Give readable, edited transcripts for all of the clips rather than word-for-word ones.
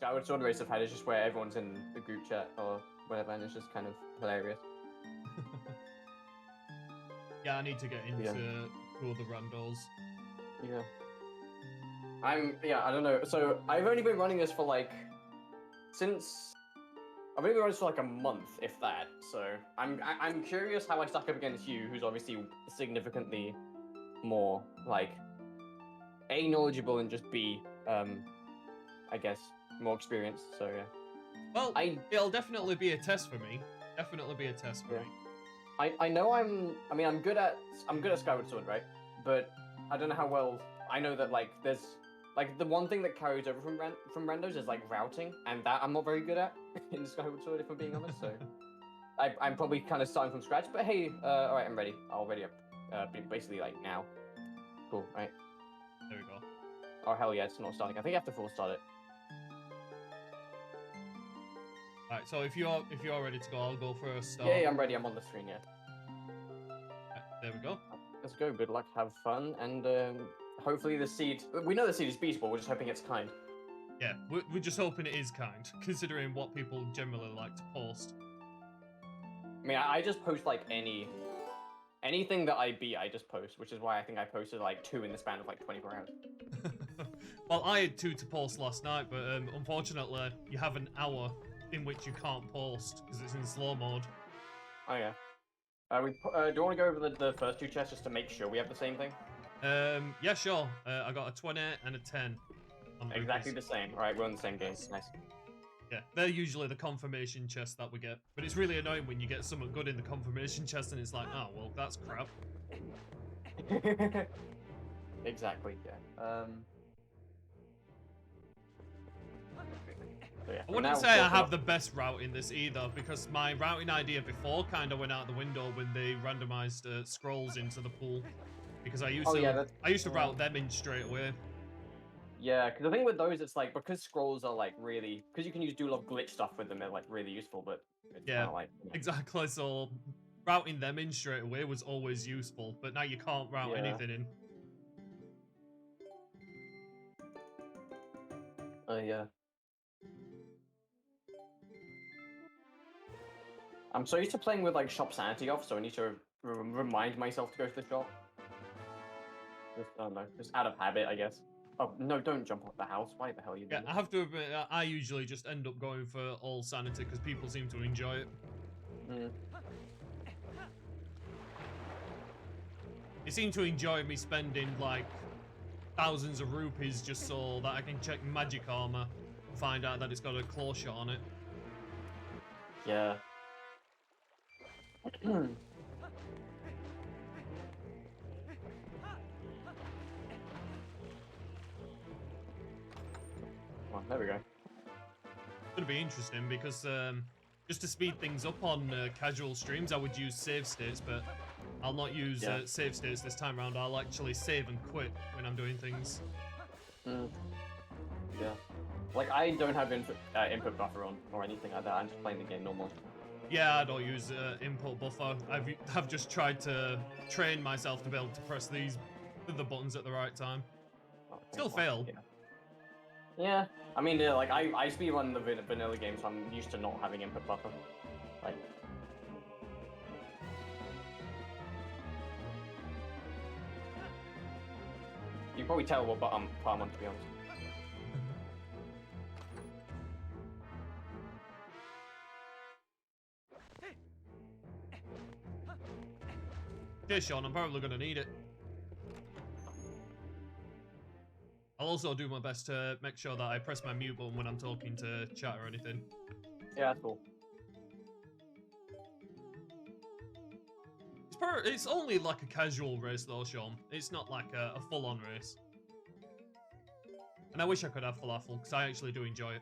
Skyward Sword race I've had is just where everyone's in the group chat or whatever, and it's just kind of hilarious. Yeah, I need to get into two of the randos. Yeah. I don't know. So I've only been running this for like I've only been running this for like a month, if that. So I'm curious how I stack up against you, who's obviously significantly more like A, knowledgeable, and just B, I guess more experienced. So yeah. Well, it'll definitely be a test for me. Definitely be a test for me. I know I'm good at Skyward Sword, right? But I don't know how well. I know that like there's like the one thing that carries over from randos is like routing, and that I'm not very good at in Skyward Sword, if I'm being honest. So I'm probably kind of starting from scratch. But hey, all right, I'm ready. I'll ready up. Basically like now. Cool, right? There we go. Oh hell yeah, it's not starting. I think you have to full start it. Alright, so if you're ready to go, I'll go first. Yeah, I'm ready. I'm on the screen, yeah. There we go. Let's go. Good luck. Have fun, and hopefully the seed. We know the seed is beatable. We're just hoping it's kind. Yeah, we're just hoping it is kind, considering what people generally like to post. I mean, I just post like anything that I beat. I just post, which is why I think I posted like 2 in the span of like 24 hours. Well, I had 2 to post last night, but unfortunately, you have an hour in which you can't post because it's in slow mode. Oh yeah. Do you want to go over the first 2 chests just to make sure we have the same thing? Yeah, sure. I got a 20 and a 10. Exactly the same. All right, we're on the same game. Nice. Yeah, they're usually the confirmation chest that we get. But it's really annoying when you get something good in the confirmation chest and it's like, oh, well, that's crap. Exactly, yeah. So yeah, I wouldn't say I have the best route in this either, because my routing idea before kind of went out the window when they randomized scrolls into the pool. Because I used to route them in straight away. Yeah, because the thing with those, it's like, because scrolls are like really, because you can do a lot of glitch stuff with them, they're like really useful, but it's kind of like... Exactly, so routing them in straight away was always useful, but now you can't route anything in. Yeah. I'm so used to playing with like shop sanity off, so I need to remind myself to go to the shop. Just, I don't know, just out of habit, I guess. Oh, no, don't jump off the house. Why the hell are you doing I have to admit, I usually just end up going for all sanity because people seem to enjoy it. They seem to enjoy me spending like thousands of rupees just so that I can check magic armor and find out that it's got a claw shot on it. Yeah. Well, there we go. It's going to be interesting because just to speed things up on casual streams, I would use save states, but I'll not use save states this time around. I'll actually save and quit when I'm doing things. Yeah. Like, I don't have input buffer on or anything like that. I'm just playing the game normal. Yeah, I don't use input buffer. I've just tried to train myself to be able to press the buttons at the right time. Still failed. Yeah. I mean, like, I speedrun the vanilla game, so I'm used to not having input buffer. Like... You can probably tell what part I'm on, to be honest. Okay, Sean, I'm probably going to need it. I'll also do my best to make sure that I press my mute button when I'm talking to chat or anything. Yeah, that's cool. It's only like a casual race though, Sean. It's not like a full-on race. And I wish I could have falafel, because I actually do enjoy it.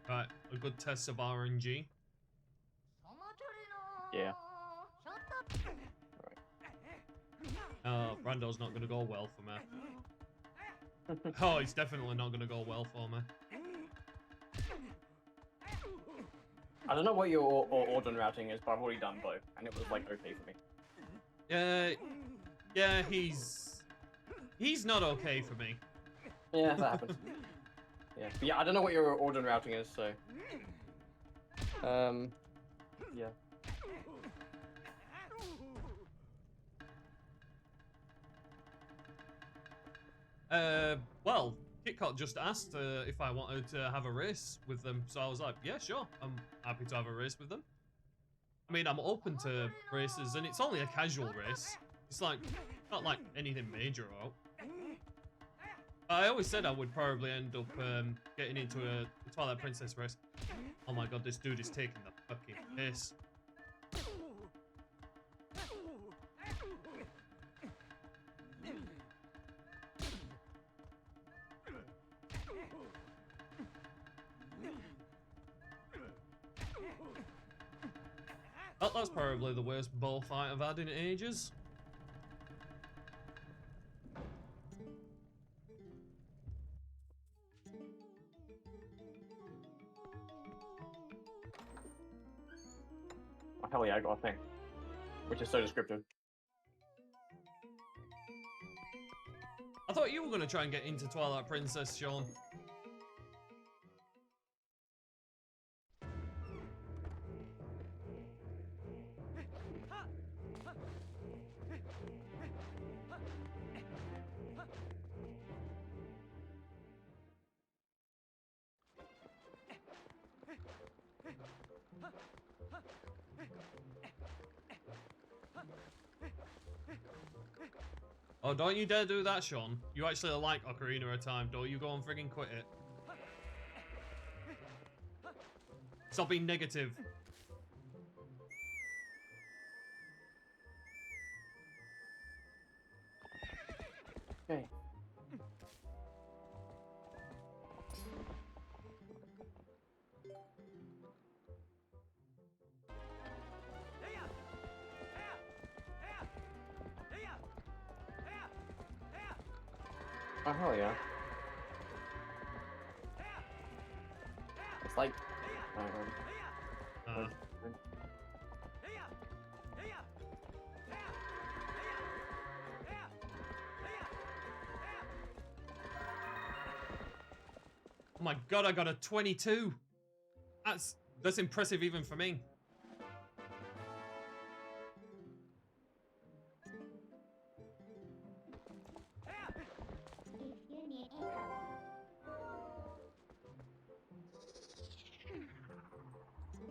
Right, a good test of RNG. Yeah. Oh, Brando's not going to go well for me. Oh, it's definitely not going to go well for me. I don't know what your order routing is, but I've already done both, and it was like okay for me. Yeah, he's He's not okay for me. Yeah, that happens. Yeah, but yeah, I don't know what your order and routing is, so. Yeah. Well, Kitcot just asked if I wanted to have a race with them, so I was like, yeah, sure, I'm happy to have a race with them. I mean, I'm open to races, and it's only a casual race. It's like, not like anything major out. I always said I would probably end up getting into a Twilight Princess race. Oh my god, this dude is taking the fucking piss. Well, that's probably the worst ball fight I've had in ages. Oh, hell yeah, I got a thing. Which is so descriptive. I thought you were going to try and get into Twilight Princess, Sean. Oh, don't you dare do that, Sean. You actually like Ocarina of Time. Don't you go and friggin' quit it. Stop being negative. Okay. Oh, hell yeah. It's like... Oh my god, I got a 22. That's impressive even for me.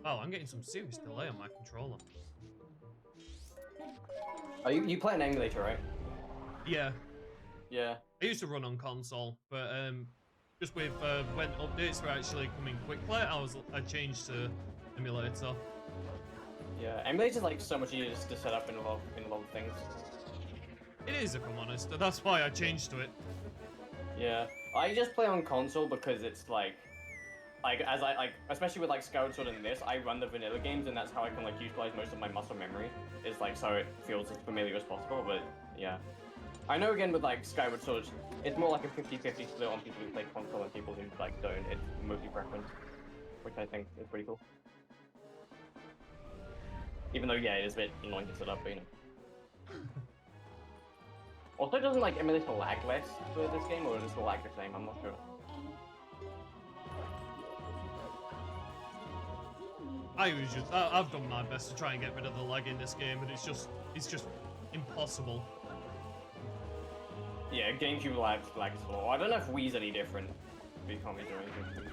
Oh, I'm getting some serious delay on my controller. Oh, you play an emulator, right? Yeah. Yeah. I used to run on console, but just with when updates were actually coming quickly, I changed to emulator. Yeah, emulator's like so much easier to set up in a lot of things. It is, if I'm honest. That's why I changed to it. Yeah, I just play on console because it's like as I especially with like Skyward Sword and this, I run the vanilla games and that's how I can like utilize most of my muscle memory. Is like so it feels as familiar as possible. But yeah, I know again with like Skyward Sword, it's more like a 50-50 split on people who play console and people who like don't. It's mostly preference, which I think is pretty cool. Even though yeah, it is a bit annoying to set up, but you know. Also, doesn't like emulator lag less for this game, or does it lag the same? I'm not sure. I've done my best to try and get rid of the lag in this game, but it's just impossible. Yeah, GameCube lags slow. I don't know if Wii's any different. But you can't really do anything.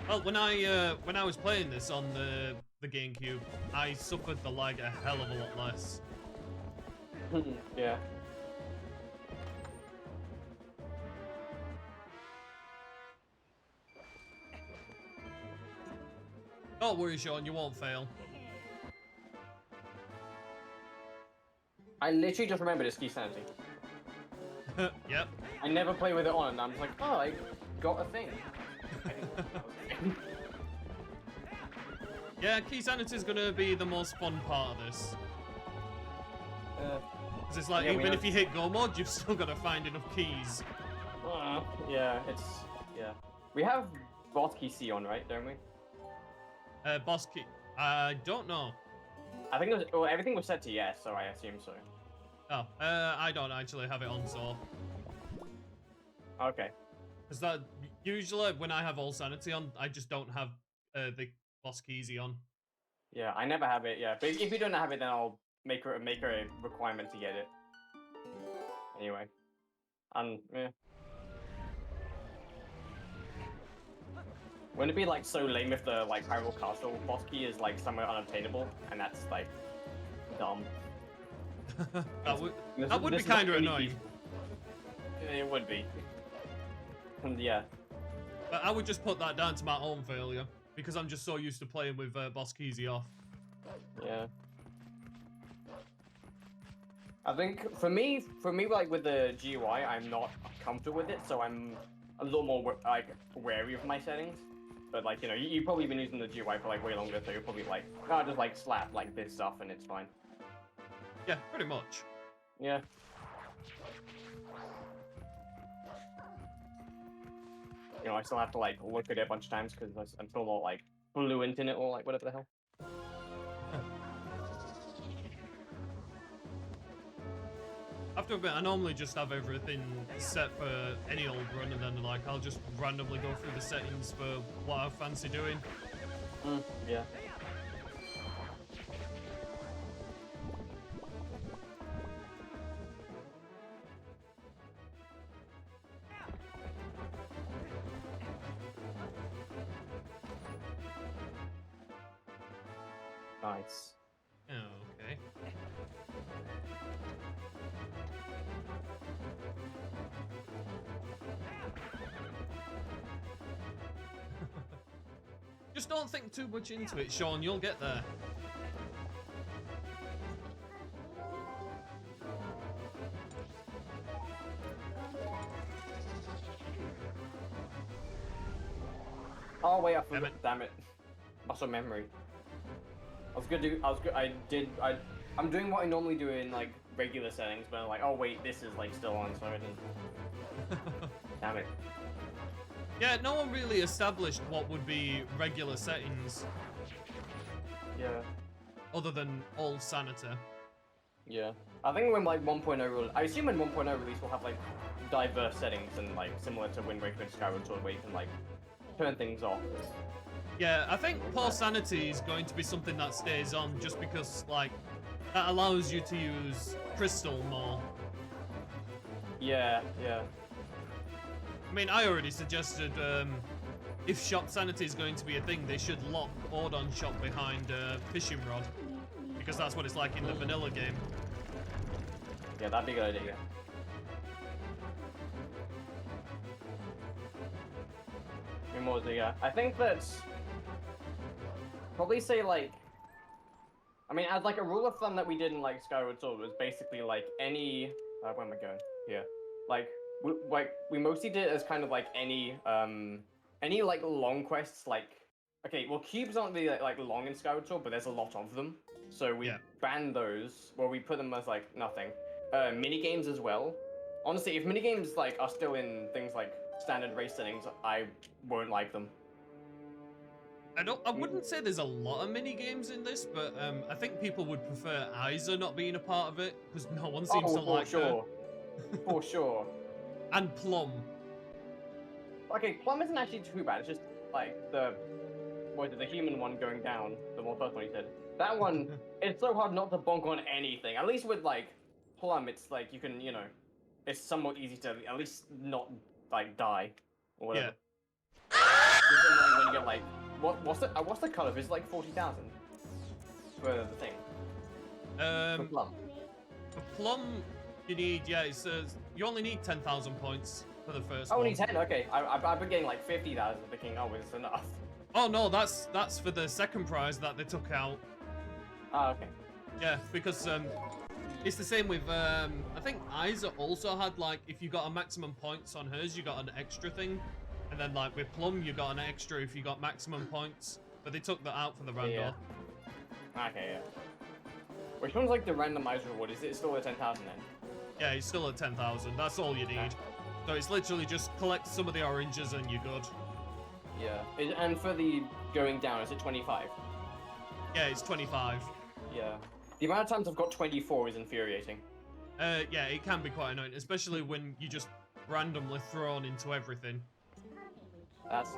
Well, when I was playing this on the GameCube, I suffered the lag a hell of a lot less. Yeah. Don't worry, Sean, you won't fail. I literally just remembered it's Key Sanity. Yep. I never play with it on, and I'm just like, oh, I got a thing. Yeah, Key Sanity is gonna be the most fun part of this. Because it's like, yeah, even if you hit go mode, you've still got to find enough keys. Yeah, yeah. We have boss key C on, right, don't we? Boss key. I don't know. I think it was, well, everything was set to yes, so I assume so. Oh, I don't actually have it on, so. Okay. Because that usually when I have all sanity on, I just don't have the boss keysy on. Yeah, I never have it. Yeah, but if you don't have it, then I'll make her a requirement to get it. Anyway, yeah. Wouldn't it be like so lame if the like Hyrule Castle boss key is like somewhere unobtainable, and that's like dumb. that would be kind of annoying. It would be. And yeah. But I would just put that down to my own failure because I'm just so used to playing with boss keysy off. Yeah. I think for me, like with the GUI, I'm not comfortable with it, so I'm a little more like wary of my settings. But like, you know, you've probably been using the GUI for like way longer, so you're probably like, oh, just like slap like this stuff and it's fine. Yeah, pretty much. Yeah. You know, I still have to like look at it a bunch of times because I'm still not like fluent in it or like whatever the hell. I have to admit, I normally just have everything set for any old run, and then like I'll just randomly go through the settings for what I fancy doing. Yeah. Nice. Oh, okay. Just don't think too much into it, Sean. You'll get there. Oh wait, I forgot. Damn it. Muscle memory. I'm doing what I normally do in like regular settings, but I'm like, oh wait, this is like still on, so I didn't. Damn it. Yeah, no one really established what would be regular settings. Yeah. Other than all sanity. Yeah. I think when like 1.0 I assume when 1.0 release we'll have like diverse settings and like similar to Wind Waker and Skyward Sword where you can like turn things off. Yeah, I think poor sanity is going to be something that stays on just because like that allows you to use crystal more. Yeah, yeah. I mean, I already suggested if shop sanity is going to be a thing, they should lock Ordon shop behind fishing rod because that's what it's like in the vanilla game. Yeah, that'd be a good idea. I think that's probably say like, I mean, as like a rule of thumb that we did in like Skyward Sword was basically like any where am I going? Yeah, like we mostly did it as kind of like any like long quests. Like, okay, well cubes aren't really like long in Skyward Sword, but there's a lot of them, so we banned those. Well, we put them as like nothing. Mini games as well. Honestly, if mini games like are still in things like standard race settings, I won't like them. I wouldn't say there's a lot of mini games in this, but I think people would prefer Isa not being a part of it because no one seems to like her. For sure. And Plum. Okay, Plum isn't actually too bad. It's just like the human one going down, the more first one you said. That one, it's so hard not to bonk on anything. At least with like Plum, it's like you can, you know, it's somewhat easy to at least not like die or whatever. Yeah. When you get like what's the cut off? Is it like 40,000 for the thing? For Plum. For Plum, you need it says you only need 10,000 points for the first one. Only 10? Okay, I've been getting like 50,000, thinking, oh, it's enough. Oh no, that's for the second prize that they took out. Ah, okay. Yeah, because it's the same with I think Isa also had like if you got a maximum points on hers, you got an extra thing. And then, like, with Plum, you got an extra if you got maximum points. But they took that out for the random. Yeah. Okay, yeah. Which one's, like, the randomizer reward? Is it still at 10,000 then? Yeah, it's still at 10,000. That's all you need. So it's literally just collect some of the oranges and you're good. Yeah. And for the going down, is it 25? Yeah, it's 25. Yeah. The amount of times I've got 24 is infuriating. Yeah, it can be quite annoying, especially when you just randomly thrown into everything. That's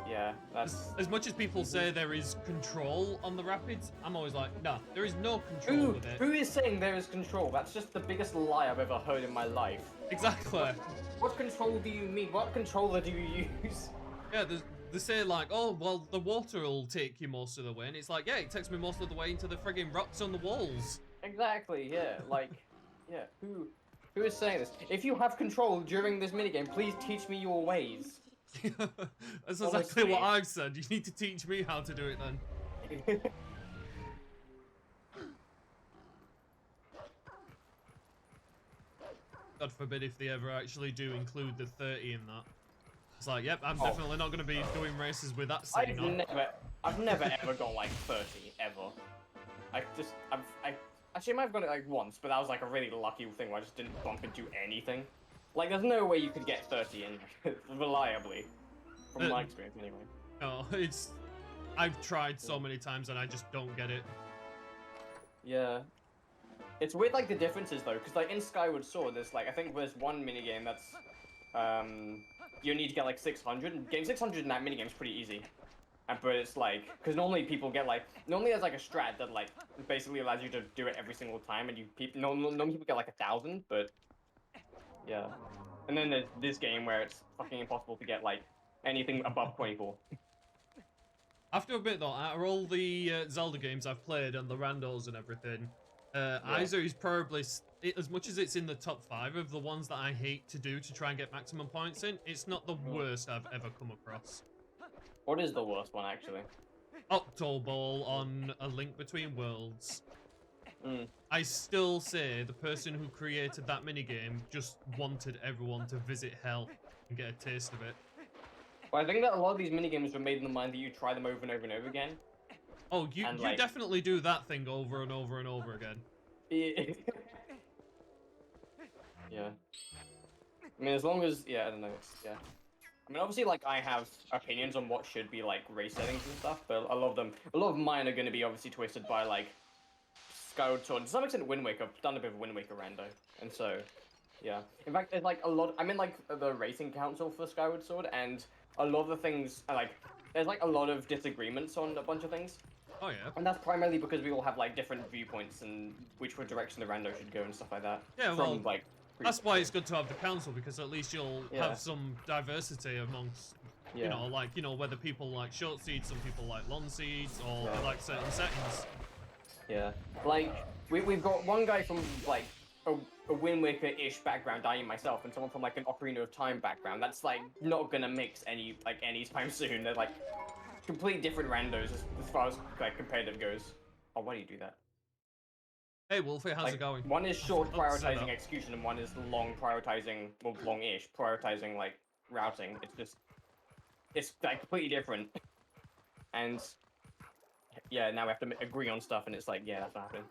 As much as people say there is control on the rapids, I'm always like, nah, there is no control with it. Who is saying there is control? That's just the biggest lie I've ever heard in my life. Exactly. What control do you mean? What controller do you use? Yeah, they say like, oh, well, the water will take you most of the way, and it's like, yeah, it takes me most of the way into the frigging rocks on the walls. Exactly, yeah, like, yeah, who is saying this? If you have control during this minigame, please teach me your ways. That's exactly what I've said. You need to teach me how to do it then. God forbid if they ever actually do include the 30 in that. It's like, yep, I'm definitely not going to be doing races with that setting on. I've never ever got like 30 ever. Actually, I might have got it like once, but that was like a really lucky thing where I just didn't bump into anything. Like, there's no way you could get 30 in reliably, from my experience anyway. No, I've tried so many times and I just don't get it. Yeah. It's weird, like, the differences, though, because, like, in Skyward Sword, there's, like, I think there's one minigame that's, you need to get, like, 600, and getting 600 in that minigame is pretty easy. But it's, like, because normally people get, like, normally there's, like, a strat that, like, basically allows you to do it every single time, and normally people get, like, 1,000, but, yeah. And then there's this game where it's fucking impossible to get, like, anything above 24. I have to admit, though, out of all the Zelda games I've played and the randos and everything, Isa is probably, as much as it's in the top 5 of the ones that I hate to do to try and get maximum points in, it's not the worst I've ever come across. What is the worst one, actually? Octo Bowl on A Link Between Worlds. I still say the person who created that minigame just wanted everyone to visit hell and get a taste of it. Well, I think that a lot of these minigames were made in the mind that you try them over and over and over again. Oh, you like, definitely do that thing over and over and over again. Yeah. Yeah. I mean, as long as, yeah, I don't know, yeah. I mean, obviously, like, I have opinions on what should be, like, race settings and stuff, but a lot of mine are going to be obviously twisted by, like, Skyward Sword. To some extent, Wind Waker. I've done a bit of Wind Waker rando, and so, yeah. In fact, there's, like, I'm in, like, the racing council for Skyward Sword, and a lot of the things, like, there's, like, a lot of disagreements on a bunch of things. Oh, yeah. And that's primarily because we all have, like, different viewpoints and which direction the rando should go and stuff like that. Yeah, well, like, that's why it's good to have the council, because at least you'll have some diversity amongst, you know, like, you know, whether people like short seeds, some people like long seeds, or like certain settings. Yeah. Like, we've got one guy from, like, a Wind Waker-ish background, I myself, and someone from, like, an Ocarina of Time background. That's, like, not gonna mix anytime soon. They're, like, completely different randos as far as, like, competitive goes. Oh, why do you do that? Hey, Wolfie, how's it going? One is short prioritizing execution, and one is long prioritizing, well, long-ish prioritizing, like, routing. It's, like, completely different. And, yeah, now we have to agree on stuff, and it's like, yeah, that's not happening.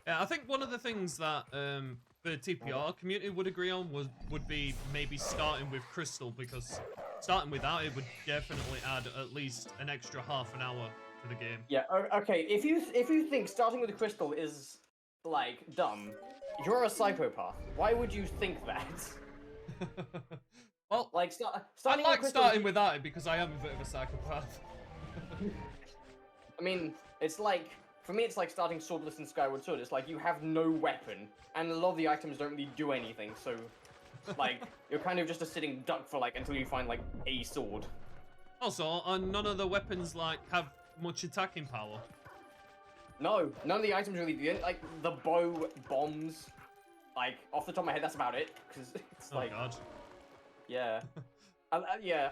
Yeah, I think one of the things that the TPR community would agree on would be maybe starting with Crystal, because starting without it would definitely add at least an extra half an hour to the game. Yeah, okay, if you think starting with Crystal is, like, dumb, you're a psychopath. Why would you think that? Well, like, starting without it because I am a bit of a psychopath. I mean, it's like, for me, it's like starting swordless in Skyward Sword. It's like you have no weapon, and a lot of the items don't really do anything, so, like, you're kind of just a sitting duck for, like, until you find, like, a sword. Also, none of the weapons, like, have much attacking power. No, none of the items really do. Like, the bow, bombs, like, off the top of my head, that's about it, because it's like... Oh, God. Yeah. Yeah.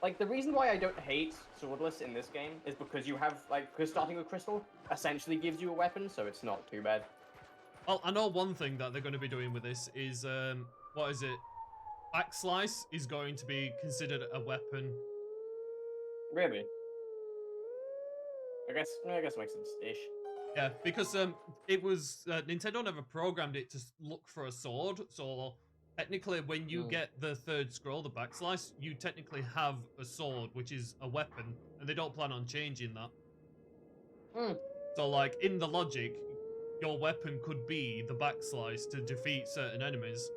Like, the reason why I don't hate swordless in this game is because you have, like, because starting with Crystal essentially gives you a weapon, so it's not too bad. Well, I know one thing that they're going to be doing with this is, what is it? Backslice is going to be considered a weapon. Really? I guess it makes sense-ish. Yeah, because it was Nintendo never programmed it to look for a sword, so technically when you get the third scroll, the backslice, you technically have a sword, which is a weapon, and they don't plan on changing that. So, like, in the logic, your weapon could be the backslice to defeat certain enemies.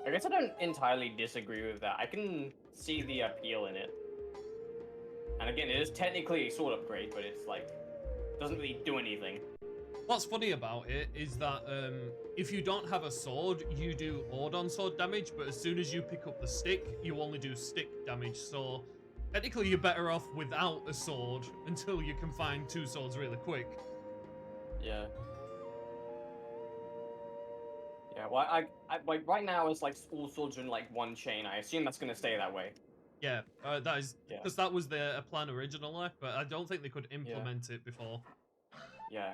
I guess I don't entirely disagree with that. I can see the appeal in it. And again, it is technically a sword upgrade, but it's like, doesn't really do anything. What's funny about it is that if you don't have a sword, you do Ordon sword damage, but as soon as you pick up the stick, you only do stick damage. So technically you're better off without a sword until you can find 2 swords really quick. Yeah. Yeah, well, I like right now it's like all swords are in like one chain. I assume that's gonna stay that way. Yeah, that is because that was their plan originally, but I don't think they could implement it before. Yeah.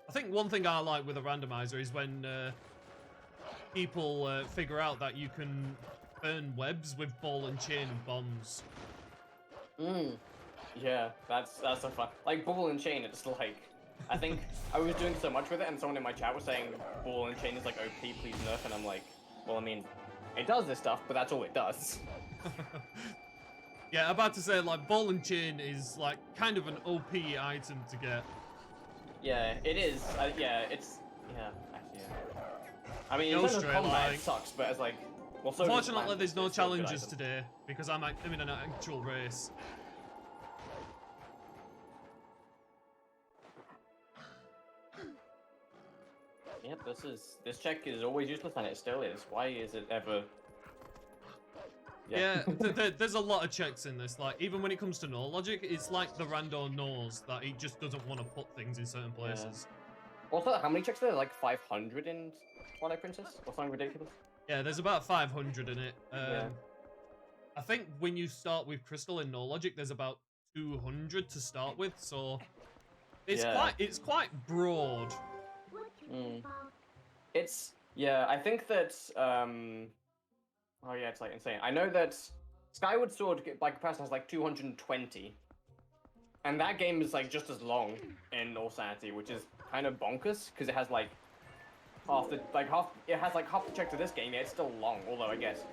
I think one thing I like with a randomizer is when people figure out that you can burn webs with ball and chain and bombs. Yeah, that's a fun, like ball and chain. It's like, I think I was doing so much with it, and someone in my chat was saying ball and chain is like OP, please nerf, and I'm like, well, I mean, it does this stuff, but that's all it does. Yeah, I'm about to say, like, ball and chain is like kind of an OP item to get. Yeah, it is. Yeah, it's actually, yeah. I mean, in terms of combat, it sucks, but it's like, well, so unfortunately, there's no challenges today because I'm in an actual race. Yep, this check is always useless, and it still is. Why is it ever? Yeah, there's a lot of checks in this. Like, even when it comes to no-logic, it's like the rando knows that he just doesn't want to put things in certain places. Yeah. Also, how many checks are there? Like 500 in Twilight Princess? Or something ridiculous? Yeah, there's about 500 in it. I think when you start with Crystal in no-logic, there's about 200 to start with, so it's quite broad. I think that oh yeah, it's like insane. I know that Skyward Sword by comparison has like 220, and that game is like just as long in all sanity, which is kind of bonkers because it has like half the check to this game. Yeah, it's still long, although I guess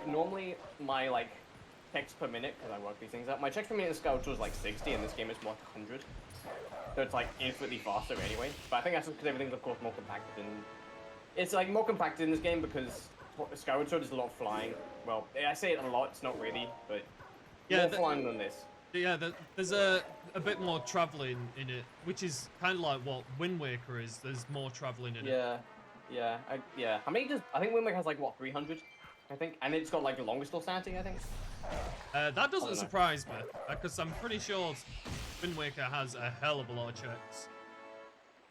normally my like checks per minute, because I work these things out, my checks per minute in Skyward Sword is like 60, and this game is more like 100. So it's like infinitely faster anyway. But I think that's just because everything's of course more compacted, and it's like more compacted in this game because Skyward Sword is a lot of flying. Well, I say it a lot, it's not really, but more flying than this. Yeah, there's a bit more traveling in it, which is kind of like what Wind Waker is. There's more traveling in it. Yeah. How many I think Wind Waker has like what, 300? I think, and it's got like the longest sanity, I think. That doesn't surprise me, because I'm pretty sure Wind Waker has a hell of a lot of checks.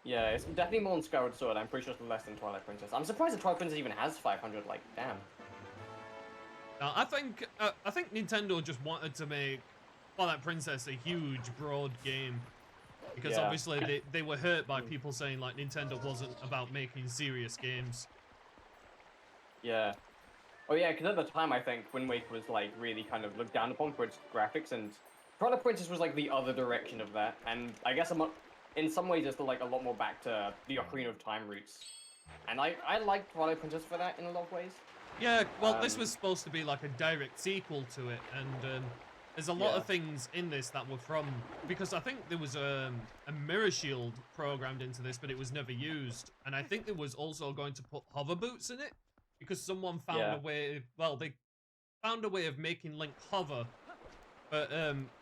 Yeah, it's definitely more than Skyward Sword. I'm pretty sure it's less than Twilight Princess. I'm surprised that Twilight Princess even has 500. Like, damn. Now, I think Nintendo just wanted to make Twilight Princess a huge, broad game, because obviously they were hurt by people saying like Nintendo wasn't about making serious games. Yeah. Oh yeah, because at the time I think Wind Waker was like really kind of looked down upon for its graphics, and Twilight Princess was like the other direction of that. And I guess in some ways it's still like a lot more back to the Ocarina of Time roots. And I like Twilight Princess for that in a lot of ways. Yeah, well, this was supposed to be like a direct sequel to it, and there's a lot of things in this that were from, because I think there was a mirror shield programmed into this, but it was never used. And I think there was also going to put hover boots in it, because someone found a way, well, they found a way of making Link hover, but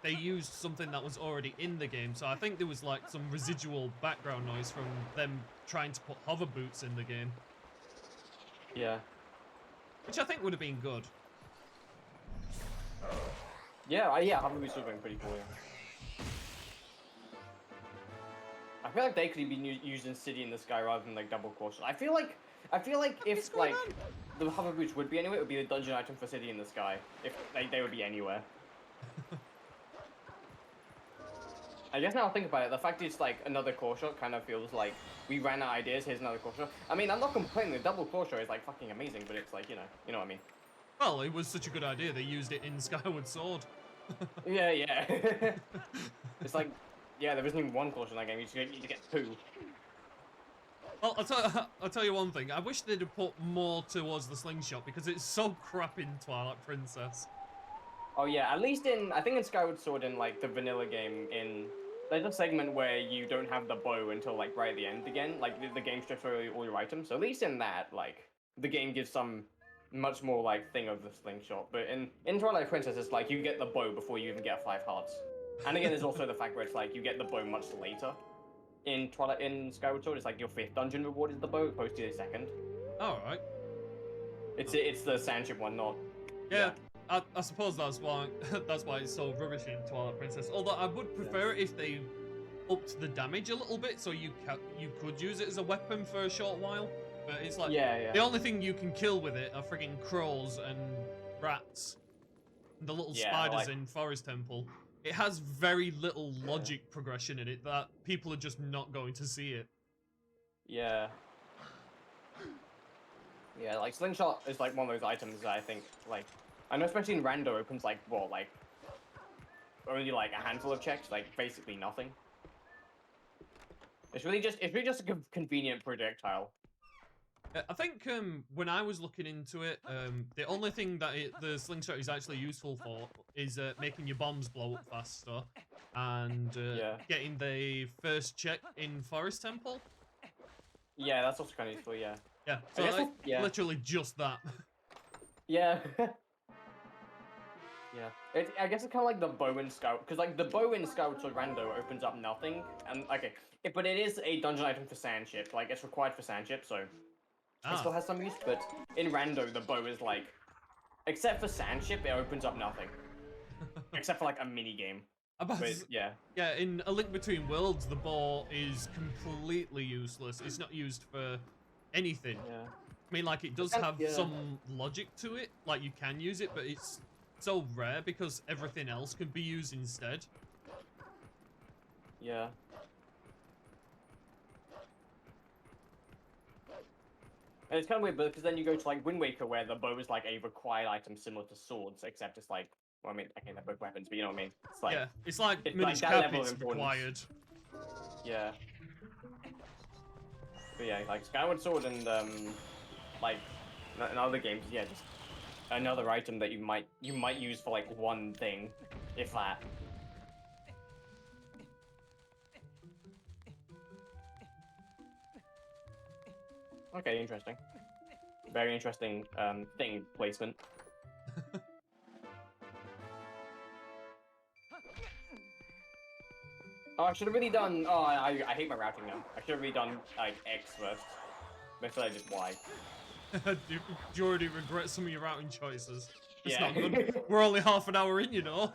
they used something that was already in the game. So I think there was like some residual background noise from them trying to put hover boots in the game. Yeah. Which I think would have been good. Yeah, hover boots would have been pretty cool. Yeah. I feel like they could be used in City in the Sky rather than like double caution. I feel like if like the hover boots would be anywhere, it would be the dungeon item for City in the Sky. If they would be anywhere. I guess now I'll think about it, the fact it's like another core shot kind of feels like we ran out of ideas, here's another core shot. I mean, I'm not complaining, the double core shot is like fucking amazing, but it's like, you know what I mean. Well, it was such a good idea, they used it in Skyward Sword. Yeah. It's like, yeah, there isn't even one core shot in that game, you just get two. Well, I'll tell you one thing. I wish they'd have put more towards the slingshot because it's so crap in Twilight Princess. Oh yeah, at least I think in Skyward Sword in like the vanilla game there's a segment where you don't have the bow until like right at the end again. Like the game strips away all your items. So at least in that, like the game gives some much more like thing of the slingshot. But in Twilight Princess, it's like you get the bow before you even get 5 hearts. And again, there's also the fact where it's like you get the bow much later. In Skyward Sword, it's like your 5th dungeon reward is the bow, opposed to your 2nd. All right. It's the sandship one, not. Yeah. I suppose that's why it's so rubbish in Twilight Princess. Although I would prefer it if they upped the damage a little bit, so you could use it as a weapon for a short while. But it's like the only thing you can kill with it are friggin' crows and rats, and the little spiders in Forest Temple. It has very little logic progression in it that people are just not going to see it. Yeah. Yeah, like slingshot is like one of those items that I think like. I know, especially in Rando, opens like what, like only like a handful of checks, like basically nothing. It's really just a convenient projectile. I think when I was looking into it, the only thing that the slingshot is actually useful for is making your bombs blow up faster and getting the first check in Forest Temple. Yeah, that's also kind of useful. Yeah. Yeah. So like, literally just that. Yeah. Yeah, I guess it's kind of like the bow in Scout, because like the bow in Skyward Sword Rando opens up nothing, and but it is a dungeon item for Sandship, like it's required for Sandship, so it still has some use. But in Rando, the bow is like, except for Sandship, it opens up nothing, except for like a mini game. Yeah, in A Link Between Worlds, the bow is completely useless. It's not used for anything. Yeah, I mean, like it does have some logic to it, like you can use it, but it's so rare because everything else can be used instead. Yeah. And it's kind of weird, because then you go to like Wind Waker, where the bow is like a required item similar to swords, except it's like, well, I mean, okay, they're both weapons, but you know what I mean. It's like it's like that level is required. Yeah. But yeah, like Skyward Sword and like in other games, just another item that you might use for like one thing, if that. Okay, interesting. Very interesting thing placement. Oh, I should have really done. Oh, I hate my routing now. I should have really done like X first. Instead I just Y. Do you already regret some of your routing choices? It's Yeah. not good. We're only half an hour in, you know.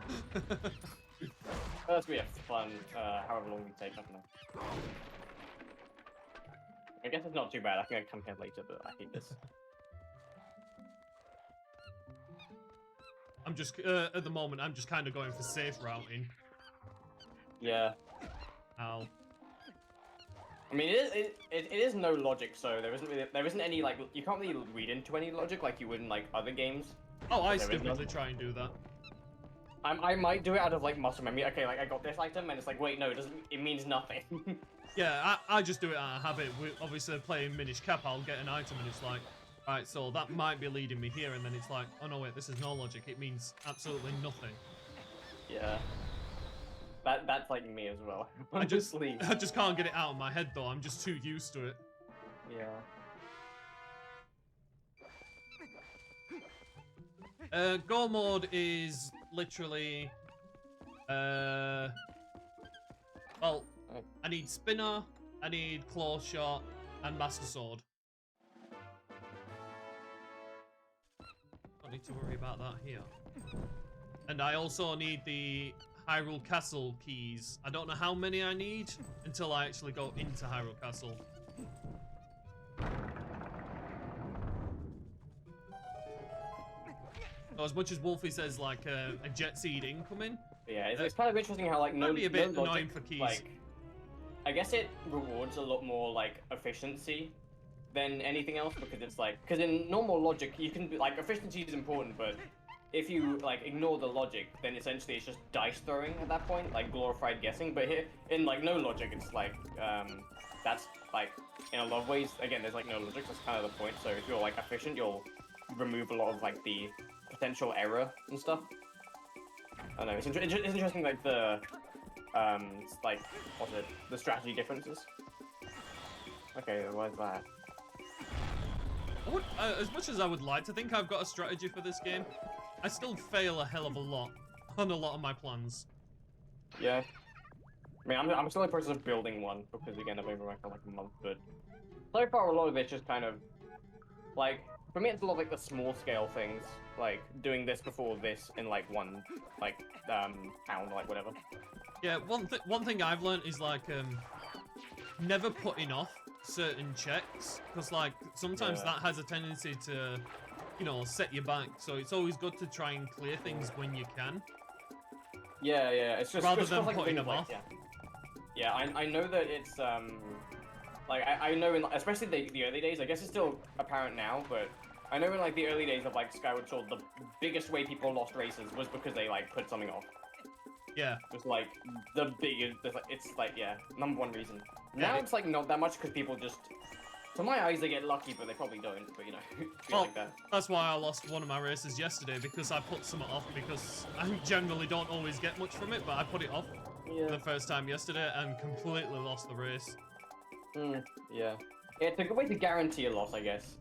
That's gonna be a fun, however long we take, I don't know. I guess it's not too bad. I think I come here later, but I hate this. I'm just at the moment. I'm just kind of going for safe routing. Yeah. Ow. I mean, it is no logic, so there isn't any like you can't really read into any logic like you would in like other games. Oh, I stupidly try and do that. I might do it out of like muscle memory. Okay, like I got this item, and it's like, wait, no, it means nothing. Yeah, I just do it out of habit. Obviously, playing Minish Cap, I'll get an item, and it's like, right, so that might be leading me here, and then it's like, oh no, wait, this is no logic. It means absolutely nothing. Yeah. That's like me as well. I just can't get it out of my head though. I'm just too used to it. Yeah. Go mode is literally, well, I need spinner, I need claw shot, and master sword. Don't need to worry about that here. And I also need the Hyrule Castle keys. I don't know how many I need until I actually go into Hyrule Castle. So as much as Wolfie says like a jet seed incoming. Yeah, it's kind of interesting how like might be a bit no annoying logic, for keys. like, I guess it rewards a lot more like efficiency than anything else, because it's like, because in normal logic you can be like, efficiency is important, but if you like ignore the logic, then essentially it's just dice throwing at that point, like glorified guessing. But here in like no logic, it's like that's like in a lot of ways. Again, there's like no logic. That's kind of the point. So if you're like efficient, you'll remove a lot of like the potential error and stuff. I don't know. It's interesting, like the like what's it? The strategy differences. Okay, what's that? As much as I would like to think I've got a strategy for this game, I still fail a hell of a lot on a lot of my plans. Yeah. I mean, I'm still in the process of building one, because again, I've been working for like a month, but so far a lot of it's just kind of, like, for me it's a lot of like the small scale things, like doing this before this in like one, like, pound, or like whatever. Yeah, one thing I've learned is like, never putting off certain checks, because like sometimes that has a tendency to, you know, set you back. So it's always good to try and clear things when you can. Yeah, it's just rather than like putting them off. Yeah, I know that it's like I know in especially the early days. I guess it's still apparent now, but I know in like the early days of like Skyward Sword, the biggest way people lost races was because they like put something off. Yeah. It's like the biggest. It's like #1 reason. Yeah, Now it's like not that much because people just, to my eyes, they get lucky, but they probably don't. But you know, feel well, like that. That's why I lost one of my races yesterday, because I put something off, because I generally don't always get much from it, but I put it off for the first time yesterday and completely lost the race. Yeah, it's a good way to guarantee a loss, I guess.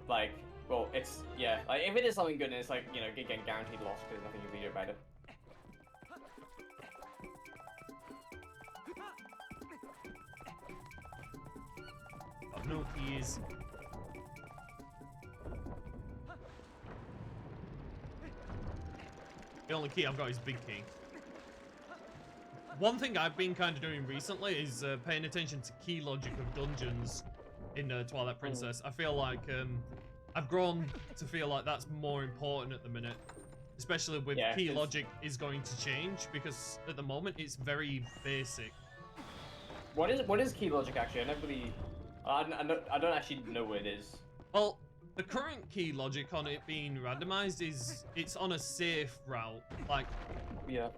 Like, well, it's like if it is something good, and it's like, you know, again, guaranteed loss because there's nothing you can do about it. No keys. The only key I've got is big key. One thing I've been kind of doing recently is paying attention to key logic of dungeons in Twilight Princess. I feel like I've grown to feel like that's more important at the minute, especially with key logic is going to change, because at the moment it's very basic. What is key logic actually? I never really. I don't actually know what it is. Well, the current key logic on it being randomized is it's on a safe route. Like,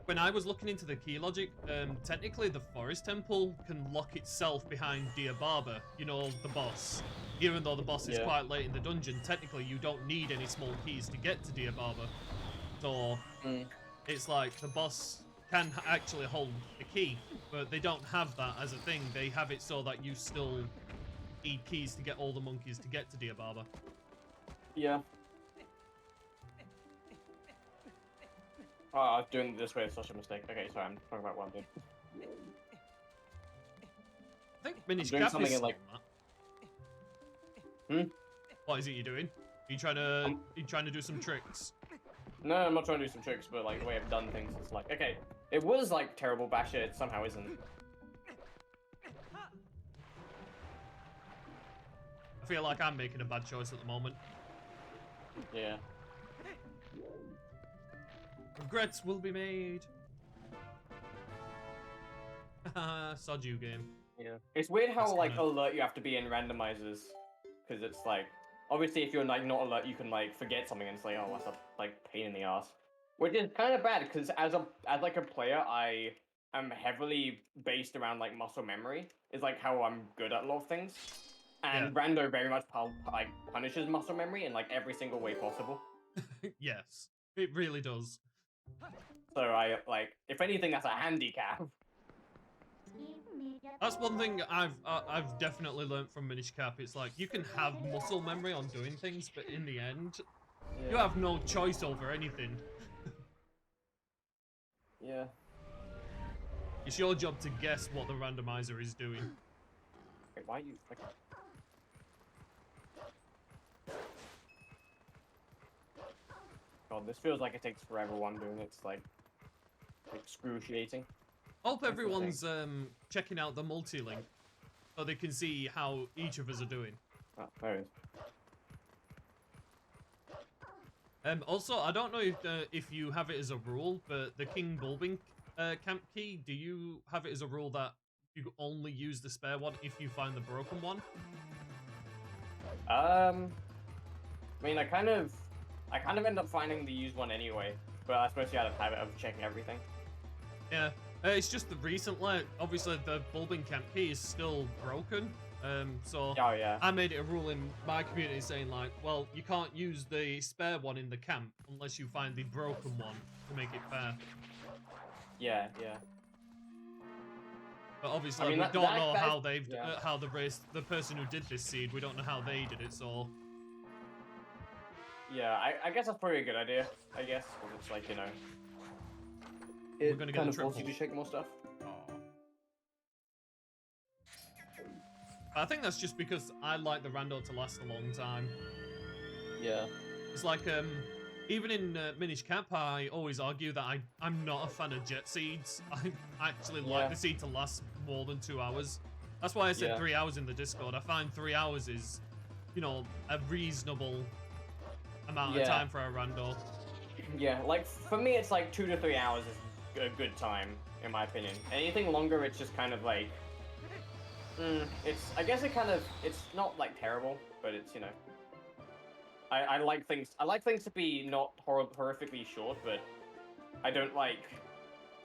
when I was looking into the key logic, technically the Forest Temple can lock itself behind Dear Barber, you know, the boss. Even though the boss is quite late in the dungeon, technically you don't need any small keys to get to Dear Barber. So, it's like the boss can actually hold the key, but they don't have that as a thing. They have it so that you still need keys to get all the monkeys to get to Dear Barber. Yeah. Oh, doing this way is such a mistake. Okay, sorry, I'm talking about what I'm doing. I think Minish doing Cap something is in like. What is it you're doing? Are you trying to do some tricks? No, I'm not trying to do some tricks, but like the way I've done things is like, okay, it was like terrible Basher, it somehow isn't. I feel like I'm making a bad choice at the moment. Yeah. Regrets will be made. Sod you game. Yeah. It's weird how like alert you have to be in randomizers, because it's like, obviously if you're like not alert, you can like forget something and it's like, oh, that's a like pain in the ass. Which is kind of bad, because as like a player, I am heavily based around like muscle memory. Is like how I'm good at a lot of things. And Rando very much like punishes muscle memory in like every single way possible. Yes, it really does. So I like, if anything, that's a handicap. That's one thing I've definitely learned from Minish Cap. It's like you can have muscle memory on doing things, but in the end, you have no choice over anything. Yeah. It's your job to guess what the randomizer is doing. Wait, why are you like? God, this feels like it takes forever while I'm doing it. It's like excruciating. Hope everyone's checking out the multi-link so they can see how each of us are doing. Oh, there it is. Also, I don't know if you have it as a rule, but the King Bulbing camp key, do you have it as a rule that you only use the spare one if you find the broken one? I mean, I kind of I kind of end up finding the used one anyway, but that's mostly out of habit of checking everything. Yeah, it's just that recently, obviously the bulbing camp key is still broken. So Oh yeah. I made it a rule in my community saying like, well, you can't use the spare one in the camp unless you find the broken one to make it fair. Yeah. But obviously, I mean, we don't know that how is- they've yeah. how the person who did this seed, we don't know how they did it. So Yeah, I guess that's probably a good idea. I guess 'cause it's like, you know, we're gonna get kind a of forces you triple. to shake more stuff. I think that's just because I like the rando to last a long time. Yeah. It's like even in Minish Cap, I always argue that I'm not a fan of jet seeds. I actually like the seed to last more than 2 hours. That's why I said 3 hours in the Discord. I find 3 hours is, you know, a reasonable amount of time for a rando. Yeah, like for me, it's like 2 to 3 hours is a good time, in my opinion. Anything longer, it's just kind of like, I guess it's not like terrible, but it's, you know, I like things to be not horrifically short, but I don't like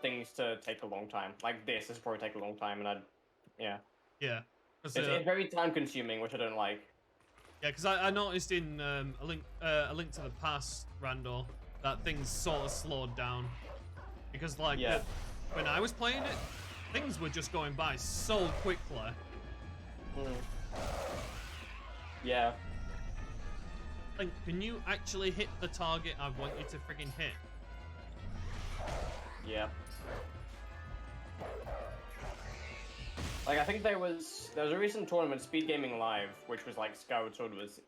things to take a long time. Like this probably take a long time, and yeah. It's very time consuming, which I don't like. Yeah, because I noticed in a link to the past rando that things sort of slowed down because like when I was playing it, things were just going by so quickly. Yeah. Like, can you actually hit the target I want you to friggin' hit? Yeah. Like, I think there was a recent tournament, Speed Gaming Live, which was like Skyward Sword was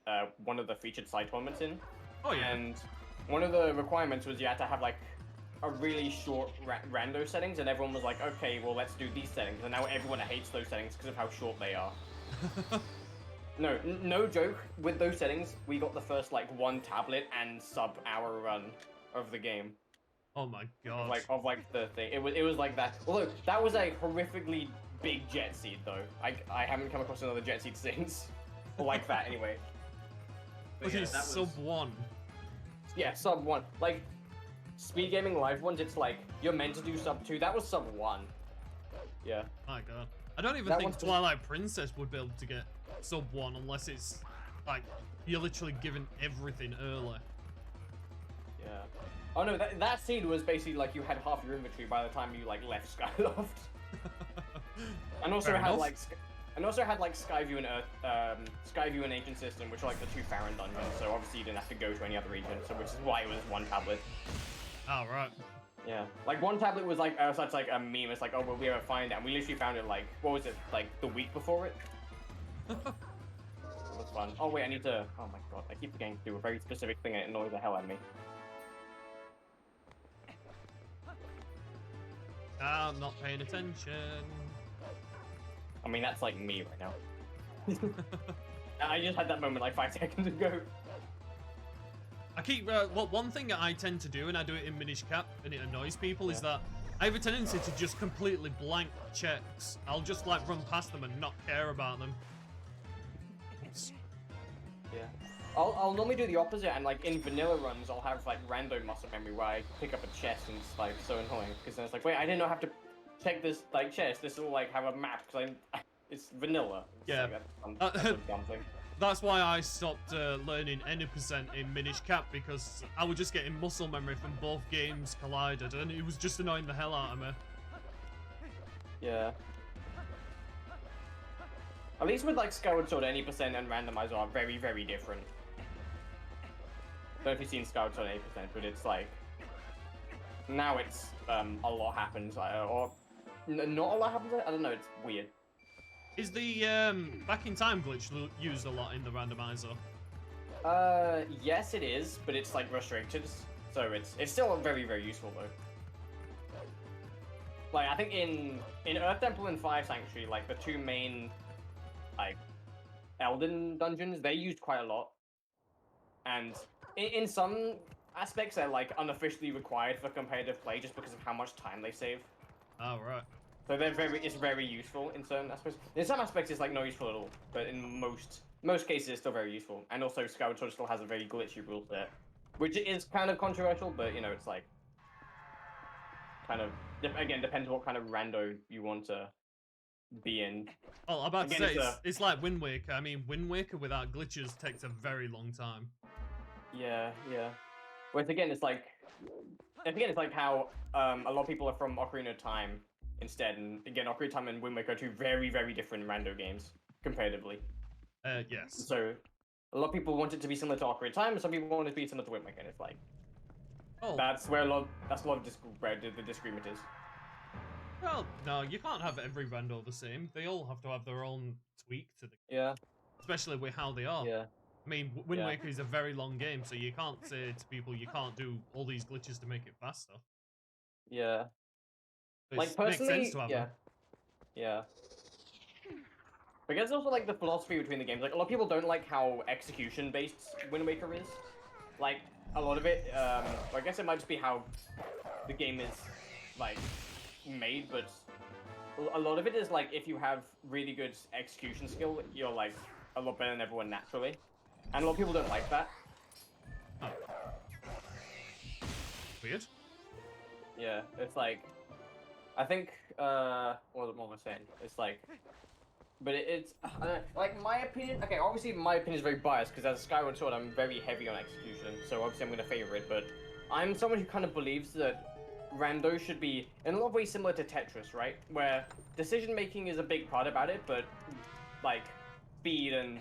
one of the featured side tournaments in. Oh yeah. And one of the requirements was you had to have like a really short rando settings, and everyone was like, okay, well let's do these settings, and now everyone hates those settings because of how short they are. No joke. With those settings, we got the first like 1 tablet and sub-hour run of the game. Oh my god. Of the thing. It was like that. Although that was a horrifically big jet seed though. I haven't come across another jet seed since. Like that anyway. But Okay, that sub 1. Yeah, sub 1. Like Speed Gaming Live ones, it's like you're meant to do sub 2. That was sub 1. Yeah. My god. I don't even think Twilight Princess would be able to get sub 1 unless it's like you're literally given everything early. Yeah. Oh no, that seed was basically like you had half your inventory by the time you like left Skyloft. And also had like Skyview and Earth, Skyview and Ancient System, which are like the 2 Farron dungeons. So obviously you didn't have to go to any other region. So which is why it was 1 tablet. Oh right. Yeah, like 1 tablet was like such like a meme. It's like, oh, will we ever find it? And we literally found it like, what was it, like the week before it? It was fun. Oh wait, I need to. Oh my god, I keep forgetting to do a very specific thing and it annoys the hell out of me. I'm not paying attention. I mean, that's like me right now. I just had that moment like 5 seconds ago. I keep, well, one thing that I tend to do, and I do it in Minish Cap, and it annoys people, is that I have a tendency to just completely blank checks. I'll just like run past them and not care about them. Yeah. I'll normally do the opposite, and like in vanilla runs, I'll have like random muscle memory where I pick up a chest, and it's like so annoying because then it's like, wait, I didn't know I have to check this like chest. This will like have a map because it's vanilla. It's yeah. Like, that's a dumb thing. That's why I stopped learning any percent in Minish Cap, because I was just getting muscle memory from both games collided, and it was just annoying the hell out of me. Yeah. At least with like Skyward Sword, any percent and randomizer are very, very different. Don't know if you've seen Skyward Sword 80%, but it's like now it's a lot happens, or not a lot happens. I don't know. It's weird. Is the back in time glitch used a lot in the randomizer? Yes, it is, but it's like restricted, so it's still very, very useful though. Like I think in Earth Temple and Fire Sanctuary, like the 2 main like Elden dungeons, they used quite a lot, and in some aspects they're like unofficially required for competitive play just because of how much time they save. Oh right. So it's very useful in certain aspects. In some aspects, it's like not useful at all, but in most cases, it's still very useful. And also, Skyward Sword still has a very glitchy rule set. which is kind of controversial, but you know, it's like kind of again depends what kind of rando you want to be in. Oh, I'm about Again, to say it's like Wind Waker. I mean, Wind Waker without glitches takes a very long time. Yeah, yeah. Whereas again, it's like how a lot of people are from Ocarina of Time instead, and again, Ocarina of Time and Wind Waker are two very, very different rando games comparatively. Yes. So a lot of people want it to be similar to Ocarina of Time, and some people want it to be similar to Wind Waker, and it's like that's where a lot of where the disagreement is. Well, no, you can't have every rando the same. They all have to have their own tweak to the Yeah. especially with how they are. Yeah. I mean, Wind Waker is a very long game, so you can't say to people you can't do all these glitches to make it faster. Yeah. It like personally, makes sense to have them. Yeah. I guess also like the philosophy between the games. Like a lot of people don't like how execution-based Wind Waker is. Like a lot of it. I guess it might just be how the game is like made, but a lot of it is like if you have really good execution skill, you're like a lot better than everyone naturally, and a lot of people don't like that. Oh. Weird. Yeah, it's like I think what was I saying? It's like. But it's like my opinion. Okay, obviously my opinion is very biased because as a Skyward Sword, I'm very heavy on execution. So obviously I'm going to favor it. But I'm someone who kind of believes that rando should be in a lot of ways similar to Tetris, right? Where decision making is a big part about it, but like speed and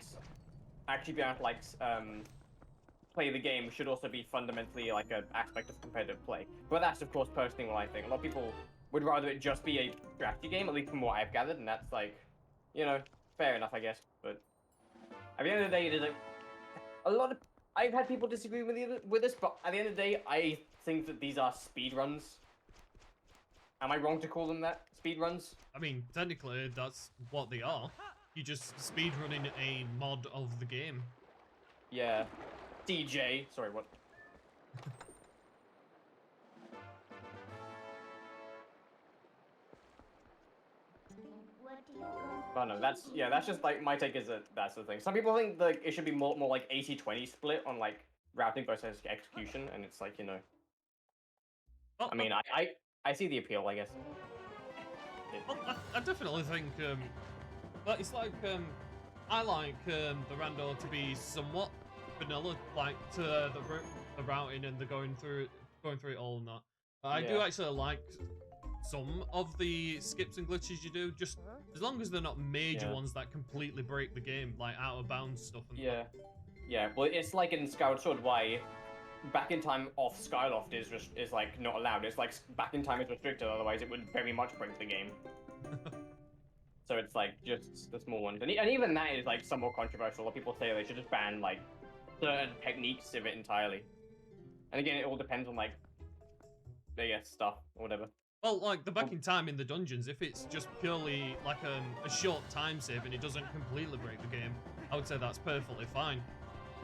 actually being able to like play the game should also be fundamentally like an aspect of competitive play. But that's of course personally what I think. A lot of people would rather it just be a strategy game, at least from what I've gathered, and that's like. You know, fair enough, I guess. But at the end of the day, it is a lot of. I've had people disagree with this, but at the end of the day, I think that these are speed runs. Am I wrong to call them that? Speed runs? I mean, technically, that's what they are. You just speed running a mod of the game. Yeah. DJ. Sorry, what? Oh no, that's just like my take is that that's the thing. Some people think like it should be more like 80-20 split on like routing versus execution, and it's like, you know. Well, I mean, I see the appeal, I guess. Well, I definitely think it's like I like the rando to be somewhat vanilla, like to the routing and the going through it all and that. But I do actually like some of the skips and glitches you do, just as long as they're not major ones that completely break the game, like out of bounds stuff. And yeah. Well, it's like in Skyward Sword, why back in time off Skyloft is like not allowed. It's like back in time is restricted, otherwise it would very much break the game. So it's like just the small ones, and even that is like somewhat controversial. A lot of people say they should just ban like certain techniques of it entirely. And again, it all depends on like, I guess, stuff or whatever. Well, like the back in time in the dungeons, if it's just purely like a short time save and it doesn't completely break the game, I would say that's perfectly fine.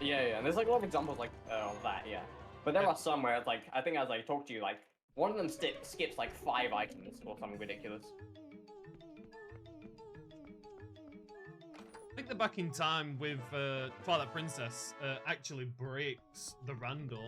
Yeah, and there's like a lot of examples like of that, yeah. But there are some where it's like, I think as I talked to you, like one of them skips like 5 items or something ridiculous. I think the back in time with Twilight Princess actually breaks the rando.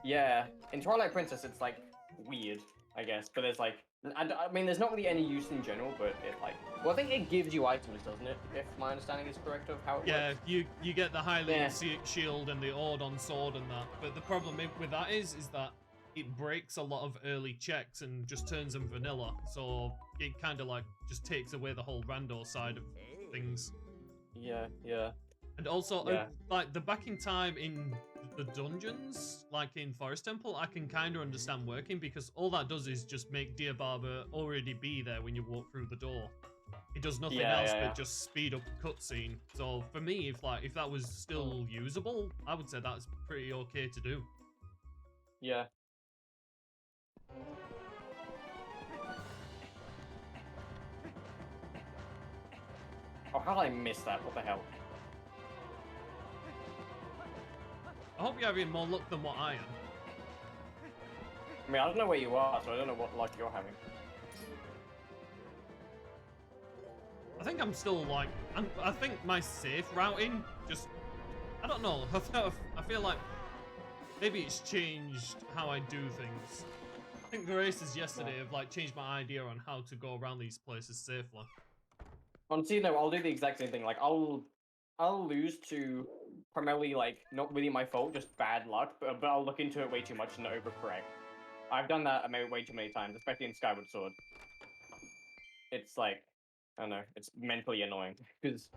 Yeah, in Twilight Princess it's like weird, I guess, but there's like, I mean, there's not really any use in general, but it like, well, I think it gives you items, doesn't it? If my understanding is correct of how it works. Yeah, you get the Hylian shield and the Ordon sword and that, but the problem with that is that it breaks a lot of early checks and just turns them vanilla, so it kind of like just takes away the whole rando side of things. Yeah. And also, like the back in time in the dungeons, like in Forest Temple, I can kind of understand working because all that does is just make Dear Barber already be there when you walk through the door. It does nothing else but just speed up the cutscene. So for me, if that was still usable, I would say that's pretty okay to do. Yeah. Oh, how did I miss that? What the hell? I hope you're having more luck than what I am. I mean, I don't know where you are, so I don't know what luck you're having. I think I'm still like, I think my safe routing just, I don't know. I feel like maybe it's changed how I do things. I think the races yesterday have like changed my idea on how to go around these places safely. Honestly, no, I'll do the exact same thing. Like, I'll lose to primarily like not really my fault, just bad luck. But I'll look into it way too much and overcorrect. I've done that way too many times, especially in Skyward Sword. It's like, I don't know, it's mentally annoying because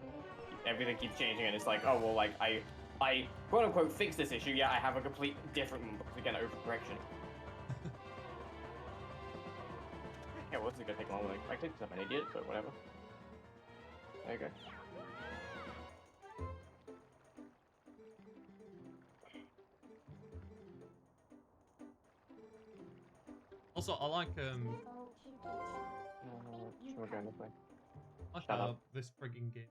everything keeps changing, and it's like, oh well, like I quote unquote fix this issue. Yeah, I have a complete different one because again, overcorrection. Yeah, what's it gonna take longer than expected? Because I'm an idiot, but whatever. There you go. Also, I like Sure, we're going this way. this frigging game.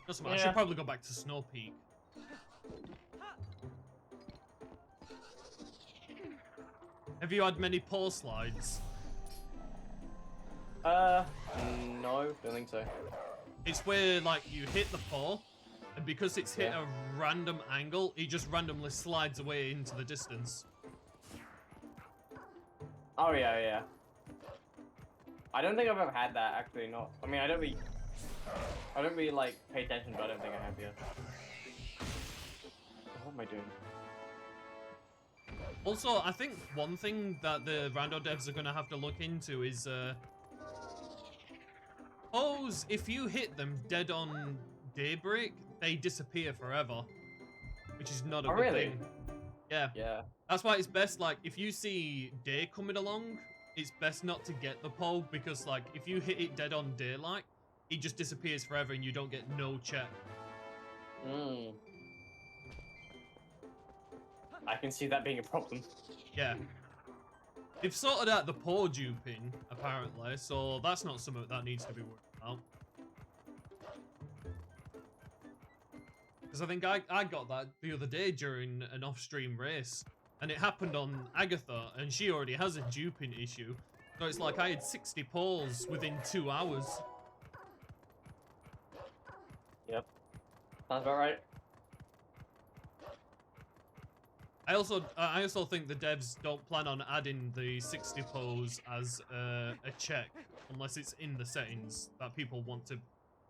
Doesn't matter. I should probably go back to Snow Peak. Have you had many pole slides? No, don't think so. It's where like you hit the pole, and because it's hit a random angle, it just randomly slides away into the distance. Oh yeah. I don't think I've ever had that actually. Not. I mean, I don't really like pay attention, but I don't think I have yet. What am I doing? Also, I think one thing that the rando devs are gonna have to look into is suppose if you hit them dead on daybreak, they disappear forever, which is not a good thing. Yeah. That's why it's best, like, if you see day coming along, it's best not to get the pole, because, like, if you hit it dead on daylight, it just disappears forever and you don't get no check. I can see that being a problem. Yeah. They've sorted out the pole duping, apparently, so that's not something that needs to be worried about. Because I think I got that the other day during an off-stream race, and it happened on Agatha, and she already has a duping issue. So it's like I had 60 poles within 2 hours. Yep. Sounds about right. I also think the devs don't plan on adding the 60 poles as a check, unless it's in the settings that people want to,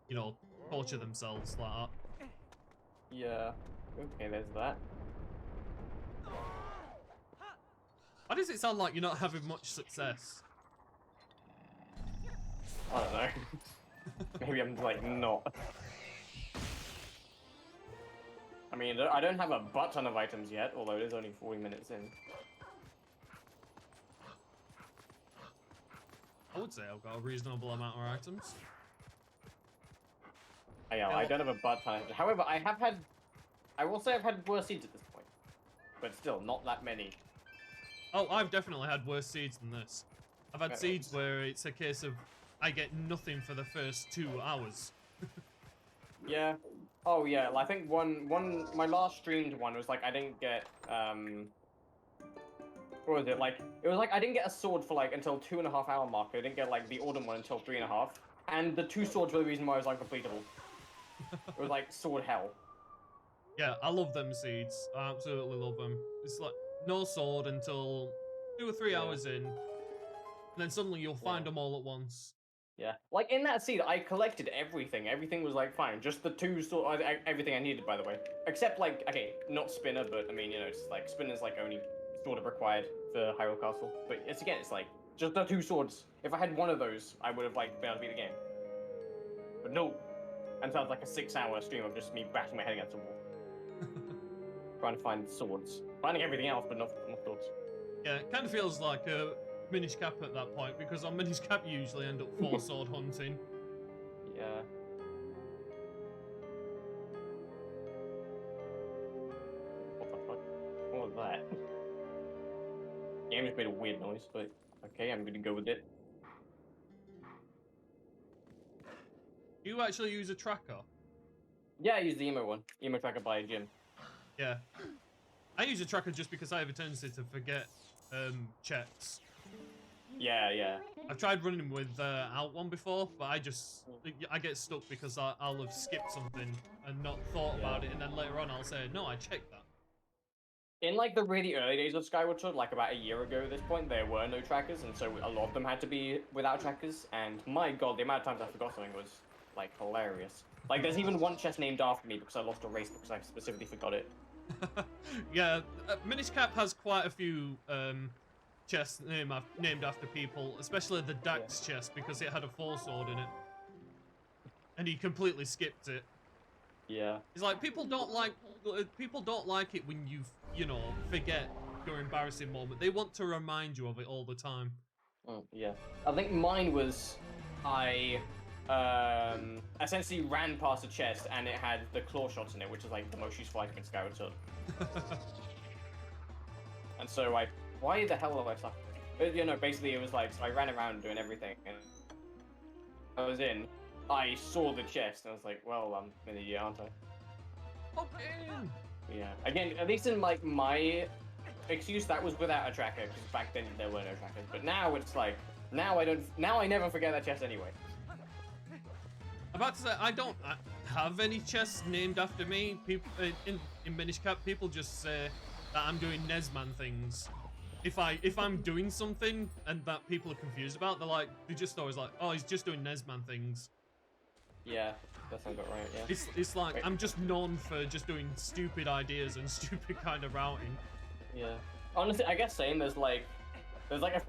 you know, torture themselves like that. Yeah. Okay, there's that. Why does it sound like you're not having much success? I don't know. Maybe I'm like not. I mean, I don't have a butt ton of items yet, although it is only 40 minutes in. I would say I've got a reasonable amount of items. Yeah, I don't have a butt ton. However, I will say I've had worse seeds at this point. But still, not that many. Oh, I've definitely had worse seeds than this. I've had seeds where it's a case of I get nothing for the first 2 hours. Yeah. Oh yeah, I think my last streamed one was like I didn't get what was it, like it was like I didn't get a sword for like until 2.5 hour mark. I didn't get like the autumn one until 3.5, and the 2 swords were the reason why it was uncompletable. It was like sword hell. Yeah, I love them seeds. I absolutely love them. It's like no sword until 2 or 3 hours in, and then suddenly you'll find them all at once. Yeah, like in that seed, I collected everything. Everything was like fine. Just the 2 sword, everything I needed, by the way. Except like, okay, not spinner, but I mean, you know, it's like spinner's like only sort of required for Hyrule Castle. But it's like just the 2 swords. If I had one of those, I would have like been able to beat the game. But no, and sounds like a 6-hour stream of just me bashing my head against the wall, trying to find swords, finding everything else, but not swords. Yeah, it kind of feels like a Minish Cap at that point, because on Minish Cap you usually end up 4 sword hunting. Yeah. What the fuck? What was that? The game just made a weird noise, but okay, I'm gonna go with it. Do you actually use a tracker? Yeah, I use the emo one. Emo tracker by Jim. Yeah. I use a tracker just because I have a tendency to forget checks. Yeah, yeah. I've tried running with out one before, but I get stuck because I'll have skipped something and not thought about it, and then later on I'll say, no, I checked that. In like the really early days of Skyward Sword, like about a year ago at this point, there were no trackers, and so a lot of them had to be without trackers. And my god, the amount of times I forgot something was like hilarious. Like there's even one chest named after me because I lost a race because I specifically forgot it. Yeah, Minish Cap has quite a few chests named after people, especially the Dax chest because it had a 4-sword in it, and he completely skipped it. Yeah. It's like people don't like it when you know forget your embarrassing moment. They want to remind you of it all the time. Yeah. I think mine was I essentially ran past a chest and it had the claw shots in it, which is like the most useful item in Skyward Sword. And so why the hell have I sucked? But you know, basically it was like, so I ran around doing everything and I saw the chest and I was like, well, I'm an idiot, aren't I? Okay. Yeah. Again, at least in like my excuse, that was without a tracker, because back then there were no trackers. But now it's like, now I never forget that chest anyway. I'm about to say, I don't have any chests named after me. People in Minish Cap, people just say that I'm doing Nesman things. If I'm doing something and that people are confused about, they're just always like, oh, he's just doing Nesman things. Yeah, that sounds about right. Yeah. It's like I'm just known for just doing stupid ideas and stupid kind of routing. Yeah. Honestly, I guess same. There's like a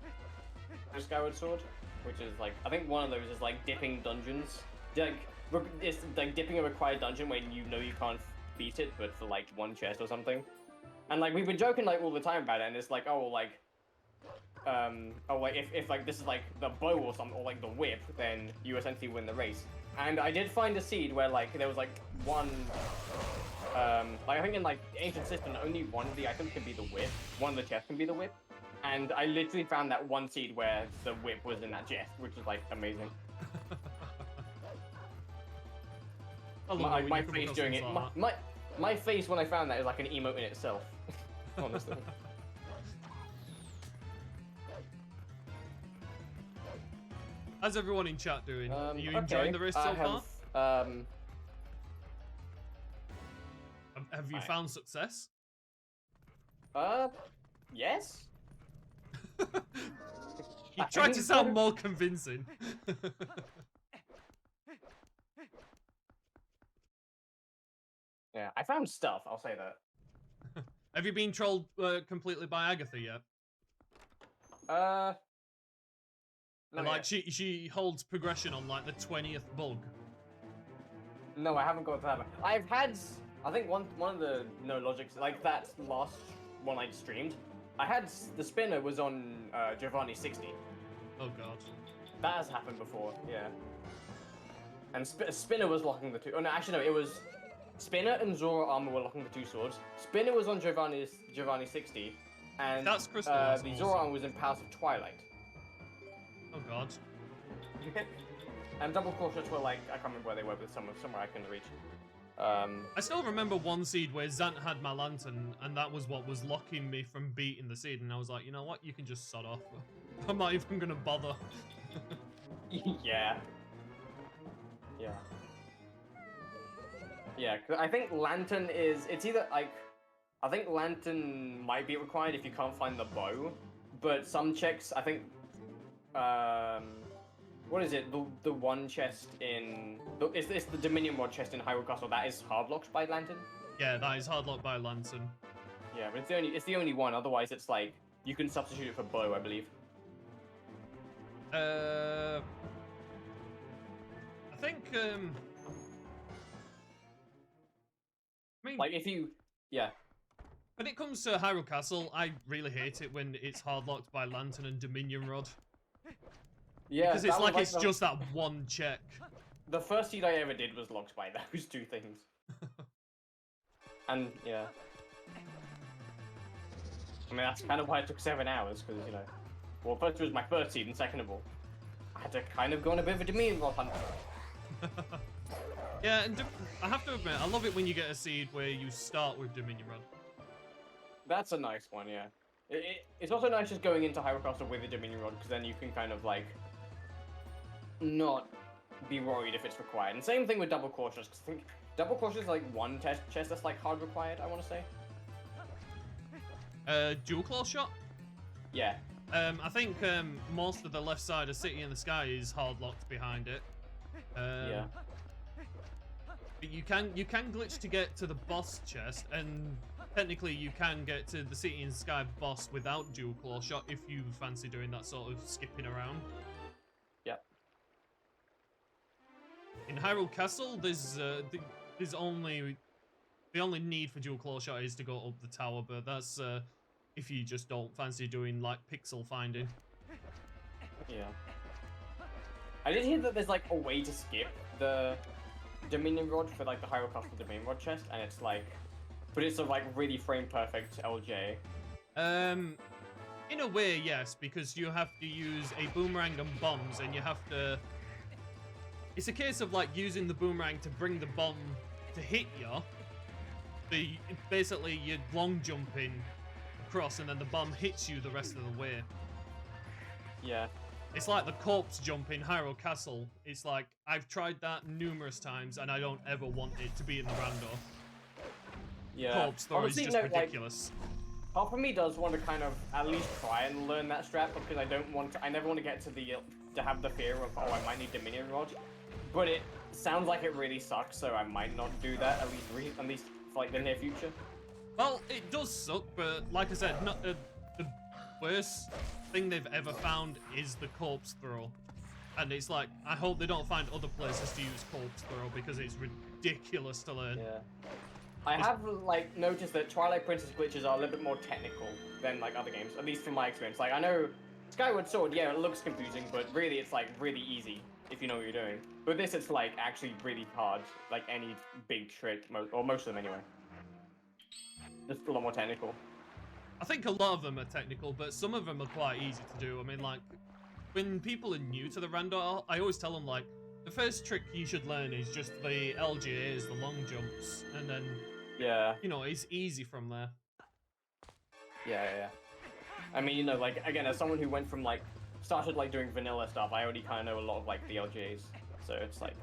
Skyward Sword, which is like, I think one of those is like dipping dungeons. It's like dipping a required dungeon when you know you can't beat it, but for like one chest or something. And like we've been joking like all the time about it, and it's like, oh, like if like this is like the bow or something, or like the whip, then you essentially win the race. And I did find a seed where like there was like one, like I think in like Ancient System only one of the items can be the whip, one of the chests can be the whip, and I literally found that one seed where the whip was in that chest, which is like amazing. My face doing it, my face when I found that is like an emote in itself. Honestly. How's everyone in chat doing? Are you enjoying the race so far? Have you found success? Yes. You tried to sound more convincing. Yeah, I found stuff, I'll say that. Have you been trolled completely by Agatha yet? No, like she holds progression on like the 20th bug. No, I haven't got that. I've had, I think one of the No-Logics, like that last one I streamed, I had the spinner was on Giovanni 60. Oh god. That has happened before, yeah. And spinner was locking the two. Oh no, actually no, it was spinner and Zora armor were locking the two swords. Spinner was on Giovanni 60, and that's Crystal. The Zora armor was in Powers of Twilight. Oh god. And double claw shots were like, I can't remember where they were, but somewhere I couldn't reach. I still remember one seed where Zant had my lantern, and that was what was locking me from beating the seed, and I was like, you know what, you can just sod off. I'm not even gonna bother. Yeah. Yeah. Yeah, cause I think lantern is, it's either like, I think lantern might be required if you can't find the bow, but some checks, I think, what is it? The one chest in, it's the Dominion Rod chest in Hyrule Castle, that is hardlocked by lantern? Yeah, that is hardlocked by lantern. Yeah, but it's the only one, otherwise it's like, you can substitute it for bow, I believe. I think, I mean, like if you, yeah. When it comes to Hyrule Castle, I really hate it when it's hardlocked by Lantern and Dominion Rod. Yeah, because it's like it's just that one check. The first seed I ever did was locked by those two things. And, yeah. I mean, that's kind of why it took 7 hours, because, you know, well, first it was my first seed, and second of all, I had to kind of go on a bit of a Dominion Rod hunt. Yeah, and I have to admit, I love it when you get a seed where you start with Dominion Rod. That's a nice one, yeah. It's also nice just going into Hyrule Castle with a Dominion Rod, because then you can kind of like not be worried if it's required. And same thing with Double Cautious, because I think Double Cautious is like one chest that's like hard required, I want to say. Dual Claw Shot? Yeah. I think most of the left side of City in the Sky is hard locked behind it. Yeah. But you can glitch to get to the boss chest, and technically you can get to the City in the Sky boss without Dual Claw Shot if you fancy doing that sort of skipping around. Yep. In Hyrule Castle, there's only the only need for Dual Claw Shot is to go up the tower, but that's if you just don't fancy doing like pixel finding. Yeah. I did hear that there's like a way to skip the Dominion Rod for like the Hyrule Castle Dominion Rod chest, and it's like, but it's a like really frame perfect LJ. In a way, yes, because you have to use a boomerang and bombs, and you have to. It's a case of like using the boomerang to bring the bomb to hit you. Basically, you're long jumping across, and then the bomb hits you the rest of the way. Yeah. It's like the corpse jump in Hyrule Castle. It's like, I've tried that numerous times, and I don't ever want it to be in the rando. Yeah. Corpse throw is just ridiculous. Like, half of me does want to kind of at least try and learn that strat, because I never want to get to the to have the fear of, oh, I might need Dominion Rod. But it sounds like it really sucks, so I might not do that, at least for like the near future. Well, it does suck, but like I said, not the worst thing they've ever found is the corpse throw. And it's like, I hope they don't find other places to use corpse throw, because it's ridiculous to learn. Yeah. I have like noticed that Twilight Princess glitches are a little bit more technical than like other games, at least from my experience. Like, I know Skyward Sword, yeah, it looks confusing, but really it's like really easy if you know what you're doing. But this is like actually really hard, like any big trick, or most of them anyway. Just a lot more technical. I think a lot of them are technical, but some of them are quite easy to do. I mean, like, when people are new to the rando, I always tell them, like, the first trick you should learn is just the LGAs, the long jumps, and then, yeah, you know, it's easy from there. Yeah. I mean, you know, like, again, as someone who went from, like, started, like, doing vanilla stuff, I already kind of know a lot of, like, the LGAs, so it's, like,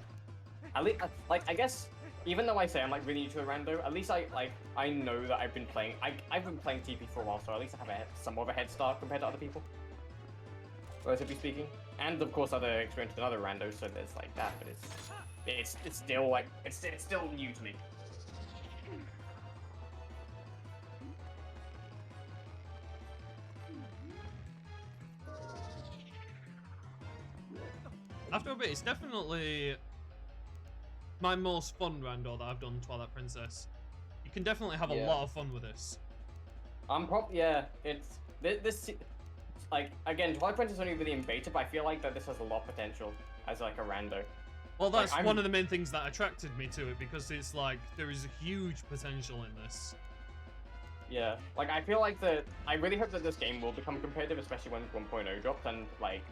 at least, like, I guess, even though I say I'm, like, really new to a rando, at least I know that I've been playing, I've been playing TP for a while, so at least I have somewhat of a head start compared to other people, relatively speaking. And, of course, other experience in other randos, so there's, like, that, but it's still, like, it's still new to me. After a bit, it's definitely my most fun rando that I've done, Twilight Princess. You can definitely have a lot of fun with this. It's this like, again, Twilight Princess is only really in beta, but I feel like that this has a lot of potential as like a rando. Well, that's like, one of the main things that attracted me to it, because it's like there is a huge potential in this. Yeah, like I feel like I really hope that this game will become competitive, especially when 1.0 drops, and like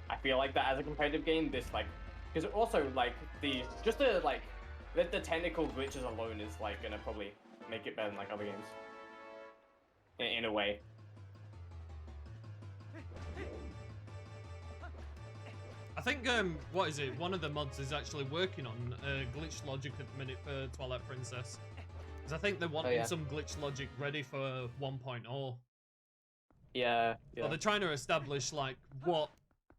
I feel like that as a competitive game, this like, because also like the technical glitches alone is like gonna probably make it better than like other games in a way. I think what is it? One of the mods is actually working on glitch logic at the minute for Twilight Princess, because I think they're wanting some glitch logic ready for 1.0. Yeah. So they're trying to establish like what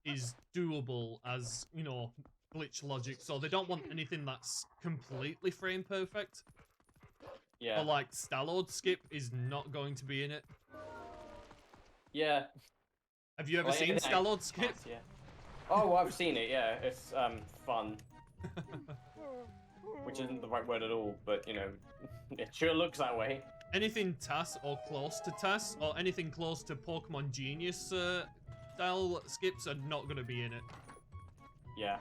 is doable as, you know, glitch logic. So they don't want anything that's completely frame perfect. Yeah. But like Stallord skip is not going to be in it. Yeah. Have you ever seen Stallord skip? Yeah. Oh, well, I've seen it. Yeah, it's fun. Which isn't the right word at all, but you know, it sure looks that way. Anything TAS or close to TAS, or anything close to Pokemon Genius style skips are not going to be in it. Yeah.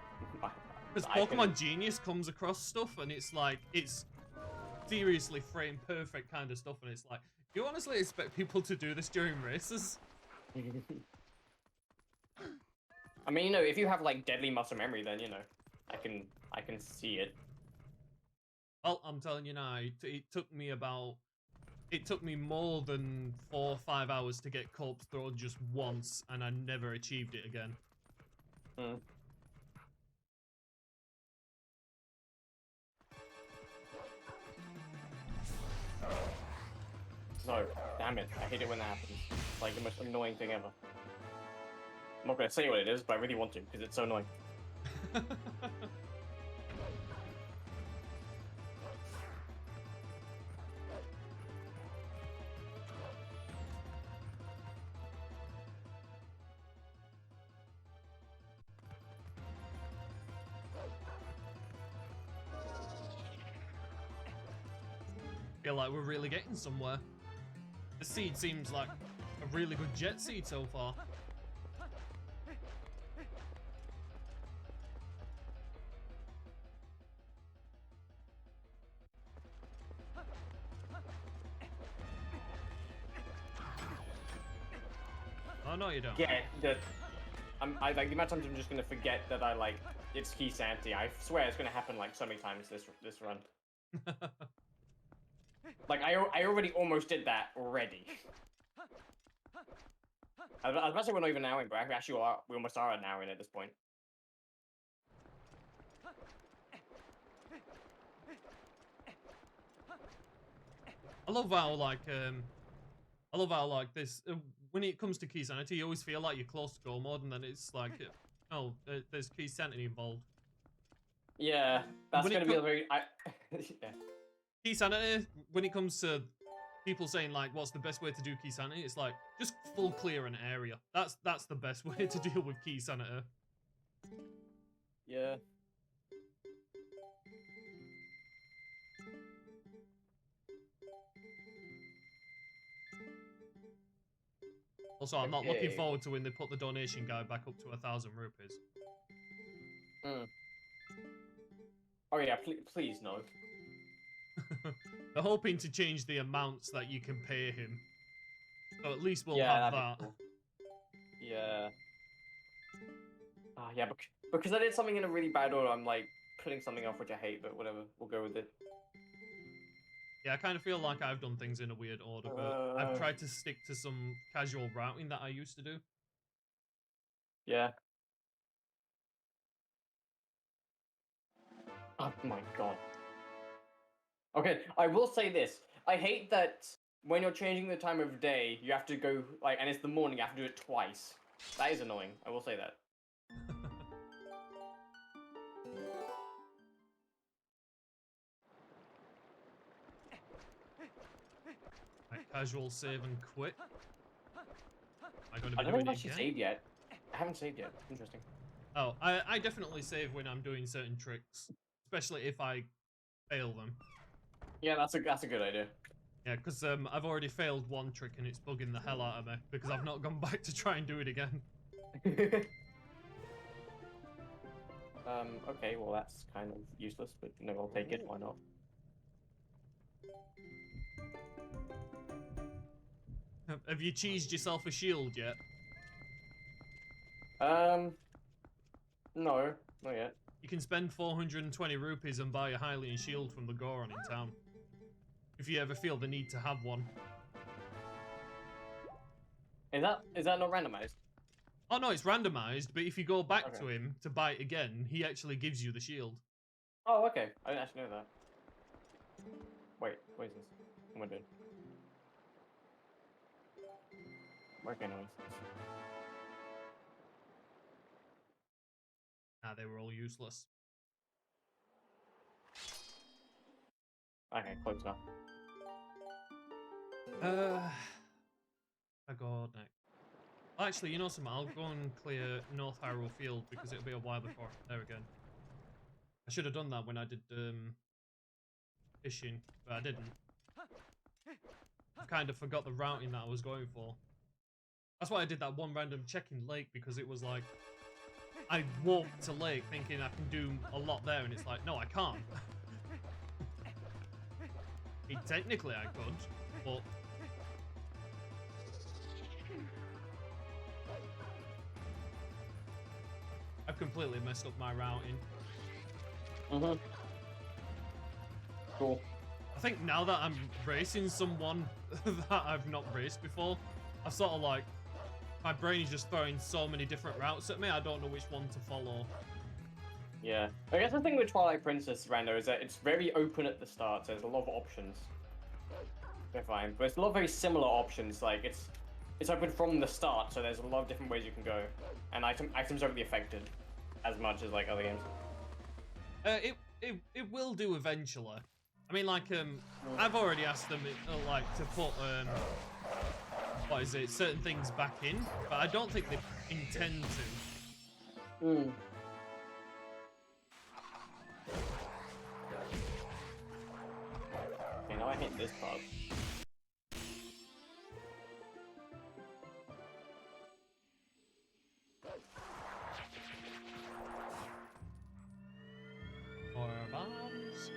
Because Pokemon Genius comes across stuff, and it's like, it's seriously frame perfect kind of stuff, and it's like, do you honestly expect people to do this during races? I mean, you know, if you have like deadly muscle memory, then you know, I can see it. Well, I'm telling you now, it took me about It took me more than 4 or 5 hours to get corpse thrown just once, and I never achieved it again. Hmm. No, damn it. I hate it when that happens. It's like the most annoying thing ever. I'm not gonna say what it is, but I really want to, because it's so annoying. Feel like we're really getting somewhere. The seed seems like a really good jet seed so far. Oh no, you don't. Yeah, I like the amount of times I'm just gonna forget that I like it's key sanity. I swear it's gonna happen like so many times this run. Like I already almost did that already. I was about to say we're not even now in, but actually we almost are now in at this point. I love how like this when it comes to key sanity, you always feel like you're close to goal mode, and then it's like, oh, there's key sanity involved. Yeah, that's gonna be a very yeah. Key sanity, when it comes to people saying like what's the best way to do key sanity, it's like just full clear an area. That's the best way to deal with key sanity. Yeah. Also, I'm not looking forward to when they put the donation guide back up to 1,000 rupees. Mm. Oh yeah, please no. They're hoping to change the amounts that you can pay him. So at least we'll Yeah, have that. cool. Yeah. Yeah, because I did something in a really bad order, I'm like putting something off which I hate, but whatever, we'll go with it. Yeah, I kind of feel like I've done things in a weird order, but I've tried to stick to some casual routing that I used to do. Yeah. Oh my god. Okay, I will say this. I hate that when you're changing the time of day, you have to go, like, and it's the morning, you have to do it twice. That is annoying, I will say that. Like, casual save and quit. Am I going to be I don't doing think it I've again? saved yet. I haven't saved yet. Interesting. Oh, I definitely save when I'm doing certain tricks, especially if I fail them. Yeah, that's a good idea. Yeah, because I've already failed one trick and it's bugging the hell out of me because I've not gone back to try and do it again. Okay, well that's kind of useless, but no, I'll take it, why not? Have you cheesed yourself a shield yet? No, not yet. You can spend 420 rupees and buy a Hylian shield from the Goron in town. If you ever feel the need to have one. Is that not randomized? Oh no, it's randomized, but if you go back to him to buy it again, he actually gives you the shield. Oh, okay. I didn't actually know that. Wait, what is this? What am I doing? Okay, no. Nah, they were all useless. Okay, close enough. I go next. Actually, you know something? I'll go and clear North Hyrule Field because it'll be a while before there again. I should have done that when I did fishing, but I didn't. I kind of forgot the routing that I was going for. That's why I did that one random check in Lake, because it was like I walked to Lake thinking I can do a lot there, and it's like, no, I can't. Technically I could, but I've completely messed up my routing. Cool. I I think now that I'm racing someone that I've not raced before, I sort of like, my brain is just throwing so many different routes at me, I don't know which one to follow. Yeah. I guess the thing with Twilight Princess, Rando, is that it's very open at the start, so there's a lot of options. They're fine. But it's a lot of very similar options, like it's open from the start, so there's a lot of different ways you can go. And items don't be affected as much as like other games. It will do eventually. I mean, like, I've already asked them, like, to put, what is it, certain things back in, but I don't think they intend to. Okay, now I hit this part. Or bombs.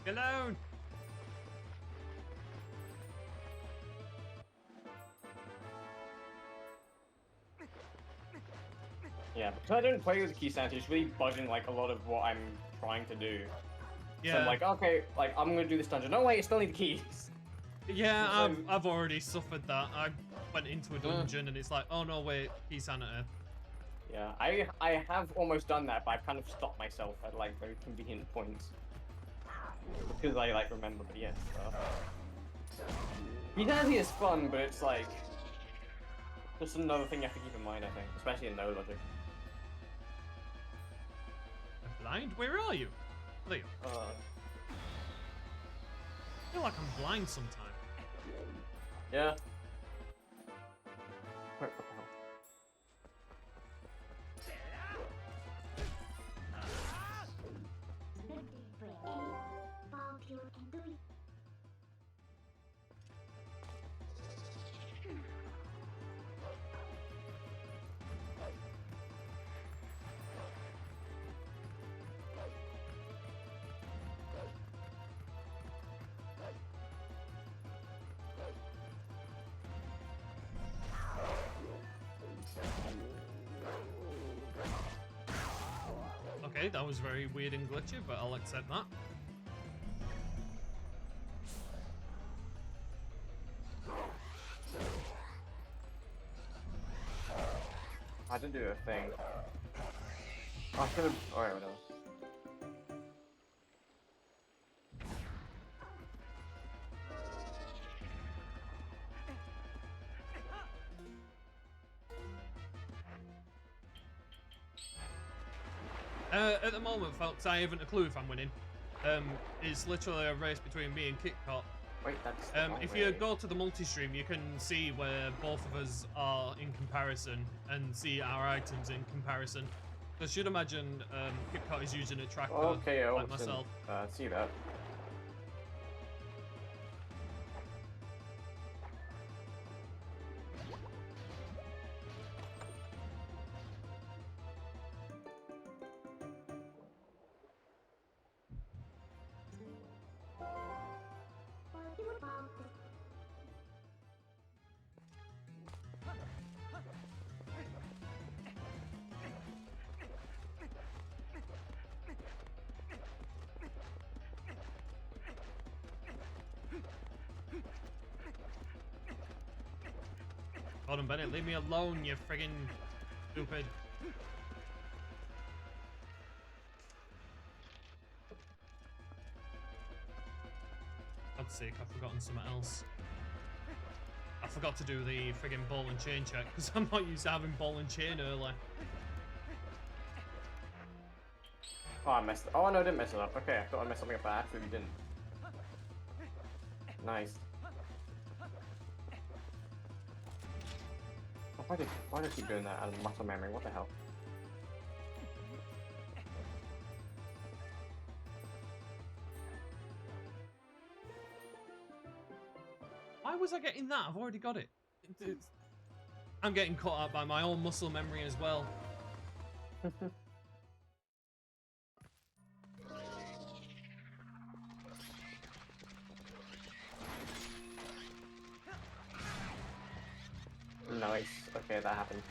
Alone. Yeah, because I don't play with the key sanity, it's really bugging like a lot of what I'm trying to do. Yeah. So I'm like, okay, like I'm gonna do this dungeon. No wait, I still need the keys. Yeah, So- I've already suffered that. I went into a dungeon and it's like, oh no, wait, key sanity. Yeah, I have almost done that, but I've kind of stopped myself at like very convenient points. Because I like remember, but yeah. Key sanity is fun, but it's like just another thing you have to keep in mind, I think, especially in no-logic. I'm blind? Where are you? There you are. I feel like I'm blind sometimes. Yeah. Okay, that was very weird and glitchy, but I'll accept that. I didn't do a thing. I should have. Alright, whatever. At the moment, folks, I haven't a clue if I'm winning. It's literally a race between me and Kitcot. Wait, that's. The wrong If way. you go to the multi-stream, you can see where both of us are in comparison and see our items in comparison. I should imagine Kitcot is using a tracker Okay, I like want myself. to see that. Hold on, Bennett, leave me alone, you friggin' stupid. God's sake, I've forgotten something else. I forgot to do the friggin' ball and chain check because I'm not used to having ball and chain early. Oh, I messed. Oh no, I didn't mess it up. Okay, I thought I messed something up, but I absolutely didn't. Nice. Why do I keep doing that out of muscle memory? What the hell? Why was I getting that? I've already got it. I'm getting caught up by my own muscle memory as well. place. Okay, that happened.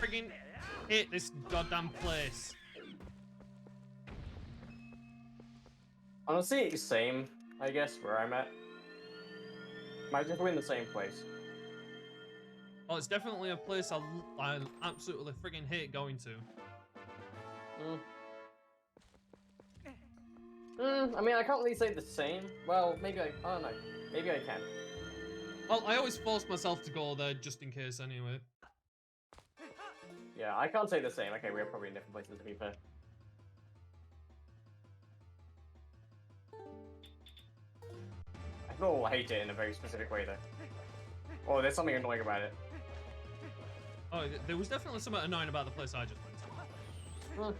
Friggin' hate this goddamn place. Honestly, it's same, I guess, where I'm at. Might just be in the same place. Oh, it's definitely a place I absolutely friggin' hate going to. I mean, I can't really say the same. Well, maybe I don't know. Maybe I can. Well, I always force myself to go there just in case anyway. Yeah, I can't say the same. Okay, we're probably in different places to be fair. I still hate it in a very specific way though. Oh, there's something annoying about it. Oh, there was definitely something annoying about the place I just went to.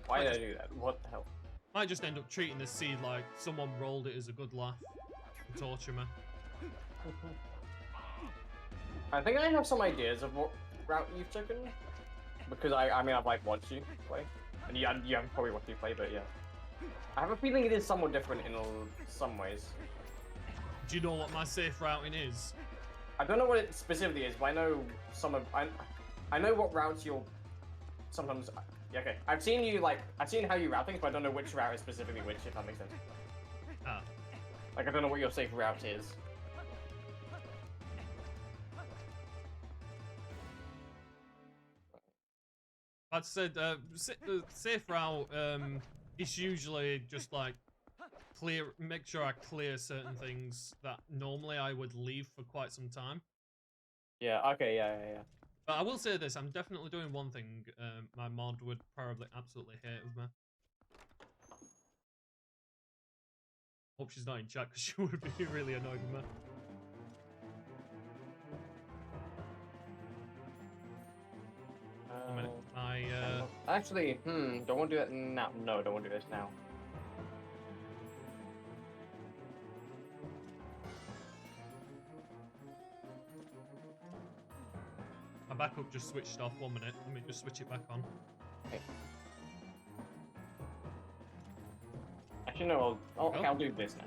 Why did I do that? What the hell? Might just end up treating this seed like someone rolled it as a good laugh to torture me. I think I have some ideas of what route you've taken. Because I mean, I've like watched you play. And you haven't probably watched me play, but yeah. I have a feeling it is somewhat different in some ways. Do you know what my safe routing is? I don't know what it specifically is, but I know I know what routes you'll sometimes. Yeah, okay. I've seen how you route things, but I don't know which route is specifically which, if that makes sense. Ah. Like, I don't know what your safe route is. I'd said the safe route is usually just like make sure I clear certain things that normally I would leave for quite some time. Yeah, okay, yeah. But I will say this, I'm definitely doing one thing my mod would probably absolutely hate of me. Hope she's not in chat because she would be really annoyed with me. A minute. Actually, don't want to do that now. No, don't want to do this now. My backup just switched off. 1 minute. Let me just switch it back on. Okay. Actually, no, I'll do this now.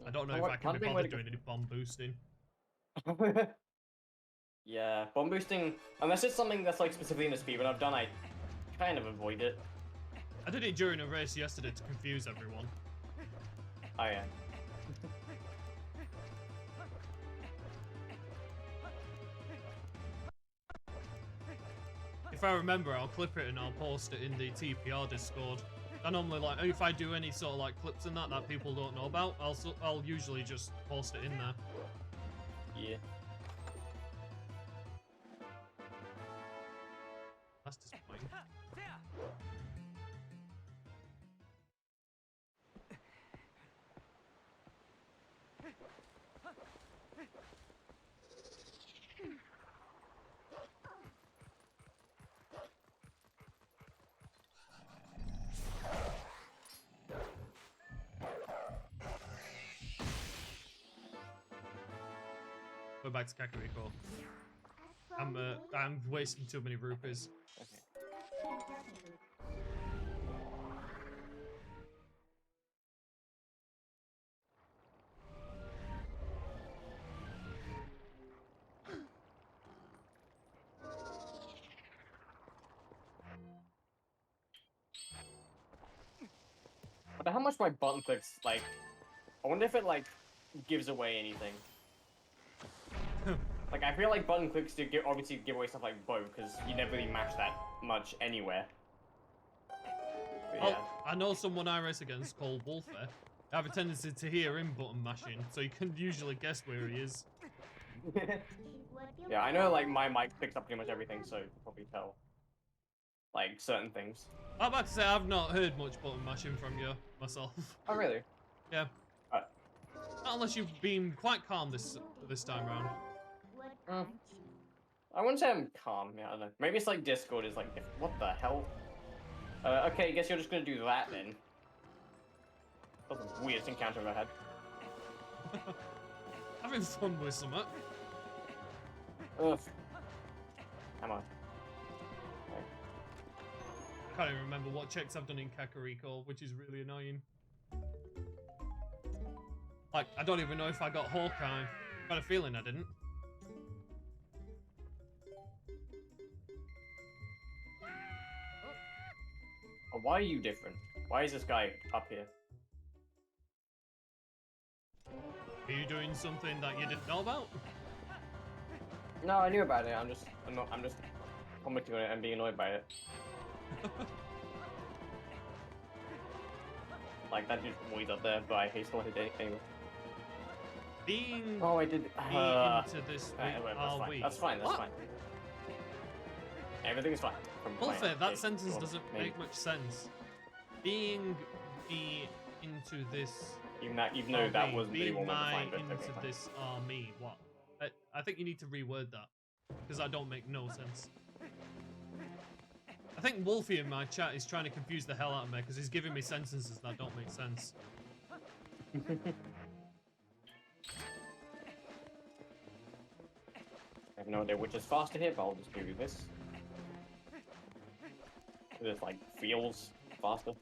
I don't know if I can be bothered doing any bomb boosting. Yeah, bomb boosting, unless it's something that's like specifically in the speedrun I've done, I kind of avoid it. I did it during a race yesterday to confuse everyone. Oh yeah. If I remember, I'll clip it and I'll post it in the TPR Discord. I normally like, if I do any sort of like clips in that people don't know about, I'll usually just post it in there. Yeah. That's disappointing. back to Kakariko. I'm wasting too many rupees. Okay. I wonder how much my button clicks, like, I wonder if it, like, gives away anything. Like, I feel like button clicks do obviously give away stuff like bow, because you never really mash that much anywhere. But, yeah. Oh, I know someone I race against called Wolfer. I have a tendency to hear him button mashing, so you can usually guess where he is. Yeah, I know, like, my mic picks up pretty much everything, so you can probably tell, like, certain things. I'm about to say I've not heard much button mashing from you myself. Oh, really? Yeah. Not unless you've been quite calm this time round. I wouldn't say I'm calm. Yeah, I don't know. Maybe it's like Discord is like, what the hell? Okay, I guess you're just gonna do that then. That was the weirdest encounter I've ever had. Having fun with something. Ugh. Come on. I can't even remember what checks I've done in Kakariko, which is really annoying. Like, I don't even know if I got Hawkeye. I've got a feeling I didn't. Oh, why are you different? Why is this guy up here? Are you doing something that you didn't know about? No, I knew about it. I'm just commenting on it and being annoyed by it. Like, that dude's always up there, but he still hit it anyway. Being Oh, I did. into this week, That's fine. That's fine. Everything's fine. Wolfer, that sentence doesn't make much sense. Being into this. Even though that wasn't really being what I wanted to into find, but okay, this me. What? I think you need to reword that because that don't make no sense. I think Wolfie in my chat is trying to confuse the hell out of me because he's giving me sentences that don't make sense. I have no idea which is faster here, but I'll just do this. This like feels faster.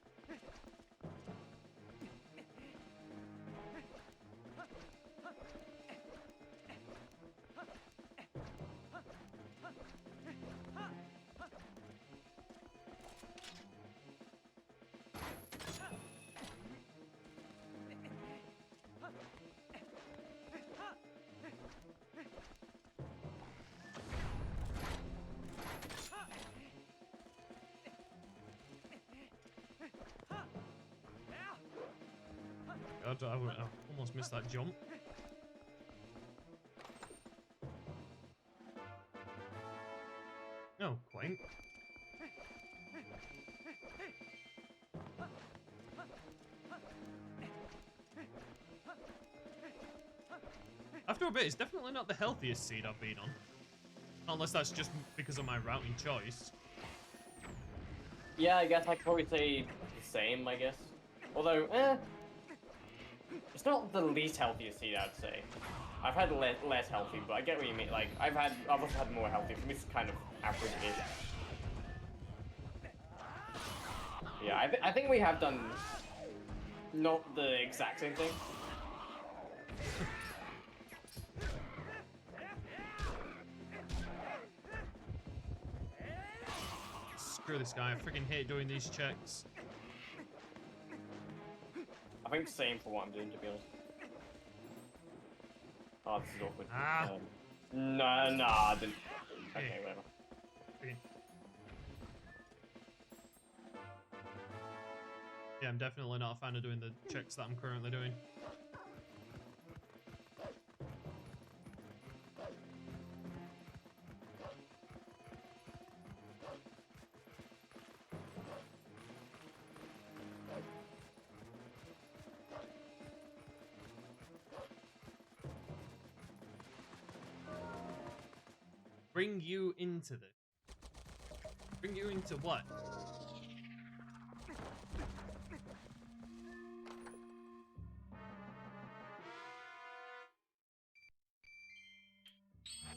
God, I almost missed that jump. No, quaint. After a bit, it's definitely not the healthiest seed I've been on. Unless that's just because of my routing choice. Yeah, I guess I could probably say the same, I guess. Although, it's not the least healthiest seed, I'd say. I've had less healthy, but I get what you mean. Like, I've also had more healthy. For me, it's kind of average-ish. Yeah, I think we have done not the exact same thing. Screw this guy, I freaking hate doing these checks. I think same for what I'm doing, to be honest. Oh, this is awkward. Ah. No, I didn't. Okay, whatever. Okay. Yeah, I'm definitely not a fan of doing the checks that I'm currently doing. Bring you into this. Bring you into what?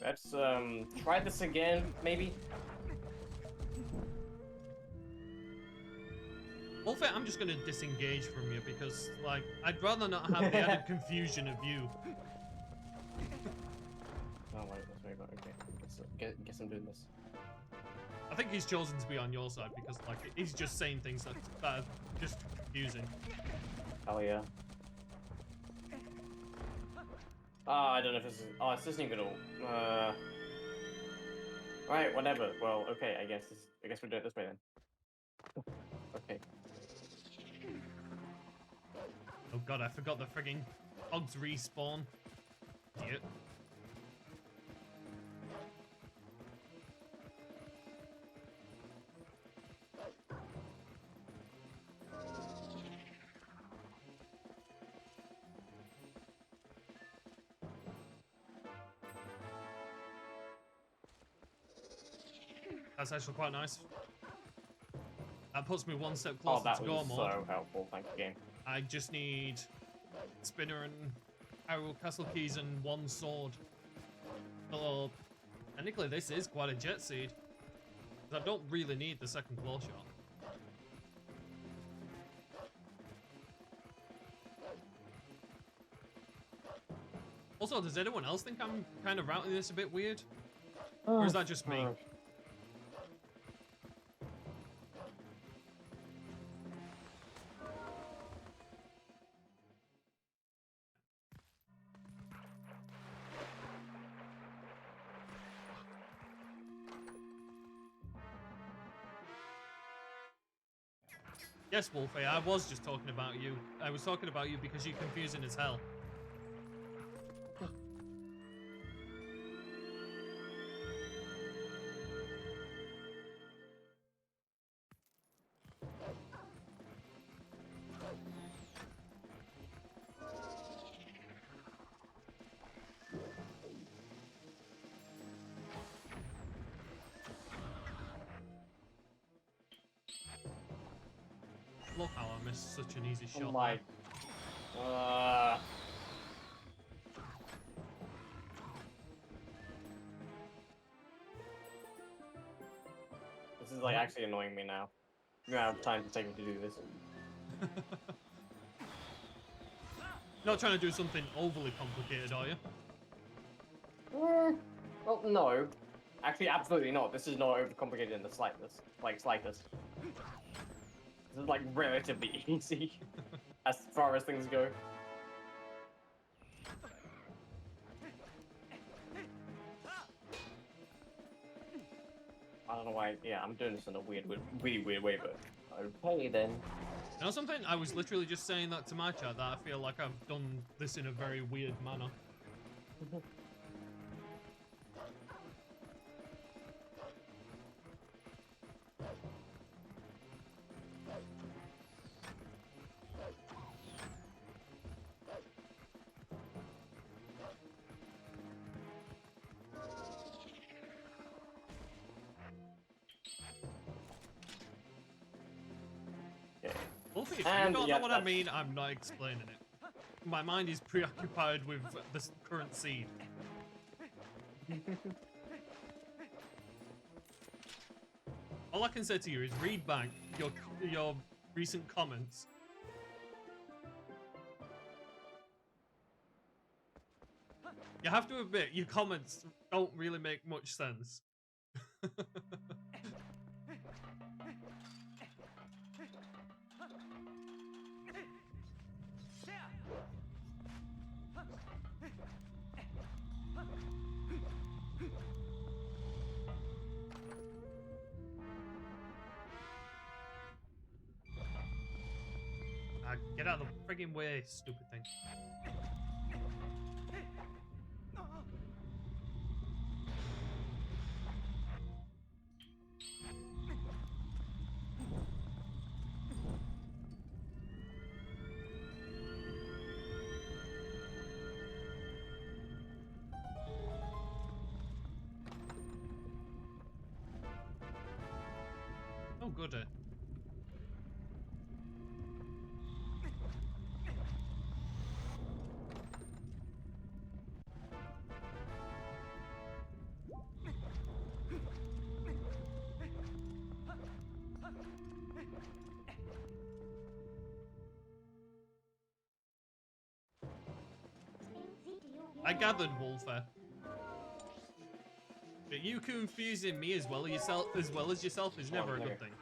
Let's try this again, maybe. Wolfie, I'm just gonna disengage from you because, like, I'd rather not have the added confusion of you. Oh wait, that's very bad. Okay, guess I'm doing this. I think he's chosen to be on your side because, like, he's just saying things that are just confusing. Oh yeah. I don't know if this is. Oh, this isn't even all. Right, whatever. Well, okay. I guess we'll do it this way then. Okay. Oh god, I forgot the frigging hogs respawn. Idiot. That's actually quite nice. That puts me one step closer to go more. So helpful. Thank you, game. I just need spinner and arrow castle keys and one sword. So technically this is quite a jet seed. I don't really need the second claw shot. Also, does anyone else think I'm kind of routing this a bit weird? Or is that just me? Yes, Wolfie, I was just talking about you. I was talking about you because you're confusing as hell. Look how I missed such an easy shot. Oh my. This is like actually annoying me now. You don't have time to take me to do this. Not trying to do something overly complicated, are you? Well, no. Actually, absolutely not. This is not overcomplicated in the slightest. Like, slightest. This is like relatively easy as far as things go. I don't know why. Yeah, I'm doing this in a really weird way, but okay then. You know something? I was literally just saying that to my chat, that I feel like I've done this in a very weird manner. Wolfie, if you don't know what I mean, I'm not explaining it. My mind is preoccupied with this current seed. All I can say to you is read back your recent comments. You have to admit, your comments don't really make much sense. Get out of the friggin' way, stupid thing. Oh, good. I gathered Wolfer. But you confusing me as well as yourself is never a good thing.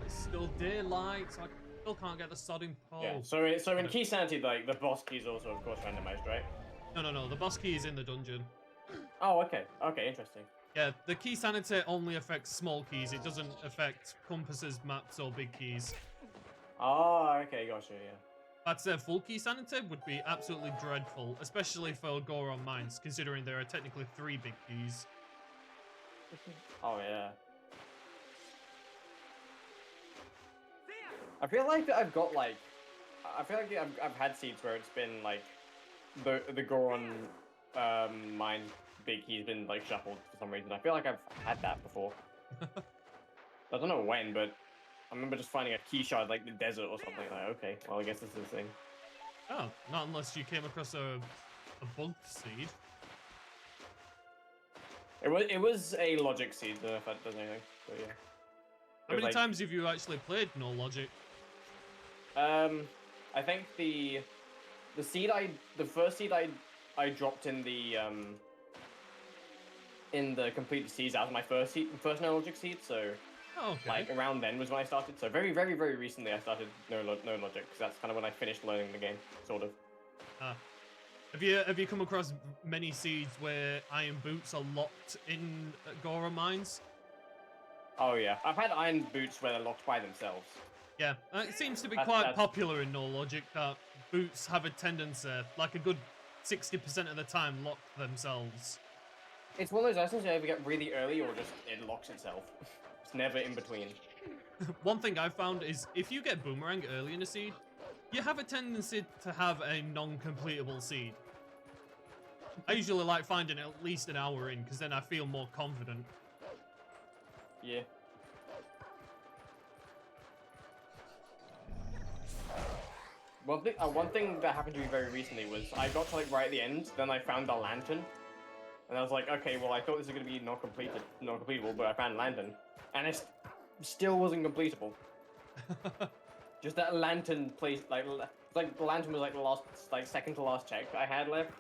It's still daylight, so I still can't get the sodding pole. Yeah. So in Key Sanity, like the boss key is also of course randomized, right? No. The boss key is in the dungeon. Oh, okay. Okay, interesting. Yeah, the key sanity only affects small keys. It doesn't affect compasses, maps, or big keys. Oh, okay, gotcha. Yeah. I'd say full key sanity would be absolutely dreadful, especially for Goron mines, considering there are technically 3 big keys. Oh yeah. I feel like I've got like, I feel like I've had seeds where it's been like, the Goron mine big key's been like shuffled for some reason. I feel like I've had that before. I don't know when, but I remember just finding a key shard like the desert or something. Like, okay, well I guess this is the thing. Oh, not unless you came across a bug seed. It was a logic seed. I don't know if that does anything, but yeah. How many times have you actually played No-Logic? I think the first seed I dropped in the completed seeds out of my first No-Logic seed, so like around then was when I started. So very recently I started No-Logic, because that's kind of when I finished learning the game, sort of. Have you come across many seeds where iron boots are locked in Goron mines? Oh yeah, I've had iron boots where they're locked by themselves. Yeah, it seems to be quite popular in No-Logic that boots have a tendency, like a good 60% of the time, lock themselves. It's one of those items you either get really early or just it locks itself. It's never in between. One thing I've found is if you get Boomerang early in a seed, you have a tendency to have a non-completable seed. I usually like finding at least an hour in, because then I feel more confident. Yeah. One thing that happened to me very recently was I got to like right at the end, then I found the lantern, and I was like, okay, well I thought this was gonna be not completable, but I found lantern, and it still wasn't completable. Just that lantern place, like the lantern was like the last, like second to last check I had left,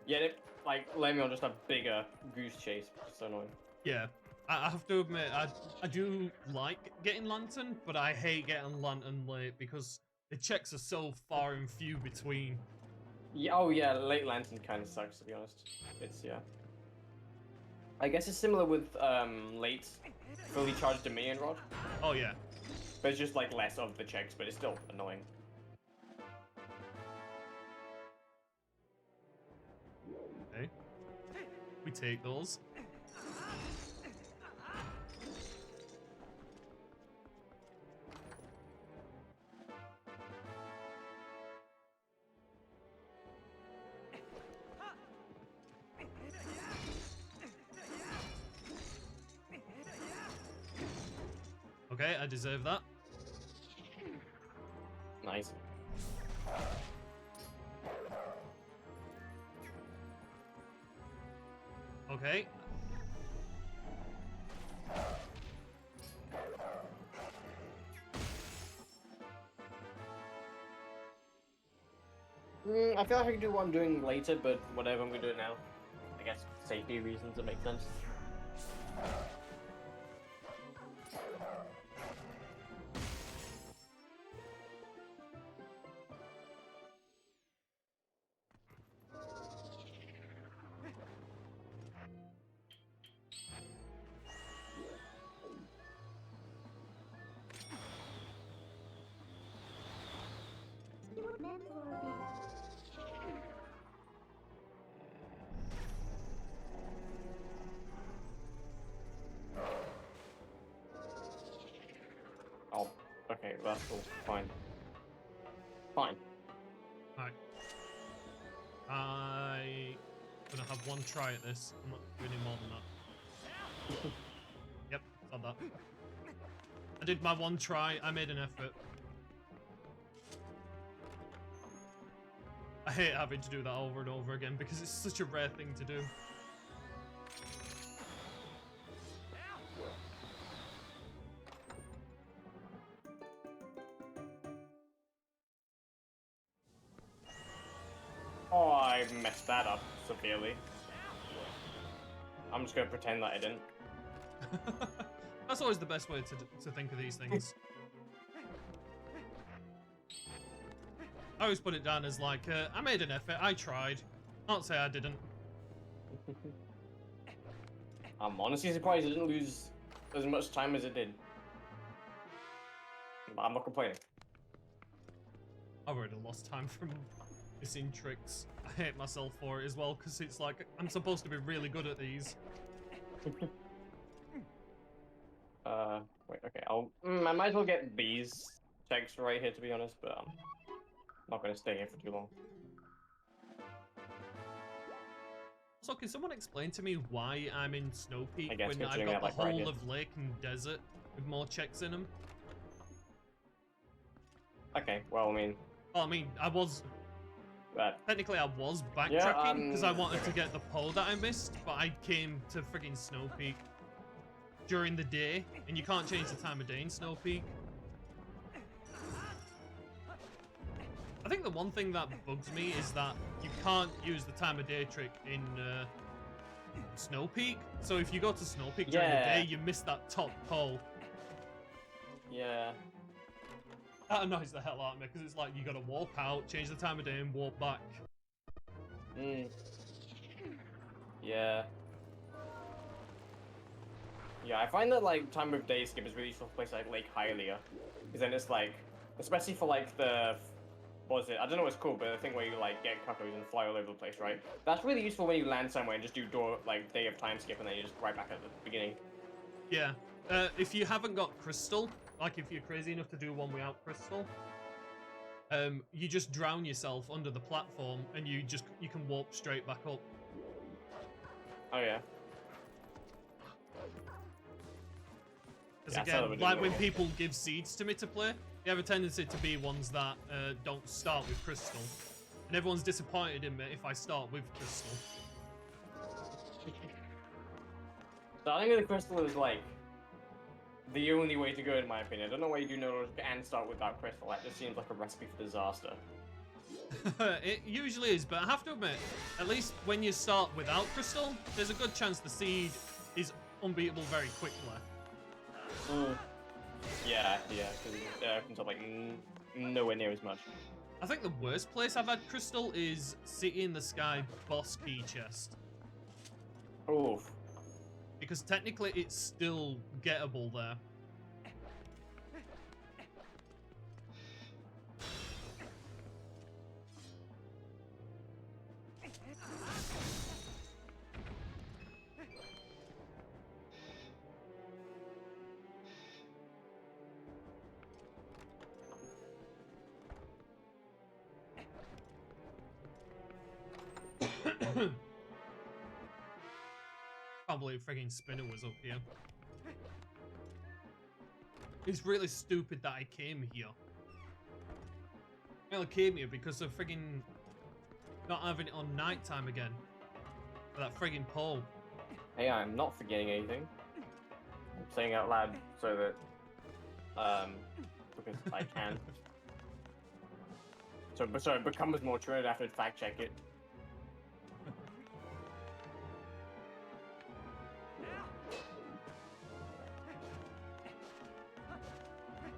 yet it like led me on just a bigger goose chase. It's so annoying. Yeah. I have to admit, I do like getting lantern, but I hate getting lantern late because the checks are so far and few between. Yeah, oh yeah, late lantern kind of sucks, to be honest. Yeah. I guess it's similar with late fully charged Dominion Rod. Oh yeah. But it's just like less of the checks, but it's still annoying. Okay. We take those. Okay, I deserve that. Nice. Okay. I feel like I can do what I'm doing later, but whatever, I'm gonna do it now. I guess safety reasons, it makes sense. Oh, okay, that's cool. Fine. Fine. Alright. I'm gonna have one try at this. I'm not doing any more than that. Yep, saw that. I did my one try. I made an effort. I hate having to do that over and over again because it's such a rare thing to do. Oh, I I messed that up severely. I'm just gonna pretend that I didn't. That's always the best way to think of these things. I always put it down as like, I made an effort, I tried. Can't say I didn't. I'm honestly surprised it didn't lose as much time as it did. But I'm not complaining. I've already lost time from missing tricks. I hate myself for it as well, because it's like, I'm supposed to be really good at these. Wait, okay, I might as well get these checks right here, to be honest, but I'm not gonna stay here for too long. So can someone explain to me why I'm in Snow Peak when I've considering got the like, right whole here. of lake and desert with more checks in them? Okay, well, I mean, I was... Technically, I was backtracking Yeah, because I wanted to get the pole that I missed, but I came to friggin' Snow Peak during the day, and you can't change the time of day in Snow Peak. I think the one thing that bugs me is that you can't use the time of day trick in Snow Peak. So if you go to Snow Peak during the day, you miss that top pole. Yeah. That annoys the hell out of me because it's like you gotta warp out, change the time of day, and warp back. Yeah. Yeah, I find that like time of day skip is really useful for places like Lake Hylia, because then it's like, especially for like the, what was it? I don't know what it's called, but the thing where you like get cuckoos and fly all over the place, right? That's really useful when you land somewhere and just do day of time skip, and then you're just right back at the beginning. Yeah. If you haven't got crystal, like if you're crazy enough to do one without crystal, you just drown yourself under the platform and you can warp straight back up. Oh yeah. Because again, like when people give seeds to me to play, they have a tendency to be ones that don't start with crystal. And everyone's disappointed in me if I start with crystal. Starting with the crystal is like the only way to go, in my opinion. I don't know why you do No-Logic and start without crystal. That just seems like a recipe for disaster. It usually is, but I have to admit, at least when you start without crystal, there's a good chance the seed is unbeatable very quickly. Yeah, because it opens up like nowhere near as much. I think the worst place I've had crystal is City in the Sky boss key chest. Oof. Because technically it's still gettable there. Can't believe friggin' Spinner was up here. It's really stupid that I came here. I only came here because of friggin' not having it on nighttime again. For that friggin' pole. Hey, I'm not forgetting anything. I'm saying out loud so that, because I can. So it becomes more true, I'd have to fact check it.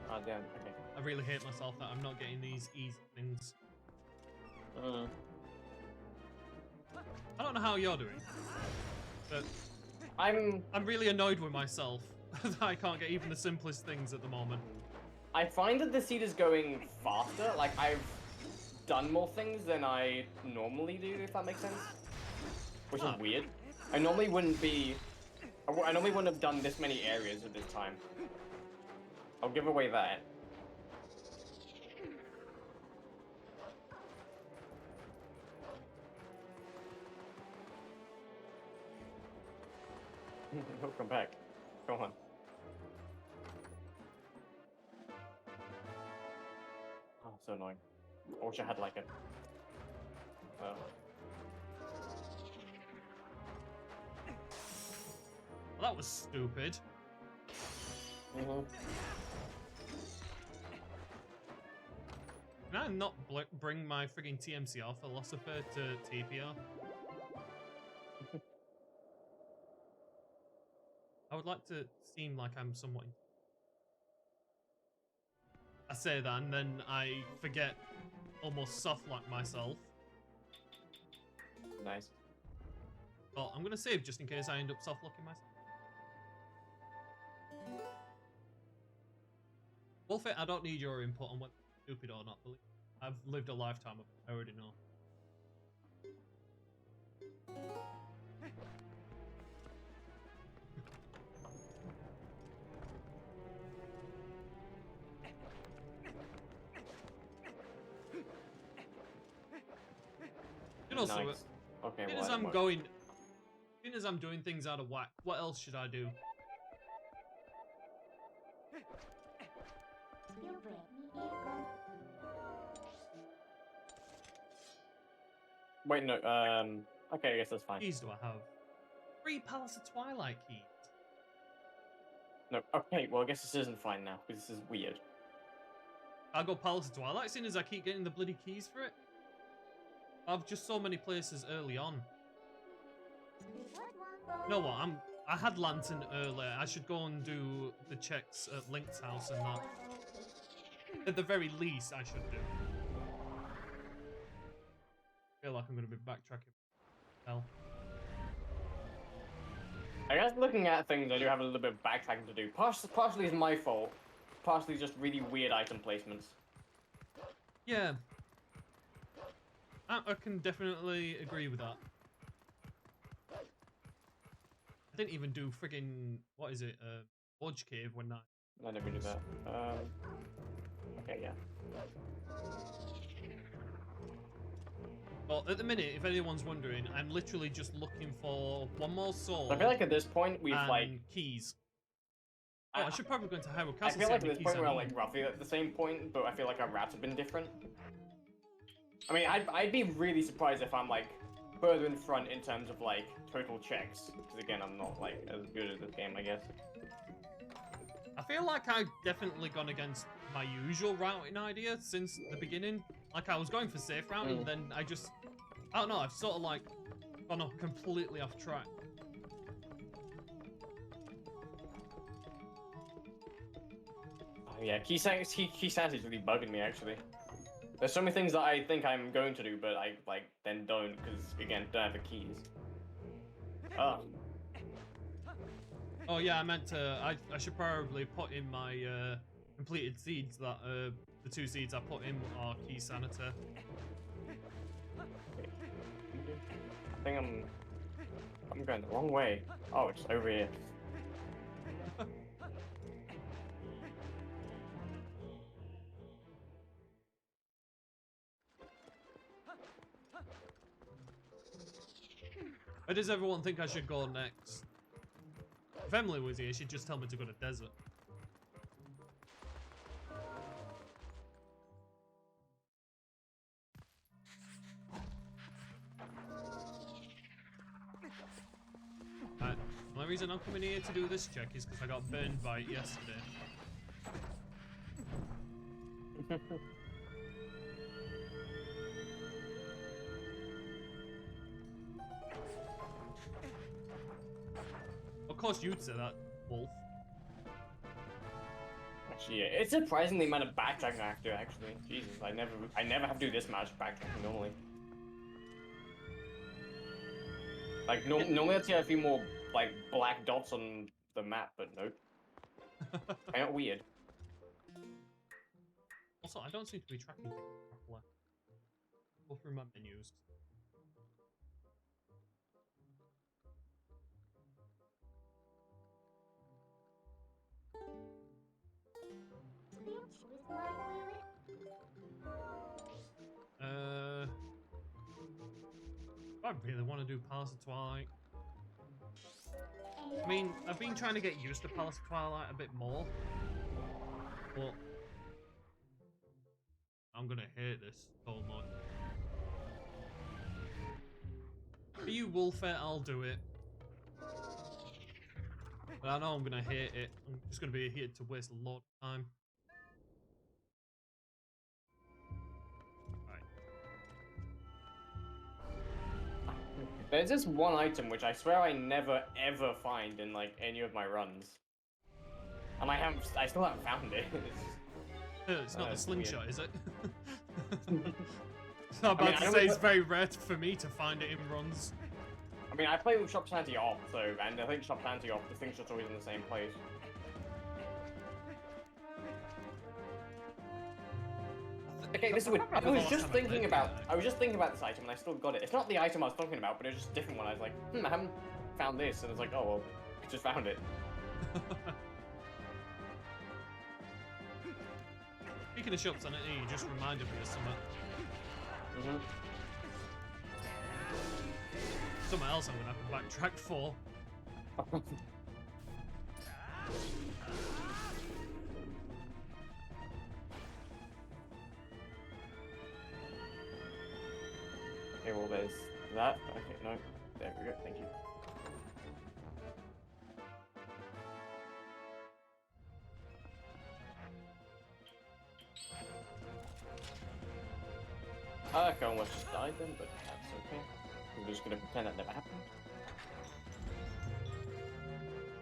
Oh damn, okay. I really hate myself that I'm not getting these easy things. I don't know how you're doing, but I'm really annoyed with myself that I can't get even the simplest things at the moment. I find that the seed is going faster. Like, I've done more things than I normally do, if that makes sense. Which is weird. I normally wouldn't have done this many areas at this time. I'll give away that. Come back. Go on. Oh, so annoying. I wish I had like a... Well, that was stupid. Can I not bring my frigging TMCR philosopher to TPR? I would like to seem like I'm somewhat... I say that and then I forget almost soft like myself. Nice. Well, I'm gonna save just in case I end up soft locking myself. Wolfie, I don't need your input on whether it's stupid or not. Believe me. I've lived a lifetime of it. I already know. And also, Nice. Okay, as soon well, as I I'm won't. going, as soon as I'm doing things out of whack, what else should I do? Wait, no. Okay, I guess that's fine. Keys do I have? 3 Palace of Twilight keys. No. Okay, well, I guess this isn't fine now because this is weird. I'll go Palace of Twilight as soon as I keep getting the bloody keys for it. I've just so many places early on. You know what? I had Lantern earlier. I should go and do the checks at Link's house and that. At the very least, I should do. I feel like I'm going to be backtracking. Hell. I guess looking at things, I do have a little bit of backtracking to do. Partially is my fault. Partially just really weird item placements. Yeah. I can definitely agree with that. I didn't even do friggin' what is it? Lodge Cave when that. I never knew that. Okay, yeah. Well, at the minute, if anyone's wondering, I'm literally just looking for one more soul. I feel like at this point we've like keys. Oh, I should probably go into Hyrule Castle. I feel like at this point we're like roughly at the same point, but I feel like our routes have been different. I mean, I'd be really surprised if I'm like further in front in terms of like total checks, because again, I'm not like as good at this game, I guess. I feel like I've definitely gone against my usual routing idea since the beginning. Like I was going for safe route, and then I don't know, I've sort of like gone off completely off track. Oh yeah, key sanity is really bugging me actually. There's so many things that I think I'm going to do, but I like then don't because again don't have the keys. Oh yeah, I meant to. I should probably put in my completed seeds that the 2 seeds I put in are key saniter. I think I'm going the wrong way. Oh, it's over here. Where does everyone think I should go next? If Emily was here, she'd just tell me to go to desert. Right. The only reason I'm coming here to do this check is because I got burned by it yesterday. Of course you'd say that, Wolf. Actually, yeah, it's surprising the amount of backtracking I have to do. Actually, Jesus, I never have to do this much backtracking normally. Like normally I'd see a few more like black dots on the map, but nope. Kind of weird. Also, I don't seem to be tracking things properly. Go through my menus. I really want to do Palace of Twilight. I mean, I've been trying to get used to Palace of Twilight a bit more, but I'm gonna hate this so much. For you, Wolfette, I'll do it. But I know I'm gonna hate it. I'm just gonna be here to waste a lot of time. There's this one item which I swear I never ever find in like any of my runs, and I still haven't found it. It's not the slingshot, weird. is it? I'm about to say it's very rare for me to find it in runs. I mean, I play with Shop Sanity off, and I think Shop Sanity off, the thing's just always in the same place. Okay, this is weird. I was just thinking about this item, and I still got it. It's not the item I was talking about, but it was just a different one. I was like, I haven't found this, and it's like, oh well, I just found it. Speaking of Shop Sanity, you just reminded me of something. Something else I'm gonna have to backtrack for. Okay, well there's that. Okay, no, there we go. Thank you. Okay, I almost just died then, but that's okay. I'm just gonna pretend that never happened.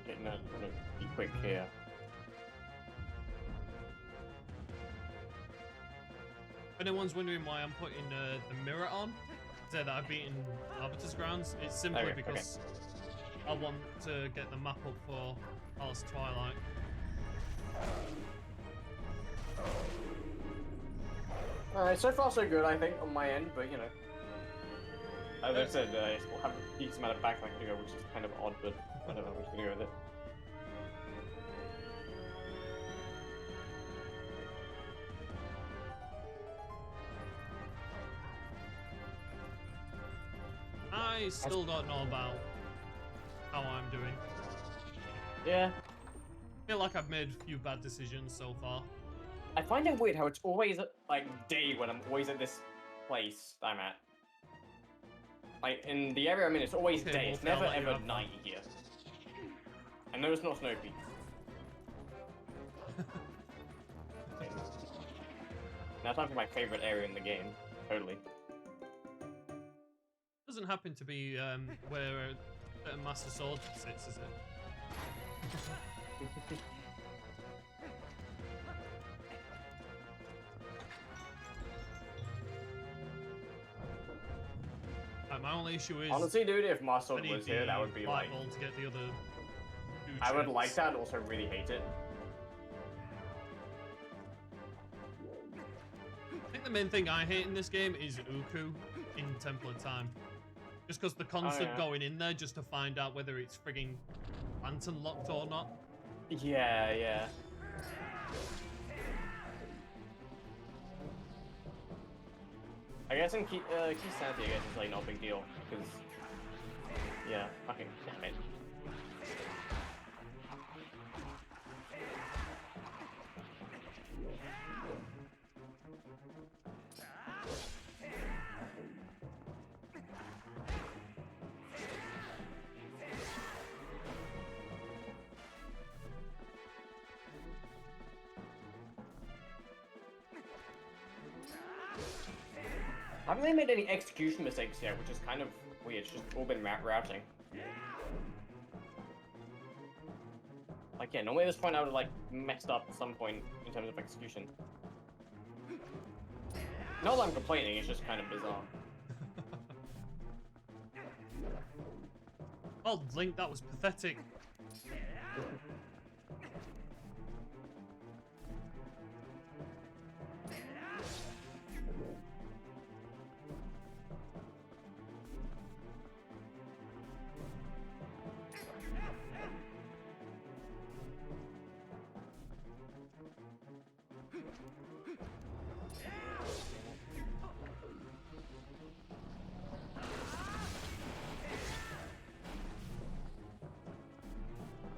Okay, no, I'm gonna be quick here. If anyone's wondering why I'm putting the mirror on, say that I've beaten Arbiter's Grounds, it's simply because I want to get the map up for Alice Twilight. Alright, so far so good, I think, on my end, but you know. As I said, I still have a decent amount of backline to go, which is kind of odd, but whatever, we're just gonna go with it. I still don't know about how I'm doing. Yeah. I feel like I've made a few bad decisions so far. I find it weird how it's always, like, day when I'm always at this place I'm at. Like, in the area I'm in, it's always day. It's never ever night here. I know it's not Snow Peak. Now time for my favorite area in the game. Totally. Doesn't happen to be where a Master Sword sits, is it? My only issue is, honestly, dude, if my sword was here, that would be like. To get the other I would like that, also really hate it. I think the main thing I hate in this game is Uku in Temple of Time. Just because the constant going in there just to find out whether it's frigging lantern locked or not. Yeah, yeah. I guess in Key Sanity, I guess it's like not a big deal, because... Yeah, okay, damn it. I haven't really made any execution mistakes yet, which is kind of weird. It's just all been routing. Like, yeah, normally at this point I would have, like, messed up at some point in terms of execution. Not that I'm complaining, it's just kind of bizarre. Oh, Link, that was pathetic.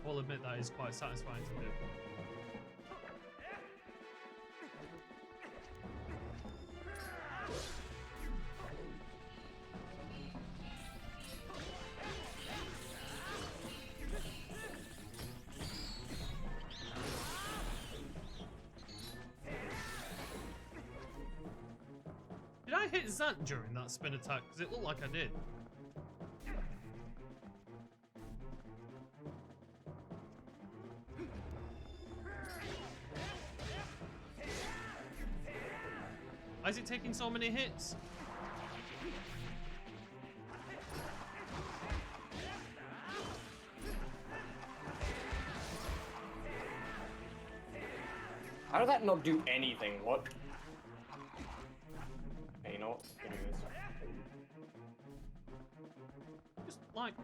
I'll admit that is quite satisfying to do. Did I hit Zant during that spin attack? Because it looked like I did. Why is it taking so many hits? How did that not do anything? What? Okay, you know what? Let's do this. Just like...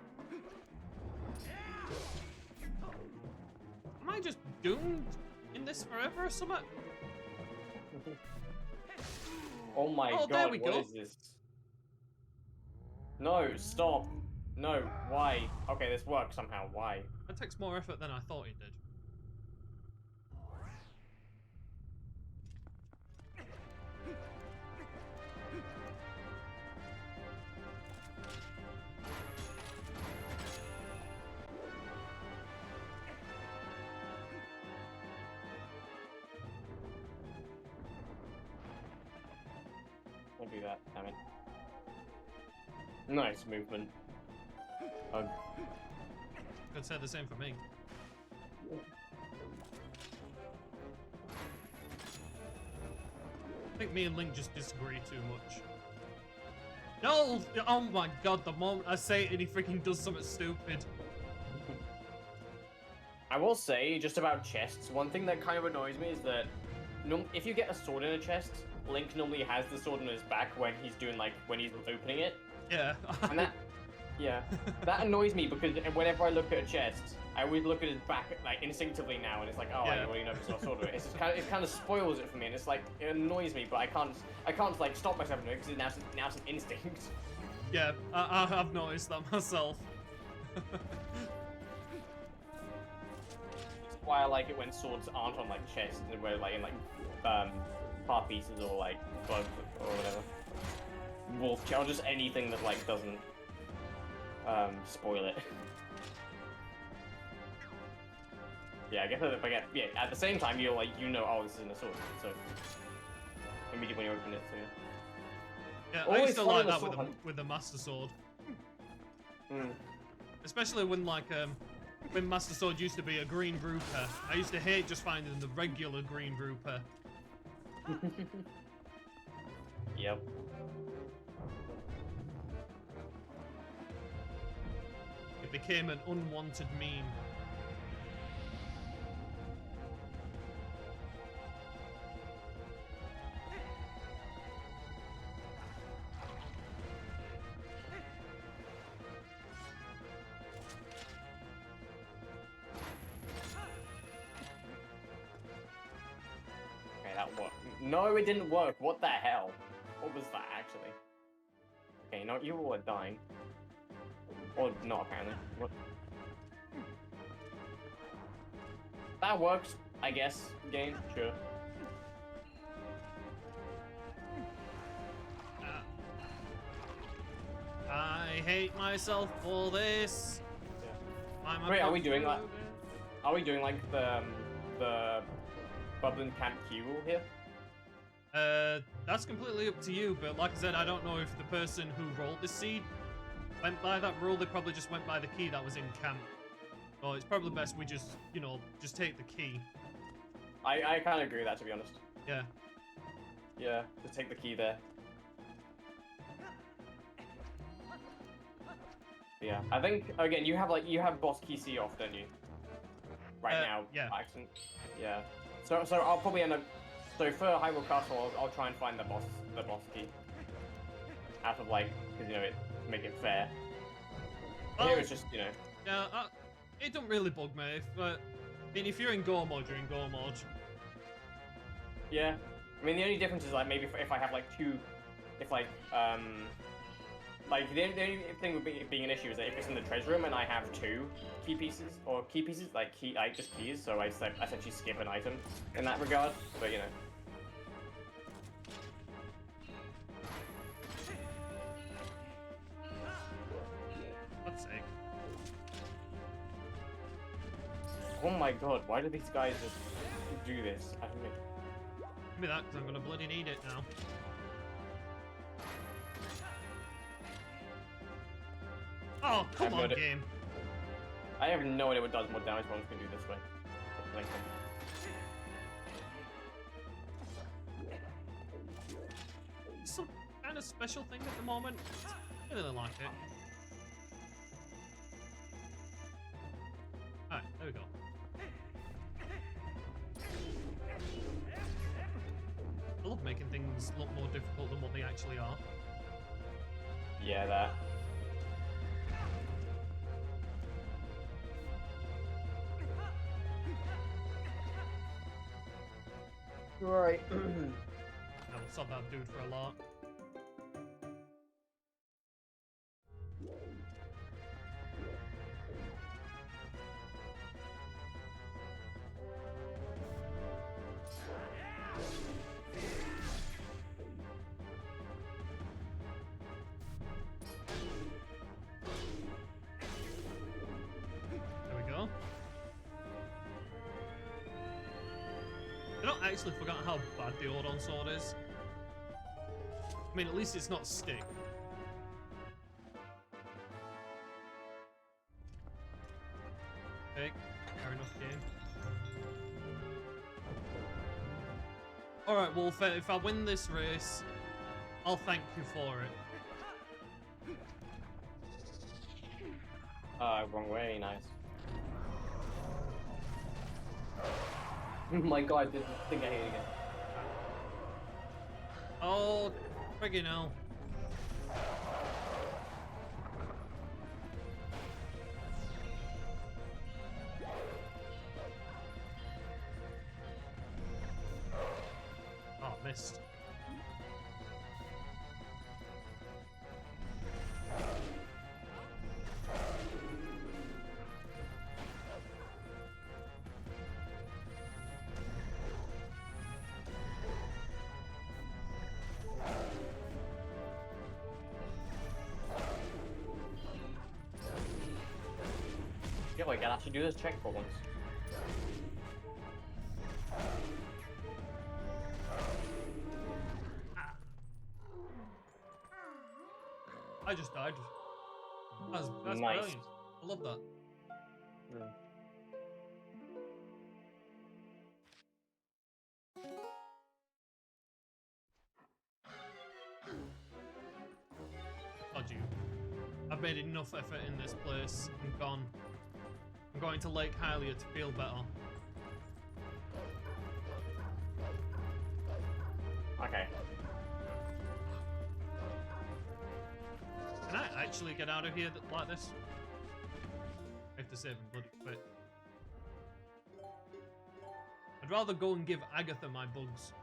Am I just doomed in this forever or something? Oh my Oh, god, there we what go. is this? No, stop. No, why? Okay, this works somehow, why? That takes more effort than I thought it did. Don't do that, damn it. Nice movement. Could say the same for me. I think me and Link just disagree too much. No! Oh my god, the moment I say it and he freaking does something stupid. I will say, just about chests, one thing that kind of annoys me is that if you get a sword in a chest, Link normally has the sword in his back when he's doing, like, when he's opening it. Yeah. And that, yeah, that annoys me because whenever I look at a chest, I always look at his back, like, instinctively now, and it's like, oh, Yeah. I already know if it's a sword in it. It's just it kind of spoils it for me, and it's like, it annoys me, but I can't like, stop myself from doing it because now it's an instinct. Yeah, I've noticed that myself. That's why I like it when swords aren't on, like, chests, and where, like, in, like, part pieces or, like, gloves or whatever. Wolf or just anything that, like, doesn't spoil it. Yeah, I guess if I get, yeah, at the same time you're like, you know, oh, this isn't a sword, so immediately when you open it, so Yeah, I always used to follow like the that sword hunt. with the Master Sword. Mm. Especially when, like, when Master Sword used to be a green grouper. I used to hate just finding the regular green grouper. Yep. It became an unwanted meme. Okay, that worked. No, it didn't work. What the hell? What was that, actually? Okay, no, you all are dying. Or not, apparently. What? That works, I guess. Game, sure. I hate myself for this. Yeah. Wait, are we doing like? Are we doing like the Bubbling Camp Q rule here? That's completely up to you, but like I said, I don't know if the person who rolled the seed went by that rule. They probably just went by the key that was in camp. So it's probably best we just, you know, just take the key. I kind of agree with that, to be honest. Yeah. Yeah, just take the key there. Yeah, I think again you have boss key C off, don't you? Right now, yeah. Accent. Yeah. So I'll probably end up. So for Hyrule Castle, I'll try and find the boss key. Out of like, cause you know make it fair. Here it's just Yeah, it don't really bug me. I mean, if you're in Go mode, you're in Go mode. Yeah. I mean, the only difference is like maybe if I have like two, if like the only thing with being an issue is that if it's in the treasure room and I have two key pieces, like just keys, so I essentially skip an item in that regard. But you know. Let's see. Oh my god, why do these guys just do this? I don't know. Give me that, because I'm gonna bloody need it now. Oh, come on, game. I have no idea what does more damage, but I'm just gonna do it this way. a special thing at the moment. I really like it. Alright, there we go. I love making things look more difficult than what they actually are. Yeah, that. Right. I will sub that dude for a lot. There we go. I don't actually forgot how bad the Ordon sword is. I mean, at least it's not stick. Okay, fair enough, game. Alright, Wolf, if I win this race, I'll thank you for it. Wrong way, nice. Oh my god, I didn't think I hit it again. Oh, friggin' hell. Oh, missed. Yeah, I can actually do this check for once. I just died. That's Nice. brilliant. I love that. God, you. I've made enough effort in this place. I'm gone. I'm going to Lake Hylia to feel better. Okay. Can I actually get out of here like this? I have to save him bloody quick. I'd rather go and give Agatha my bugs.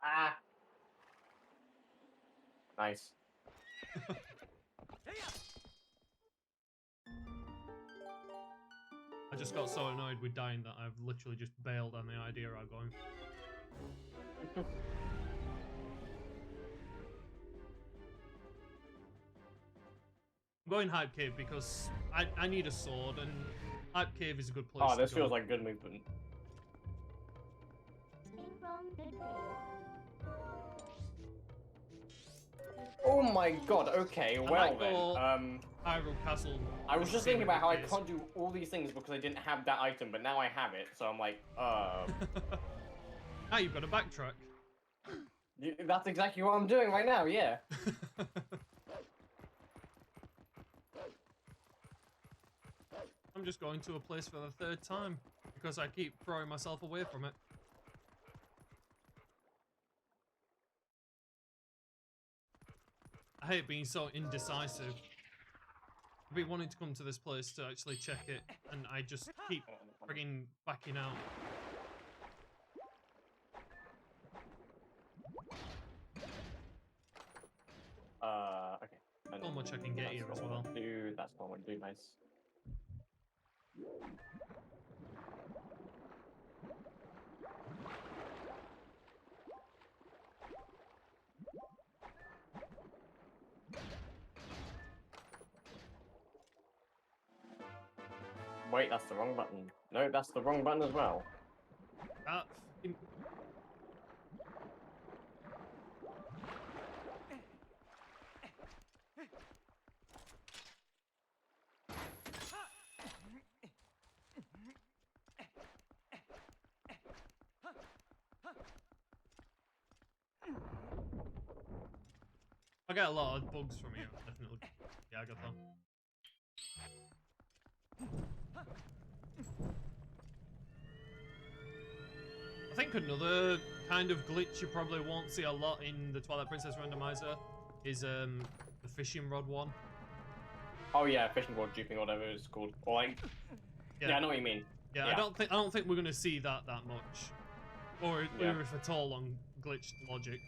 Ah. Nice. I just got so annoyed with dying that I've literally just bailed on the idea of going. I'm going Hype Cave because I need a sword and Hype Cave is a good place Oh, this to go. feels like good movement. Oh my god, okay, well then. Hyrule Castle. I was just thinking about how I can't do all these things because I didn't have that item, but now I have it, so I'm like, Now you've got to backtrack. That's exactly what I'm doing right now, yeah. I'm just going to a place for the third time because I keep throwing myself away from it. I hate being so indecisive. I've been wanting to come to this place to actually check it, and I just keep frigging backing out. Okay. So much I can get here as well. That's what I want to do, nice. Wait, that's the wrong button. No, that's the wrong button as well. get a lot of bugs from here, definitely. Yeah, I got that. I think another kind of glitch you probably won't see a lot in the Twilight Princess randomizer is the fishing rod one. Oh yeah, fishing rod duping, whatever it's called. Or like, yeah, I know what you mean. Yeah, I don't think we're gonna see that much, or if at all on glitched logic.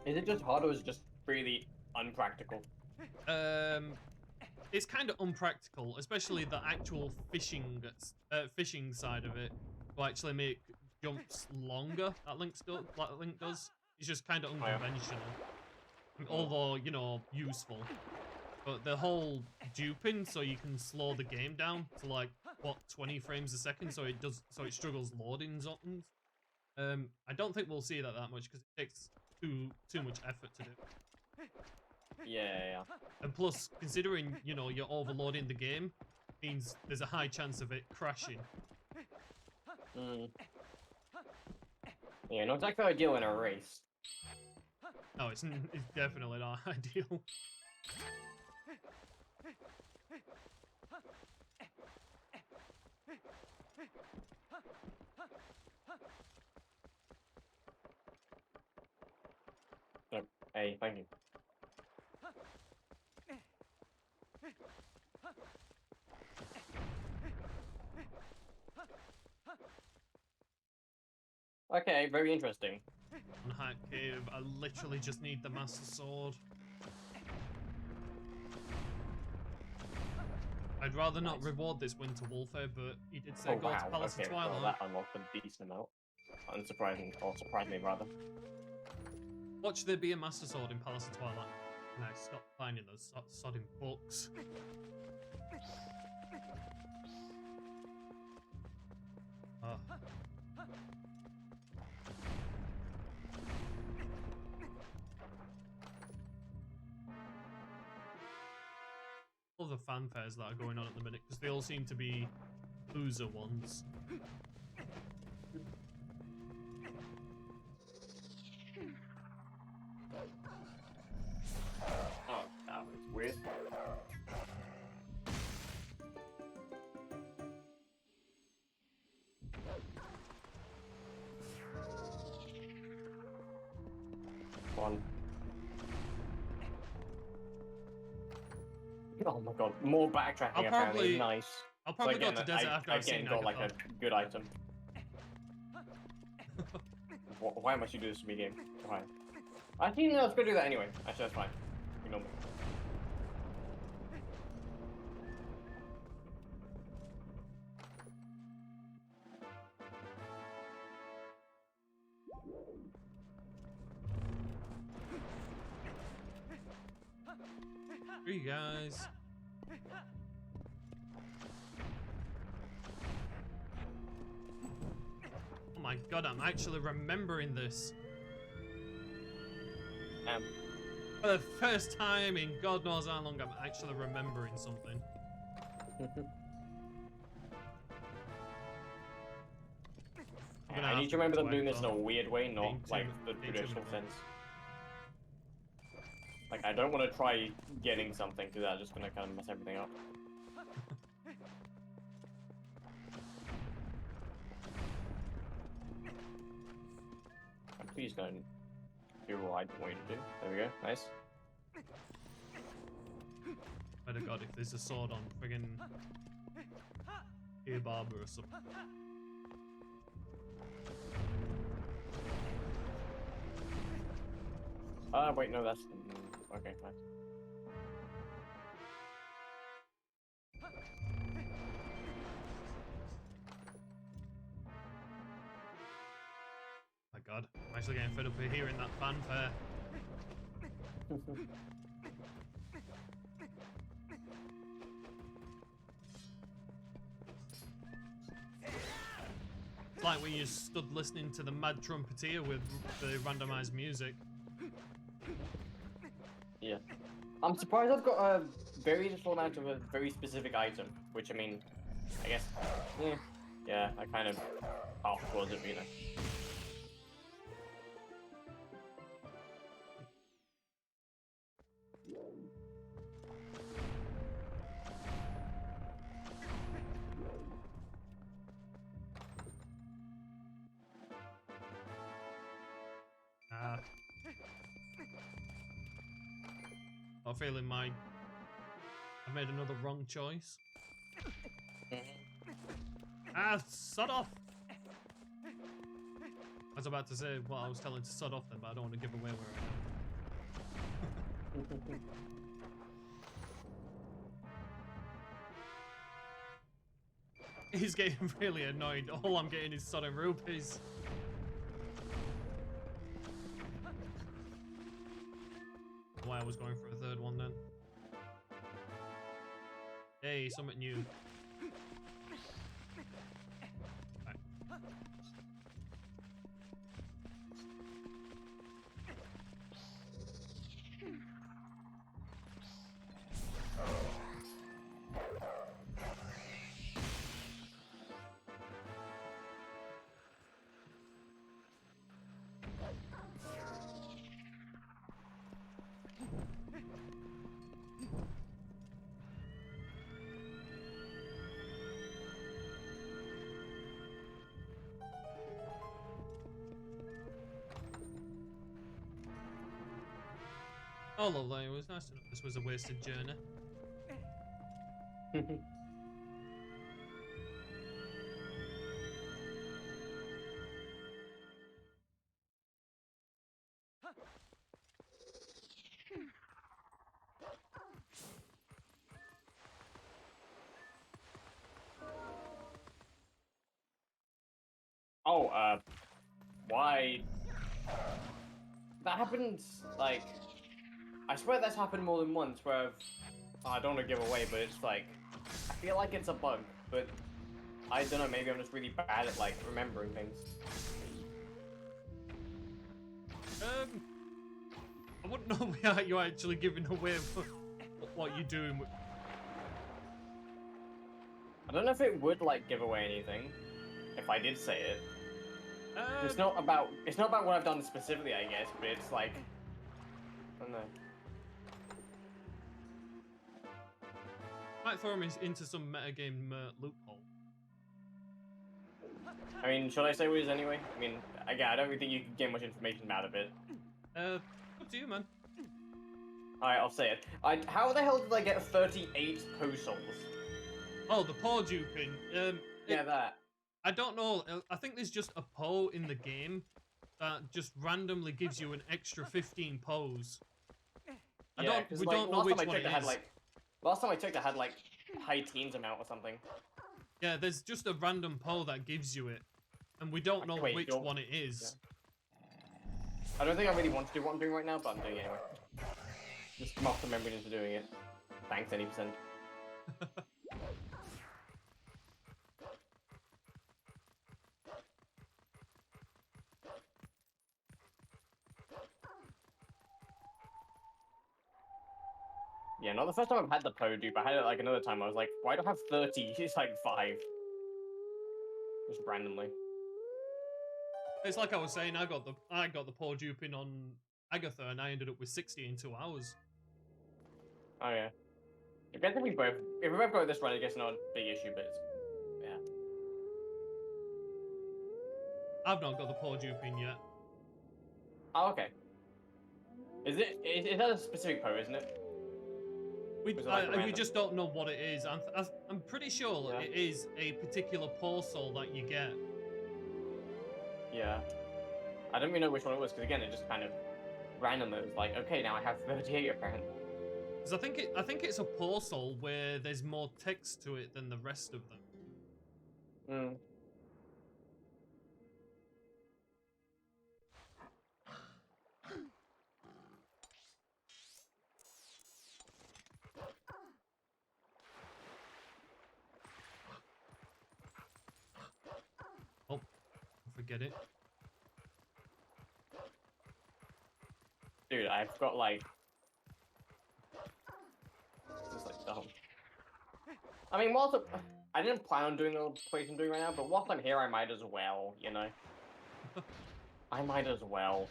Is it just hard or is it just really unpractical? It's kind of unpractical, especially the actual fishing side of it will actually make jumps longer. That Link does. It's just kind of unconventional, although you know useful. But the whole duping, so you can slow the game down to like what 20 frames a second, so it struggles loading zones. I don't think we'll see that much because it takes too much effort to do. Yeah. And plus, considering, you know, you're overloading the game, means there's a high chance of it crashing. Yeah, not exactly ideal in a race. No, it's definitely not ideal. Hey, thank you. Okay, very interesting. On Hat Cave, I literally just need the Master Sword. I'd rather not reward this Winter Warfare, but he did say go to Palace of Twilight. Well, that unlocked a decent amount. Unsurprising, or surprisingly rather. Watch there be a Master Sword in Palace of Twilight. And I stopped finding those sodding books. All the fanfares that are going on at the minute, because they all seem to be loser ones. Oh, that was weird. One. Oh my god, more backtracking apparently. Nice. I'll probably go to desert after I've seen got like a good item. Why must you do this to me, game? Why? I think I was gonna do that anyway. Actually, that's fine. Ignore me. Three guys. Oh my god, I'm actually remembering this. For the first time in God knows how long, I'm actually remembering something. I need to remember them doing this in a weird way, not like the traditional sense. Like, I don't want to try getting something, because that's just going to kind of mess everything up. Please don't do what I want you to do. There we go. Nice. Swear to God, if there's a sword on friggin' Ear Barber or something. Wait, no, that's... Okay, fine. My God, I'm actually getting fed up with hearing that fanfare. It's like when you stood listening to the mad trumpeter with the randomized music. Yeah. I'm surprised I've got a very little amount of a very specific item, which, I mean, I guess, yeah, I kind of half towards it, you know. got a feeling I made another wrong choice. Ah, sod off! I was about to say what I was telling to sod off then, but I don't want to give away where I am. He's getting really annoyed. All I'm getting is sodden rupees. Why I was going for a third one then. Hey, something new. Right. Oh, lovely. It was nice to know this was a wasted journey. Oh, why? That happens, like, I swear that's happened more than once where I don't want to give away, but it's like, I feel like it's a bug, but I don't know, maybe I'm just really bad at, like, remembering things. I wouldn't know without you actually giving away what you're doing. I don't know if it would, like, give away anything, if I did say it. It's not about what I've done specifically, I guess, but it's like, I don't know. Might throw him into some metagame loophole. I mean, should I say what it is anyway? I mean, again, I don't really think you can get much information out of it. Up to you, man. Alright, I'll say it. How the hell did I get 38 post souls? Oh, the paw duping. Yeah, that. I don't know. I think there's just a Poe in the game that just randomly gives you an extra 15 Poes. We don't know which one it is. Last time I checked, I had like high teens amount or something. Yeah, there's just a random Poe that gives you it, and we don't know which one it is. Yeah. I don't think I really want to do what I'm doing right now, but I'm doing it anyway. Just mock remembering into doing it. Thanks, 80%. Yeah, not the first time I've had the Poe dupe. I had it like another time. I was like, why do I have 30? It's like 5. Just randomly. It's like I was saying, I got the Poe duping on Agatha, and I ended up with 60 in 2 hours. Oh yeah. I guess if we both got this right, I guess not a big issue, but it's, yeah. I've not got the Poe duping yet. Oh, okay. Is that a specific Poe, isn't it? We just don't know what it is. I'm pretty sure it is a particular Poe soul that you get. Yeah. I don't really know which one it was, because again, it just kind of randomly was like, okay, now I have 38 apparently. Because I think it's a Poe soul where there's more text to it than the rest of them. Hmm. Oh, forget it. Dude, I've got like... It's just like dumb. I mean, I didn't plan on doing the place I'm doing right now, but whilst I'm here, I might as well, you know? I might as well.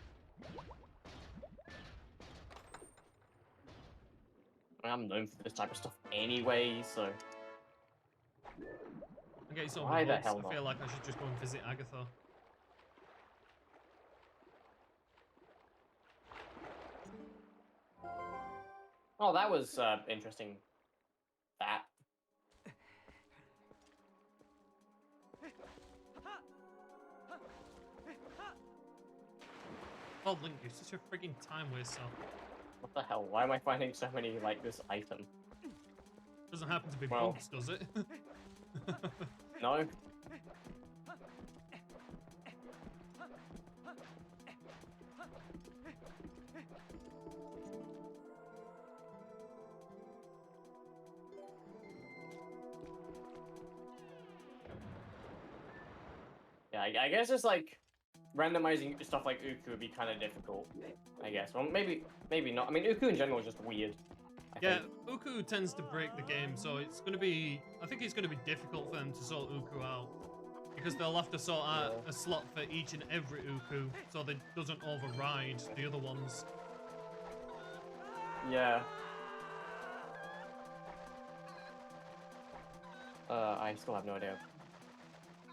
I'm known for this type of stuff anyway, so... Okay, so Why the hell I feel like I should just go and visit Agatha. Oh, that was interesting. That. Oh, Link, you're such a frigging time waster. What the hell? Why am I finding so many like this item? Doesn't happen to be Well. bugs, does it? No. Yeah, I guess it's like randomizing stuff like Uku would be kind of difficult. I guess. Well, maybe not. I mean, Uku in general is just weird. I think. Uku tends to break the game, so it's going to be... I think it's going to be difficult for them to sort Uku out. Because they'll have to sort out a slot for each and every Uku, so that it doesn't override the other ones. Yeah. I still have no idea,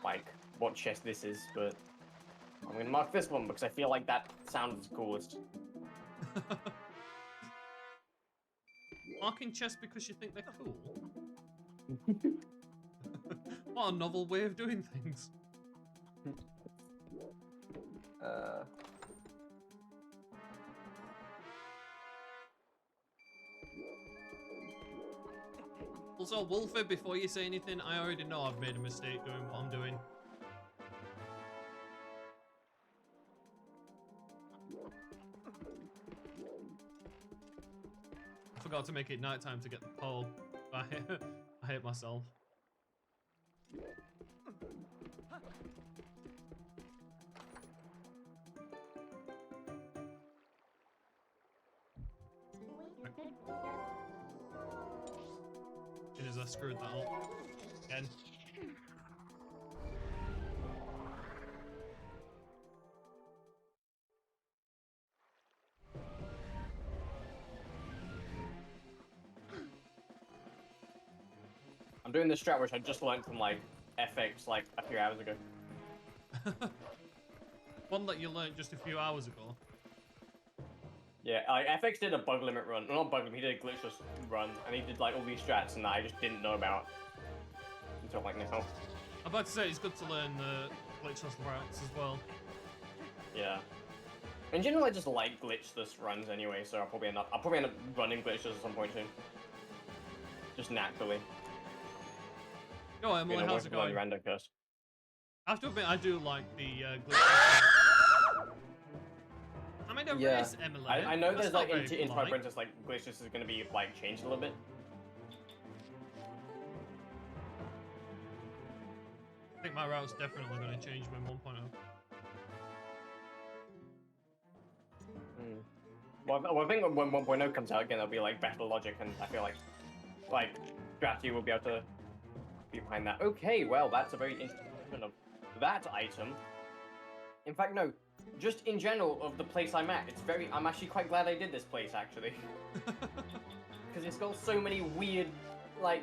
like, what chest this is, but I'm gonna mark this one because I feel like that sounds coolest. Marking chests because you think they're cool? What a novel way of doing things. Also, Wolfer, before you say anything, I already know I've made a mistake doing what I'm doing. I forgot to make it nighttime to get the pole. I hate myself. As I screwed that up again. I'm doing this strat which I just learned from like FX like a few hours ago. One that you learned just a few hours ago. Yeah, FX did a bug limit run. Well, not bug limit, he did a glitchless run, and he did like all these strats and that I just didn't know about until like now. I'm about to say it's good to learn the glitchless routes as well. Yeah. In general, I just like glitchless runs anyway, so I'll probably end up running glitchless at some point soon. Just naturally. Yo, Emily, how's it going? Random curse. I have to admit, I do like the glitchless. I made a race, Emily. I know That's there's like into my polite. princess like glitchless is gonna be like changed a little bit. I think my route's definitely going to change when 1.0. Well, I think when 1.0 comes out again, there'll be like better logic, and I feel like strategy will be able to be behind that. Okay, well, that's a very interesting of that item. In fact, no, just in general of the place I'm at, I'm actually quite glad I did this place actually, because it's got so many weird, like,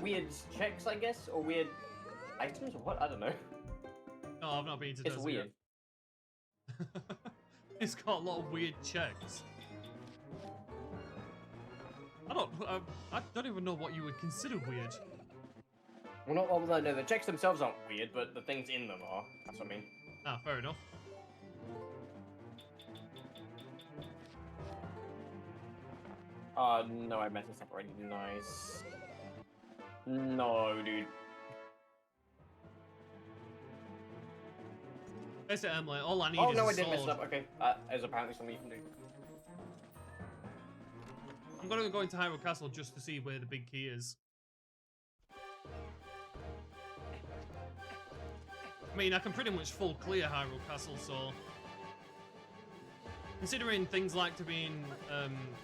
weird checks, I guess, or weird items or what? I don't know. No, I've not been to. It's weird. It's got a lot of weird checks. I don't even know what you would consider weird. Well, no, the checks themselves aren't weird, but the things in them are. That's what I mean. Ah, fair enough. No, I messed this up already. Nice. No, dude. Basically, Emily, all I need Oh is no, a I did mess it sword. up. Okay, there's apparently something you can do. I'm gonna go into Hyrule Castle just to see where the big key is. I mean, I can pretty much full clear Hyrule Castle, so... Considering things like to be in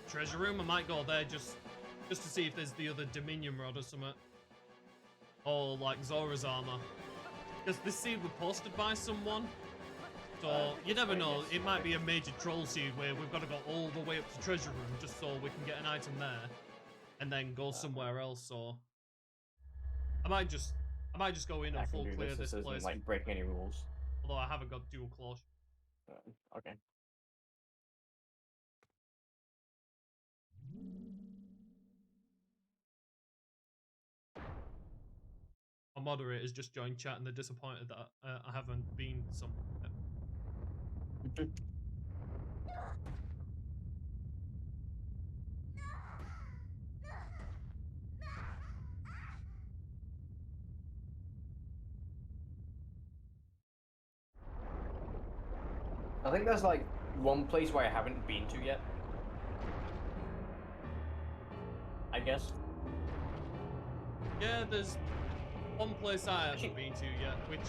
Treasure Room, I might go there just to see if there's the other Dominion Rod or something. Or, like, Zora's Armor. Because this seed was posted by someone, so you never know, it might be a major troll seed where we've got to go all the way up to Treasure Room just so we can get an item there, and then go somewhere else, so... I might just go in and full clear this place. Isn't, like, breaking any rules. Although I haven't got dual claws. Okay. My moderators just joined chat and they're disappointed that I haven't been somewhere yet. I think there's like one place where I haven't been to yet. I guess. Yeah, there's one place I haven't been to yet, which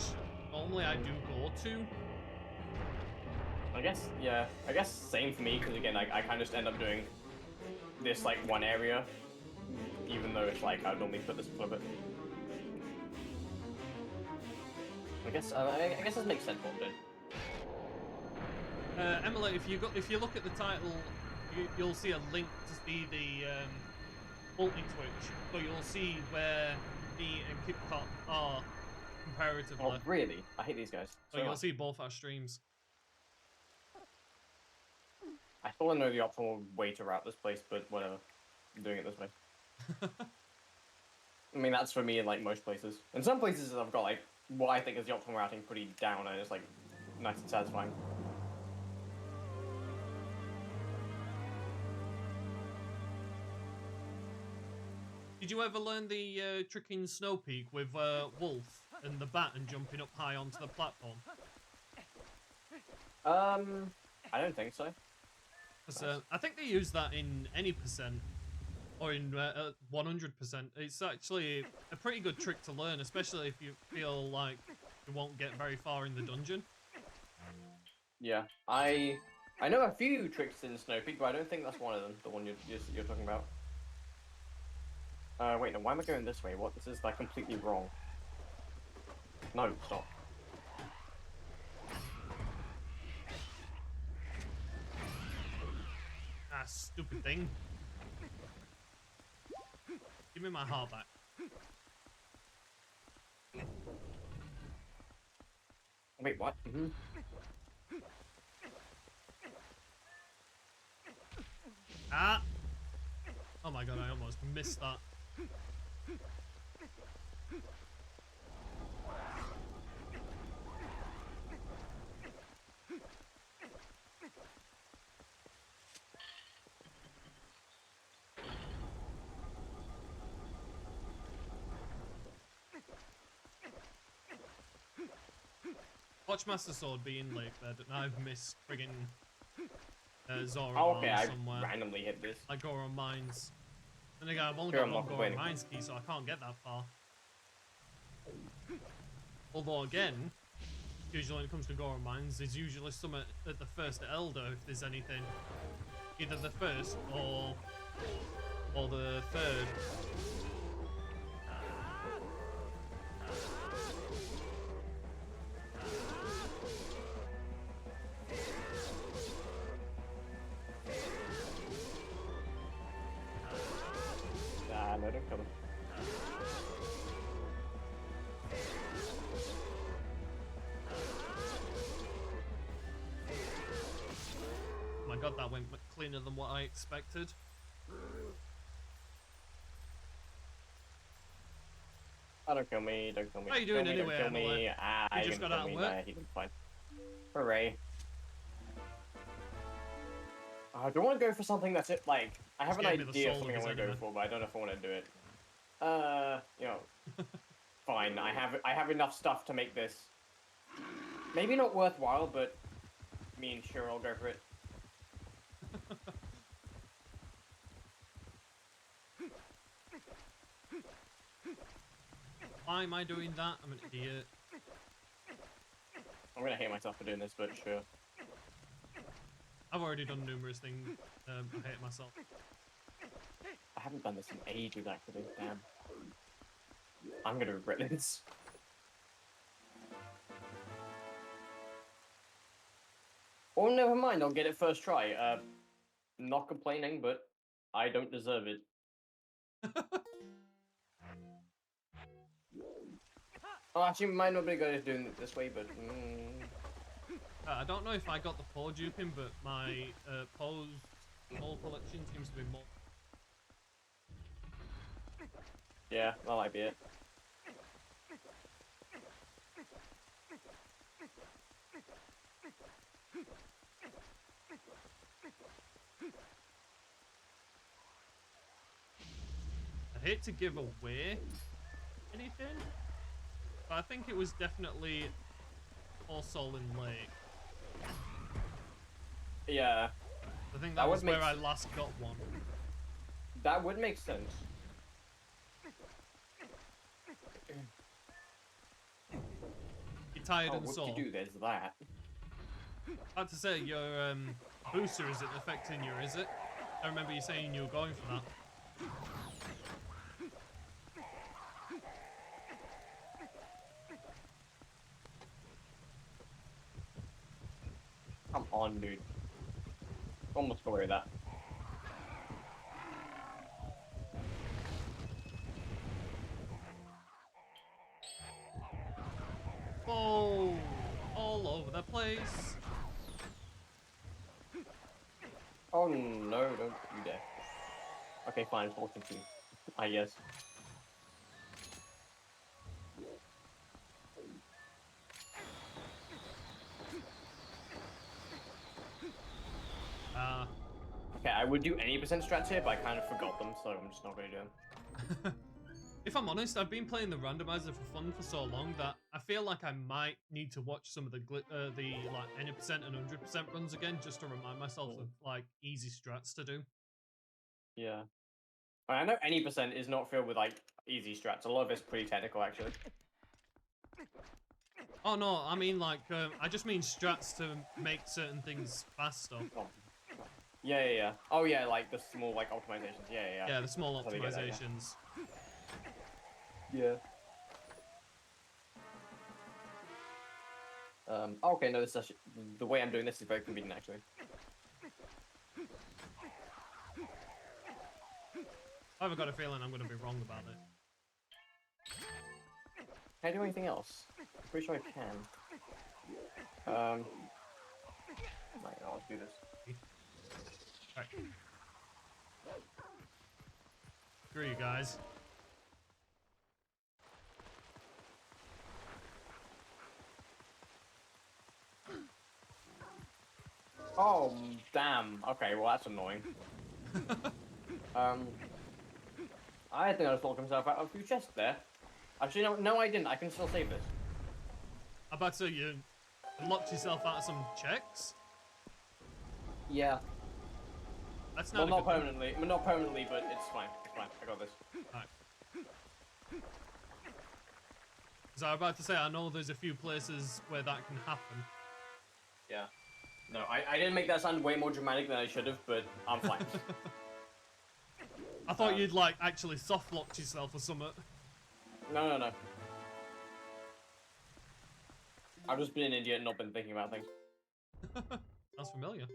normally I do go to. I guess, yeah. I guess same for me, because again, I kind of just end up doing this like one area, even though it's like I'd normally put this above it. I guess this makes sense what I'm doing. Emily, if you look at the title, you'll see a link to see the multi-twitch, so you'll see where me and Kitcot are comparatively. Oh, really? I hate these guys. So you'll see both our streams. I still don't know the optimal way to route this place, but whatever. I'm doing it this way. I mean, that's for me in like most places. In some places, I've got like what I think is the optimal routing pretty down, and it's like nice and satisfying. Did you ever learn the trick in Snow Peak with Wolf and the bat and jumping up high onto the platform? I don't think so. I think they use that in any percent, or in 100%. It's actually a pretty good trick to learn, especially if you feel like you won't get very far in the dungeon. Yeah, I know a few tricks in Snow Peak, but I don't think that's one of them. The one you're talking about. Wait, no, why am I going this way? What? This is like completely wrong. No, stop. Ah, stupid thing. Give me my heart back. Wait, what? Mm-hmm. Ah! Oh my god, I almost missed that. Watch Master Sword be in Lake Bed, and I've missed friggin' Zora somewhere. I randomly hit this. Like Goron Mines. And again, I've only got one Goron Mines key, so I can't get that far. Although again, usually when it comes to Goron Mines, there's usually some at the first Elder if there's anything. Either the first or the third. No, don't kill him. Oh my god, that went cleaner than what I expected. Oh, don't kill me, don't kill me. How are you doing anyway, don't kill me. You just got out of work? Nah, he did fine. Hooray. Do I want to go for something that's it? Like, I have an idea of something I want to go for, but I don't know if I want to do it. You know, fine. I have enough stuff to make this maybe not worthwhile, but I mean, sure, I'll go for it. Why am I doing that? I'm an idiot. I'm gonna hate myself for doing this, but sure. I've already done numerous things. I hate myself. I haven't done this in ages, actually. Damn. I'm gonna regret this. Oh, never mind. I'll get it first try. Not complaining, but I don't deserve it. Oh, actually, might not be good at doing it this way, but. I don't know if I got the pole duping, but my pole collection seems to be more Yeah, that might be it. I'd hate to give away anything, but I think it was definitely Orsolin Lake. Yeah. I think that was where I last got one. That would make sense. You tired and what sore? you do? There's that. I had to say, your booster isn't affecting you, is it? I remember you saying you were going for that. Come on, dude. Almost got away with that. Oh, all over the place. Oh no, don't you dare. Okay, fine, it's 42. I guess. Okay, I would do any percent strats here, but I kind of forgot them, so I'm just not going to do them. If I'm honest, I've been playing the randomizer for fun for so long that I feel like I might need to watch some of the like any percent and 100% runs again just to remind myself of like easy strats to do. Yeah. I know any percent is not filled with like easy strats. A lot of it's pretty technical, actually. Oh no, I mean like I just mean strats to make certain things faster. Oh. Yeah. Oh yeah, like the small like optimizations. Yeah. Yeah, the small optimizations. Yeah. Okay, no, this is actually, the way I'm doing this is very convenient, actually. I haven't got a feeling I'm going to be wrong about it. Can I do anything else? I'm pretty sure I can. Right, let's do this. Right. Screw you guys. Oh, damn. Okay, well, that's annoying. I think I just locked himself out of a few chests there. Actually, no, I didn't. I can still save this. I bet so you locked yourself out of some checks? Yeah. That's not not permanently. Well, not permanently, but it's fine. It's fine. I got this. Alright. Because I was about to say, I know there's a few places where that can happen. Yeah. No, I didn't make that sound way more dramatic than I should have, but I'm fine. I thought you'd like actually soft locked yourself or something. No. I've just been an idiot and not been thinking about things. Sounds familiar.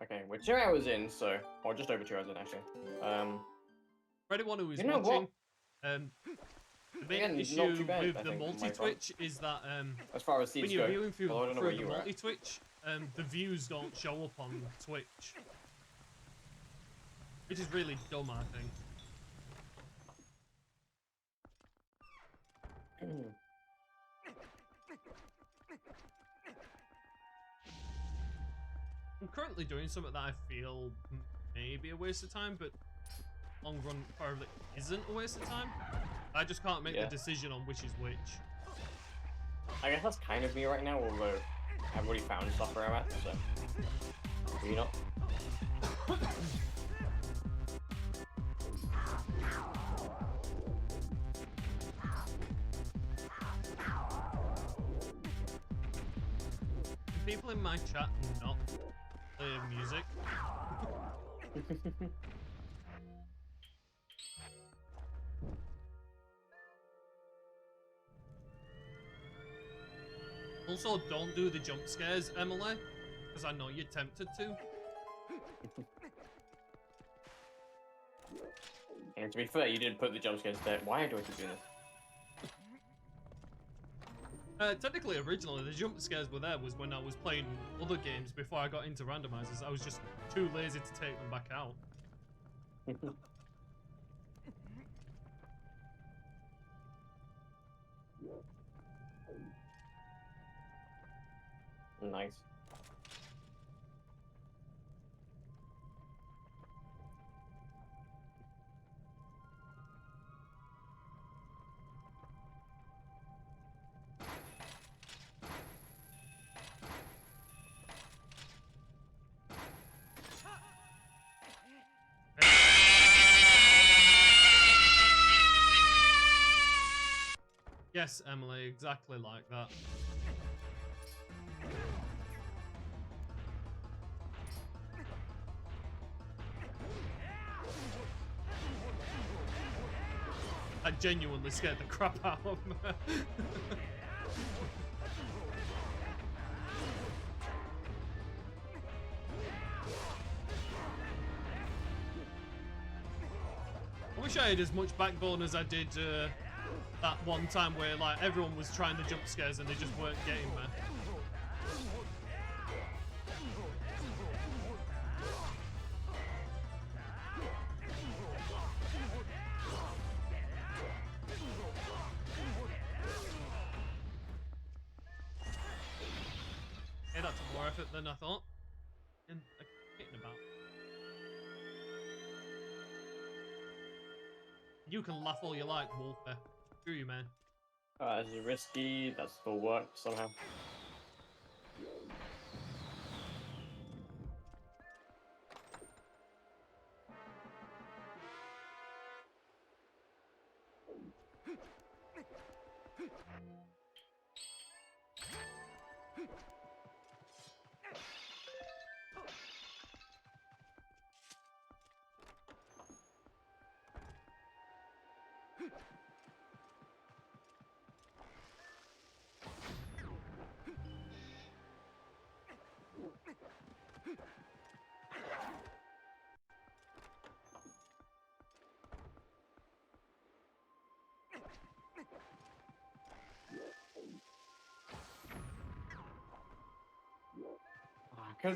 Okay, we're 2 hours in, so... Or just over 2 hours in, actually. For anyone who is you know watching, what? the main issue with the multi-twitch is that as far as when you're go, viewing through the were multi-twitch, the views don't show up on Twitch. Which is really dumb, I think. I'm currently doing something that I feel may be a waste of time, but long run probably isn't a waste of time. I just can't make the decision on which is which. I guess that's kind of me right now, although I've already found stuff where I'm at, so... Will you not? Can people in my chat not play music? Also, don't do the jump scares, Emily, because I know you're tempted to. And to be fair, you did put the jump scares there. Why do I keep doing this? Technically, originally, the jump scares were there was when I was playing other games before I got into randomizers. I was just too lazy to take them back out. Nice. Yes, Emily, exactly like that. I genuinely scared the crap out of me. I wish I had as much backbone as I did that one time where like everyone was trying the jump scares and they just weren't getting me. Hey, that took more effort than I thought. And hitting about. You can laugh all you like, Wolfer. Screw you, man. This is risky. That still worked somehow.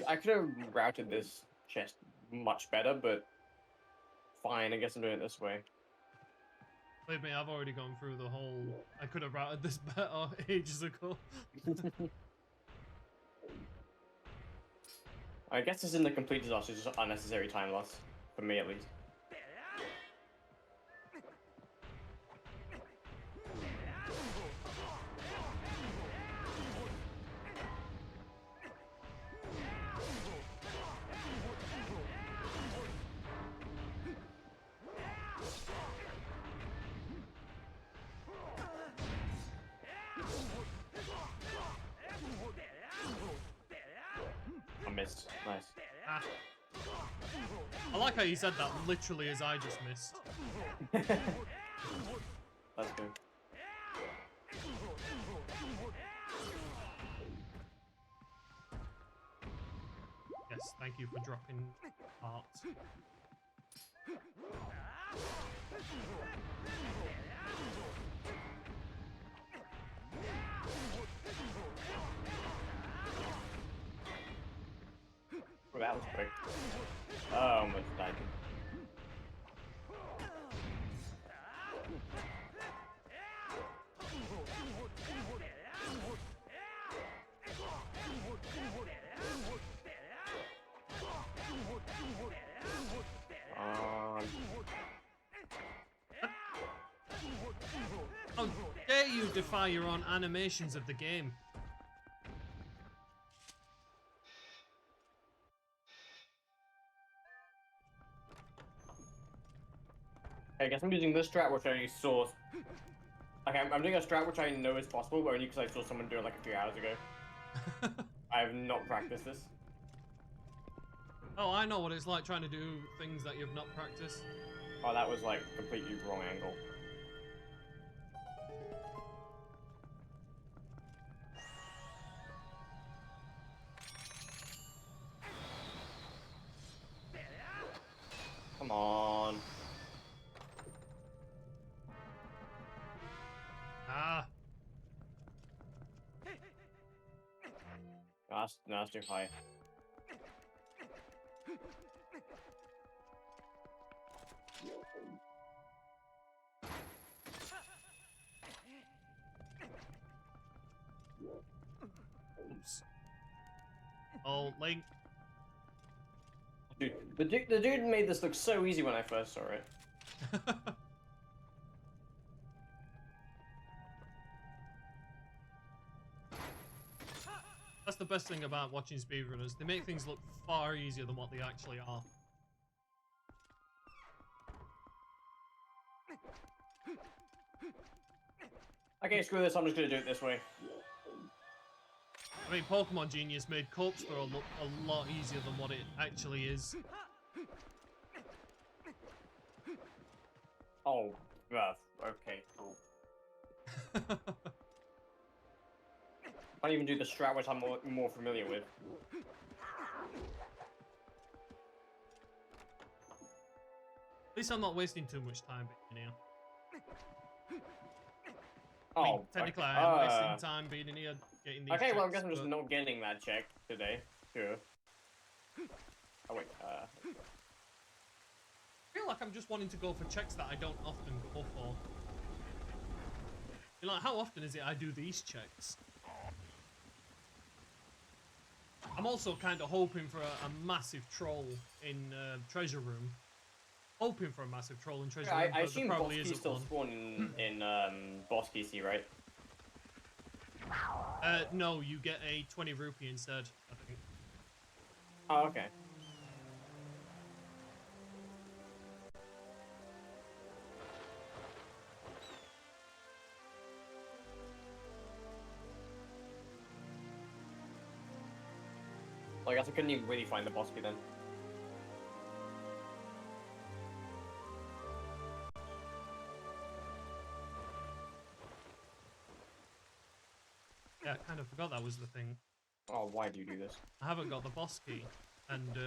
I could have routed this chest much better, but fine. I guess I'm doing it this way. Believe me, I've already gone through the whole. I could have routed this better ages ago. I guess this isn't a complete disaster, it's just unnecessary time loss for me at least. I missed. Nice. Ah. I like how you said that literally as I just missed. That's good. Yes, thank you for dropping parts. Well, that was quick. Oh, I almost died. How dare you defy your own animations of the game? I guess I'm using this strat, which I saw. Okay, I'm doing a strat which I know is possible, but only because I saw someone do it like a few hours ago. I have not practiced this. Oh, I know what it's like trying to do things that you've not practiced. Oh, that was like completely wrong angle. Come on. Ah. that's too high. Oops. Oh, Link. Dude, the dude made this look so easy when I first saw it. That's the best thing about watching speedrunners. They make things look far easier than what they actually are. Okay, screw this. I'm just gonna do it this way. I mean, Pokemon Genius made Corpse Throw look a lot easier than what it actually is. Oh, rough. Okay, cool. Can't even do the strat, which I'm more familiar with. At least I'm not wasting too much time being here. Oh, I mean, technically, okay. I am wasting time being in here getting these Okay, well, I checks, guess I'm just but... not getting that check today. Sure. Oh, wait, I feel like I'm just wanting to go for checks that I don't often go for. You know, like, how often is it I do these checks? I'm also kind of hoping for a massive troll in Treasure Room. Hoping for a massive troll in Treasure Room, I but assume there probably boss keys isn't still one. spawn in boss key C, right? No, you get a 20 rupee instead, I think. Oh, okay. Well, I guess I couldn't even really find the boss key then. Yeah, I kind of forgot that was the thing. Oh, why do you do this? I haven't got the boss key, and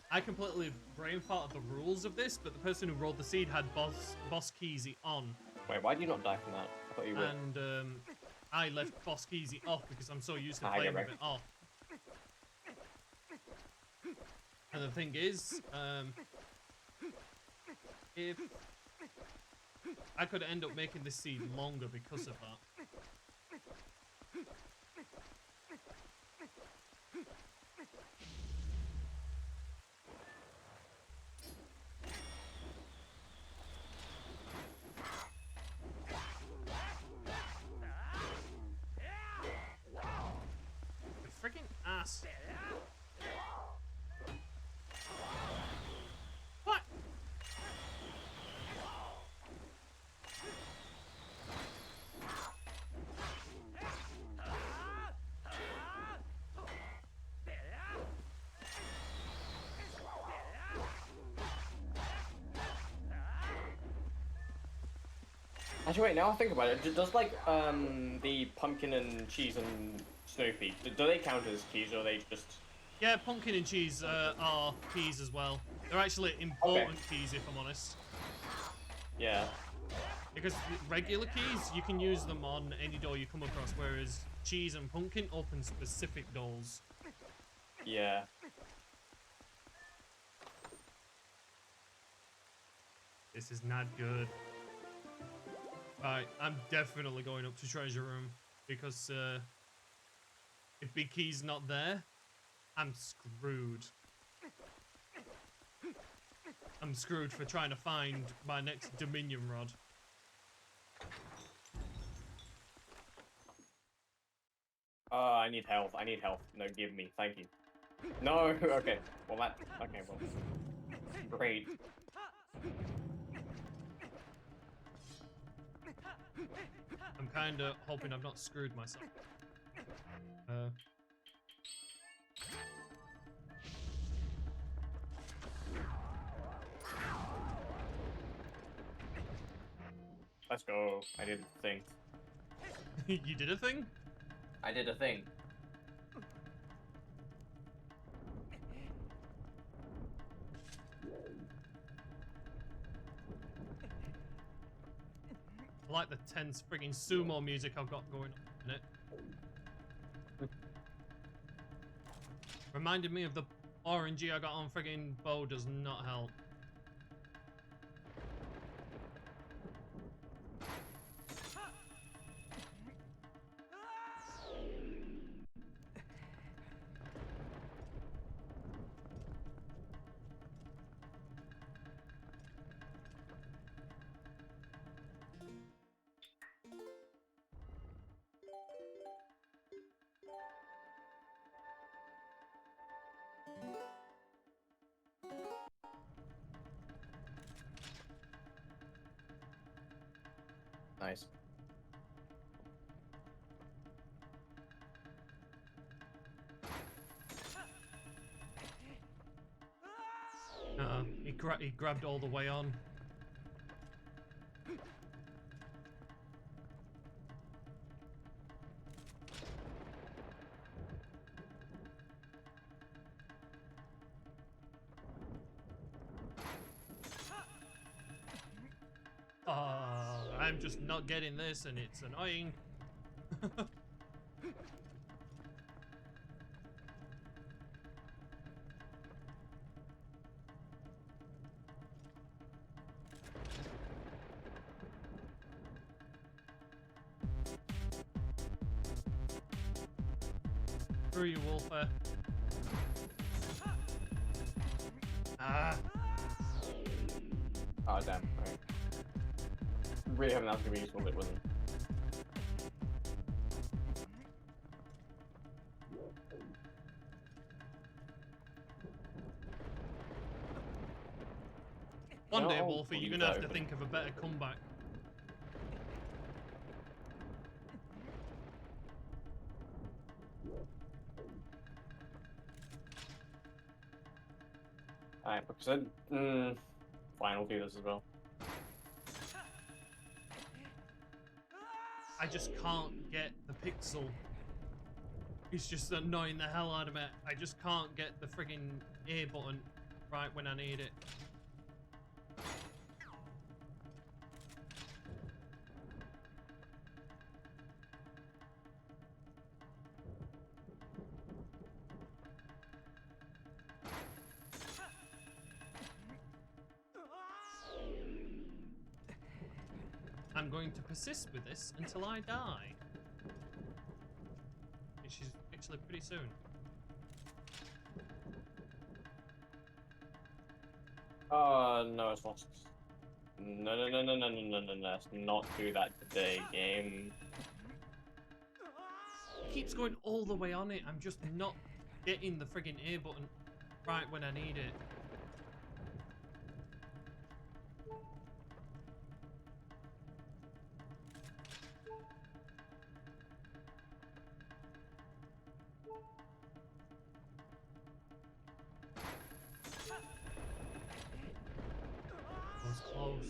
I completely brain farted the rules of this, but the person who rolled the seed had boss keysy on. Wait, why did you not die from that? I thought you would. And I left boss keysy off because I'm so used to I playing get with it off. And the thing is, if I could end up making this seed longer because of that. The freaking ass. What? Actually, wait, now I think about it, does like, the pumpkin and cheese and Snoopy, do they count as keys, or are they just... Yeah, pumpkin and cheese are keys as well. They're actually important keys, if I'm honest. Yeah. Because regular keys, you can use them on any door you come across, whereas cheese and pumpkin open specific doors. Yeah. This is not good. Alright, I'm definitely going up to Treasure Room, because if Big Key's not there, I'm screwed. I'm screwed for trying to find my next Dominion Rod. I need health, No, give me, thank you. No, okay. Well, okay, well. Great. I'm kinda hoping I've not screwed myself. Let's go. I did a thing. You did a thing? I did a thing. I like the tense friggin' sumo music I've got going on in it. Reminded me of the orangey I got on friggin' bow does not help. Nice. He grabbed all the way on. I'm just not getting this, and it's annoying. Screw you, Wolfer. Ah. Oh, damn. Right. Really hoping that was going to be useful, but it wasn't. One day, No, Wolfer, you're going to have to think of a better comeback. Alright, because fine, we'll do this as well. I just can't get the pixel. It's just annoying the hell out of me. I just can't get the friggin' A button right when I need it. I'm going to persist with this until I die. Which is actually pretty soon. No, it's not. No, let's not do that today, game. It keeps going all the way on it. I'm just not getting the friggin' A button right when I need it. Close.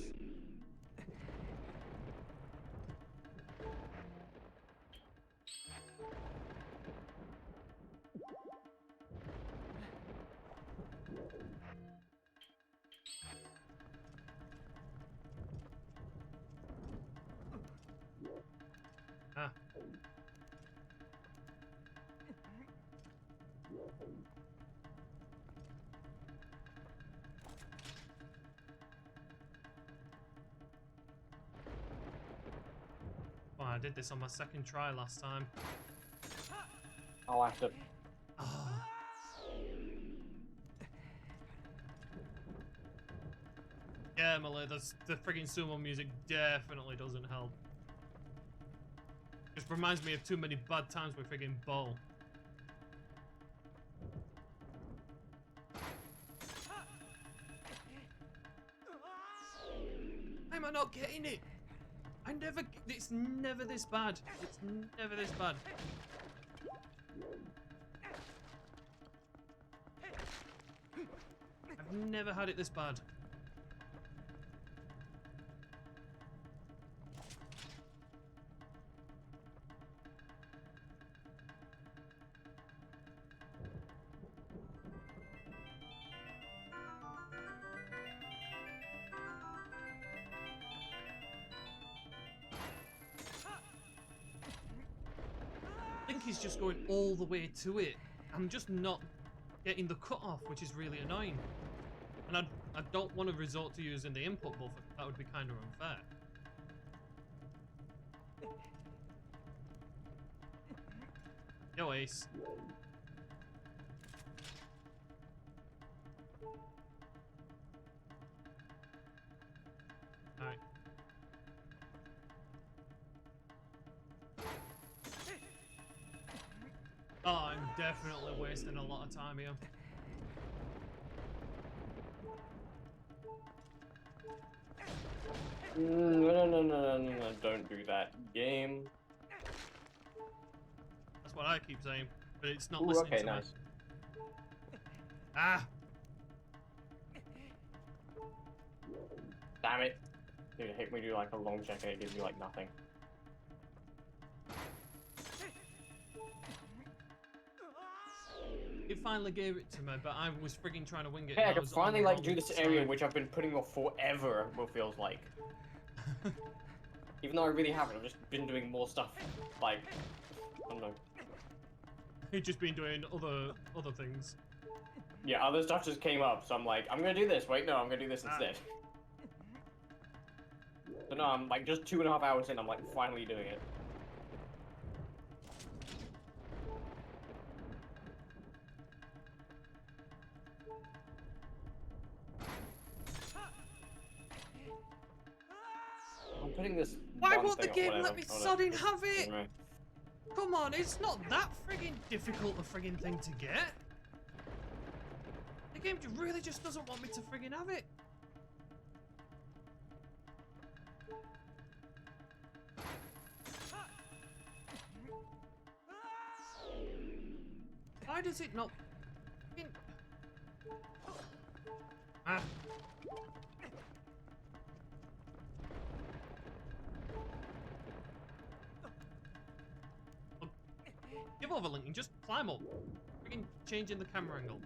Ah. Well, I did this on my second try last time. I'll have to. Oh. Yeah, Malay, the friggin' sumo music definitely doesn't help. Just reminds me of too many bad times with friggin' bow. Why am I not getting it? It's never this bad. It's never this bad. I've never had it this bad. I think he's just going all the way to it. I'm just not getting the cutoff, which is really annoying. And I don't want to resort to using the input buffer. That would be kind of unfair. Yo, Ace. Alright. Oh, I'm definitely wasting a lot of time here. No, don't do that, game. That's what I keep saying, but it's not Ooh, listening okay, to me. nice. Ah! Damn it. Dude, I hate when you do like a long check and it gives you like nothing. It finally gave it to me, but I was frigging trying to wing it. Hey, I and can was on finally the like wrong do this side. area which I've been putting off forever, what feels like. Even though I really haven't, I've just been doing more stuff. Like, I don't know. He'd just been doing other things. Yeah, other stuff just came up, so I'm like, I'm gonna do this. Wait, no, I'm gonna do this instead. So no, I'm like just 2.5 hours in, I'm like finally doing it. I'm putting this. Why one won't the thing game on let me whatever. sodding have it? Anyway. Come on, it's not that friggin' difficult a friggin' thing to get. The game really just doesn't want me to friggin' have it. Why does it not... Ah. Give over, Link, and just climb up. Friggin' changing the camera angle.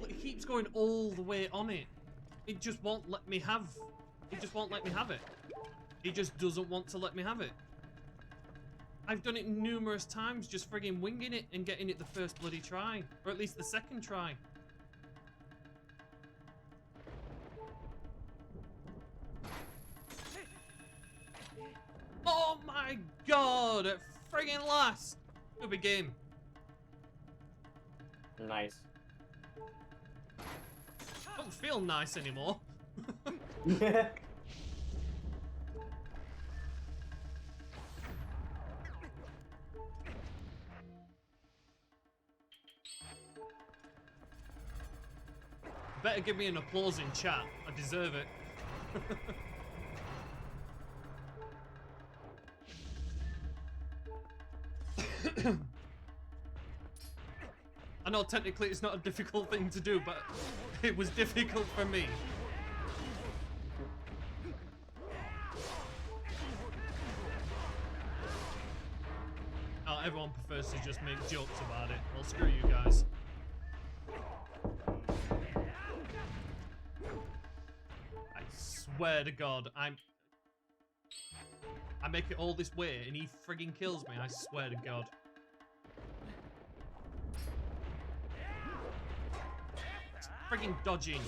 It keeps going all the way on it. It just won't let me have. It just won't let me have it. It just doesn't want to let me have it. I've done it numerous times, just friggin' winging it and getting it the first bloody try, or at least the second try. Oh my god! At friggin' last! Stupid game. Nice. Don't feel nice anymore. Better give me an applause in chat. I deserve it. I know technically it's not a difficult thing to do, but it was difficult for me. Oh, everyone prefers to just make jokes about it. Well, screw you guys. I swear to God, I make it all this way and he friggin' kills me, I swear to God. Friggin' dodging.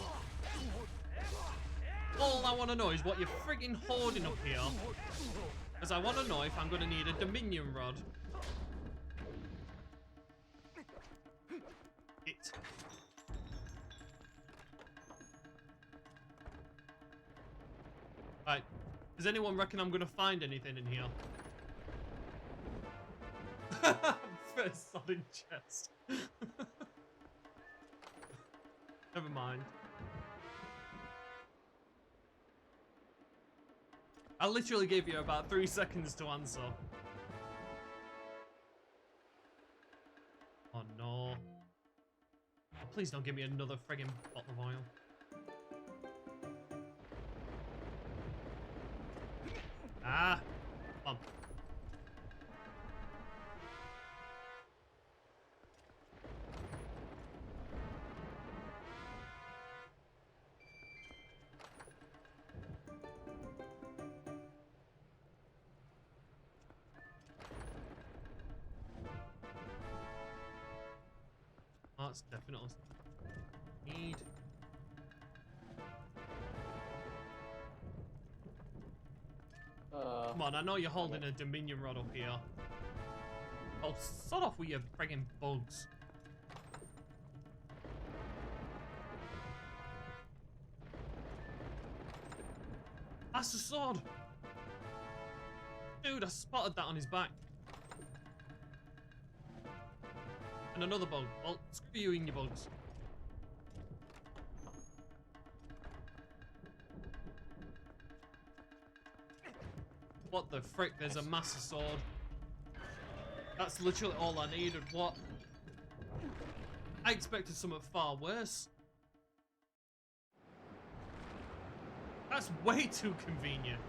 All I want to know is what you're friggin' hoarding up here. Because I want to know if I'm going to need a Dominion rod. It. Right. Does anyone reckon I'm going to find anything in here? First sodding chest. Never mind. I literally gave you about 3 seconds to answer. Oh no. Oh, please don't give me another friggin' bottle of oil. Ah! Come on. That's definitely need. Come on, I know you're holding a Dominion rod up here. Oh, sod off with your friggin' bugs. That's a sword! Dude, I spotted that on his back. And another bug. Well, screw you and your bugs. What the frick? There's a master sword. That's literally all I needed. What? I expected something far worse. That's way too convenient.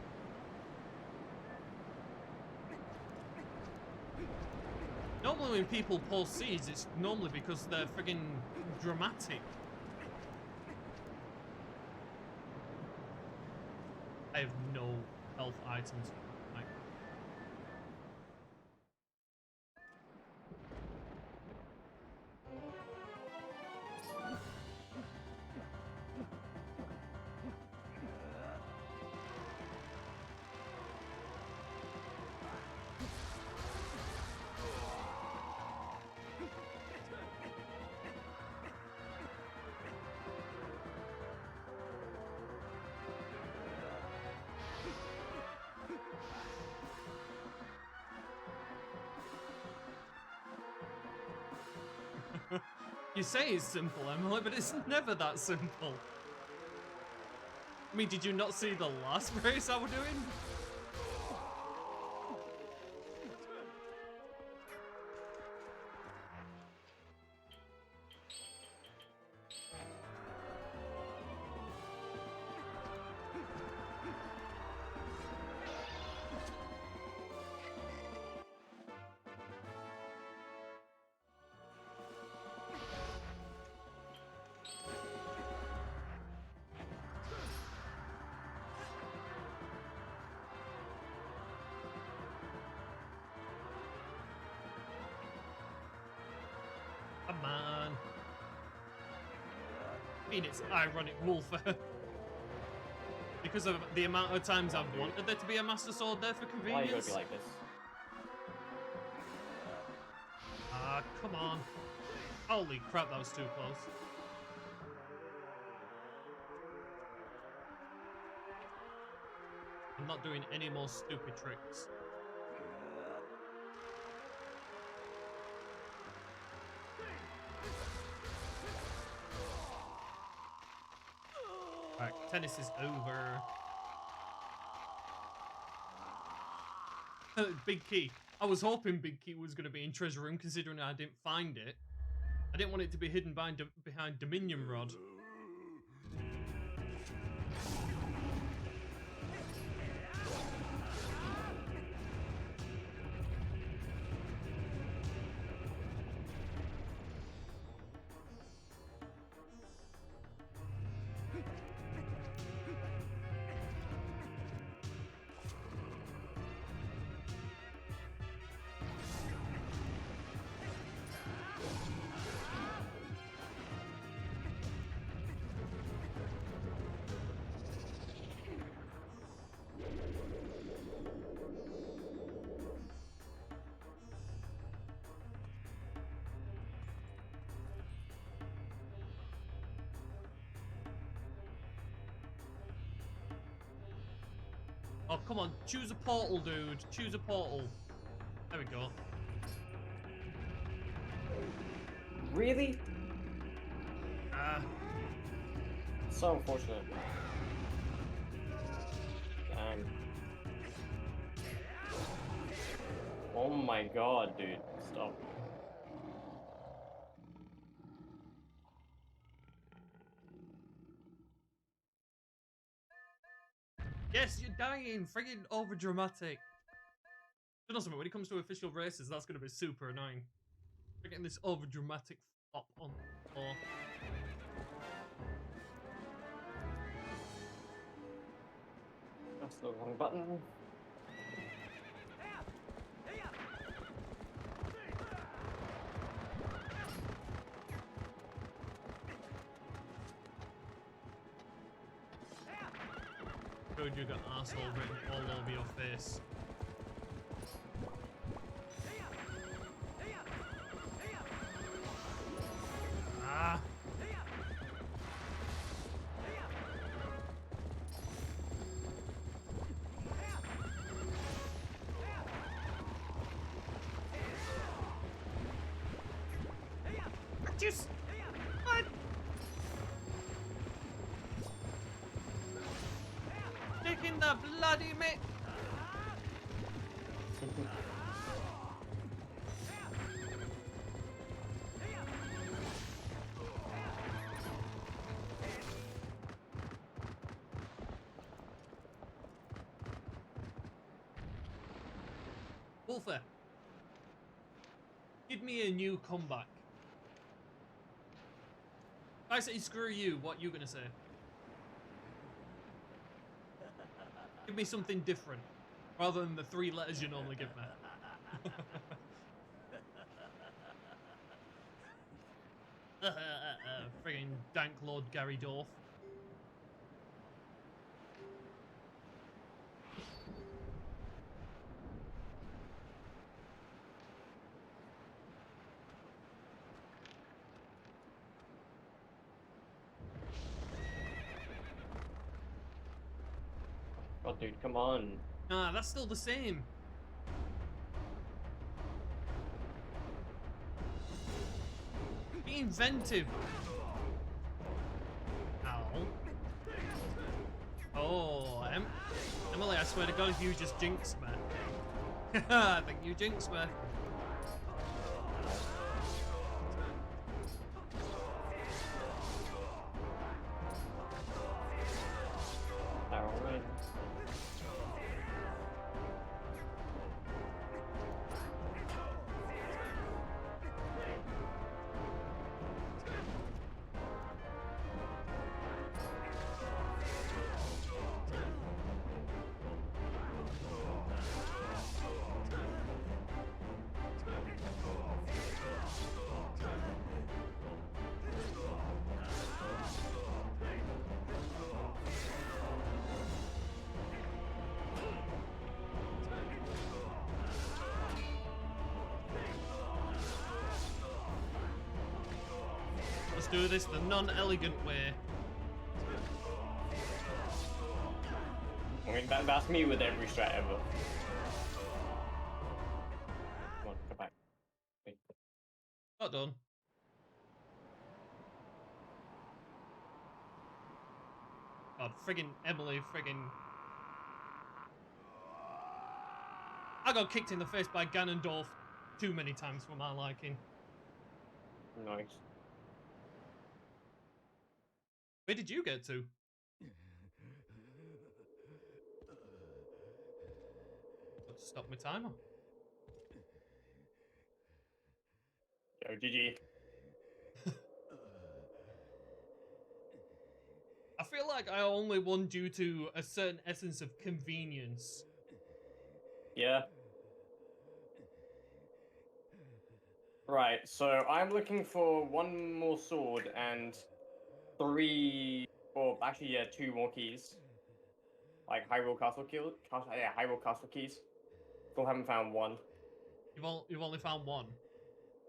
Normally when people pull seeds, it's normally because they're friggin' dramatic. I have no health items. Like, you say it's simple, Emily, but it's never that simple. I mean, did you not see the last race I was doing? Come on. I mean, it's ironic warfare. Because of the amount of times I've wanted there to be a Master Sword there for convenience. Why are you gonna be like this? Ah, come on. Holy crap, that was too close. I'm not doing any more stupid tricks. Alright, tennis is over. Big key. I was hoping Big Key was going to be in Treasure Room, considering I didn't find it. I didn't want it to be hidden behind Dominion Rod. Oh, come on. Choose a portal, dude. Choose a portal. There we go. Really? Ah. So unfortunate. Damn. Oh my god, dude. Stop. Yes, you're dying. Friggin' over dramatic. You know something, when it comes to official races, that's going to be super annoying. We're getting this over dramatic flop on the floor. That's the wrong button. Good, you got asshole written all over your face. Ah. Just what? Taking the bloody mate. Wolfer, give me a new comeback. If I say screw you, what you gonna say? Give me something different, rather than the 3 letters you normally give me. Friggin' dank Lord Gary Dorf. Oh, dude, come on. Nah, that's still the same. Be inventive. Ow. Oh, Emily, I swear to God, if you just jinx me. I think you jinxed me. Alright. Let's do this the non-elegant way. I mean, that's me with every strat ever. Come on, come back. Wait. Not done. God, friggin' Emily, friggin'. I got kicked in the face by Ganondorf too many times for my liking. Nice. Where did you get to? Got to stop my timer. Yo, GG. I feel like I only won due to a certain essence of convenience. Yeah. Right, so I'm looking for 1 more sword and 3, or actually, yeah, 2 more keys. Like Hyrule Castle yeah, Hyrule Castle keys. Still haven't found 1. You've only found 1.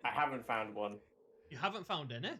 I haven't found 1. You haven't found any?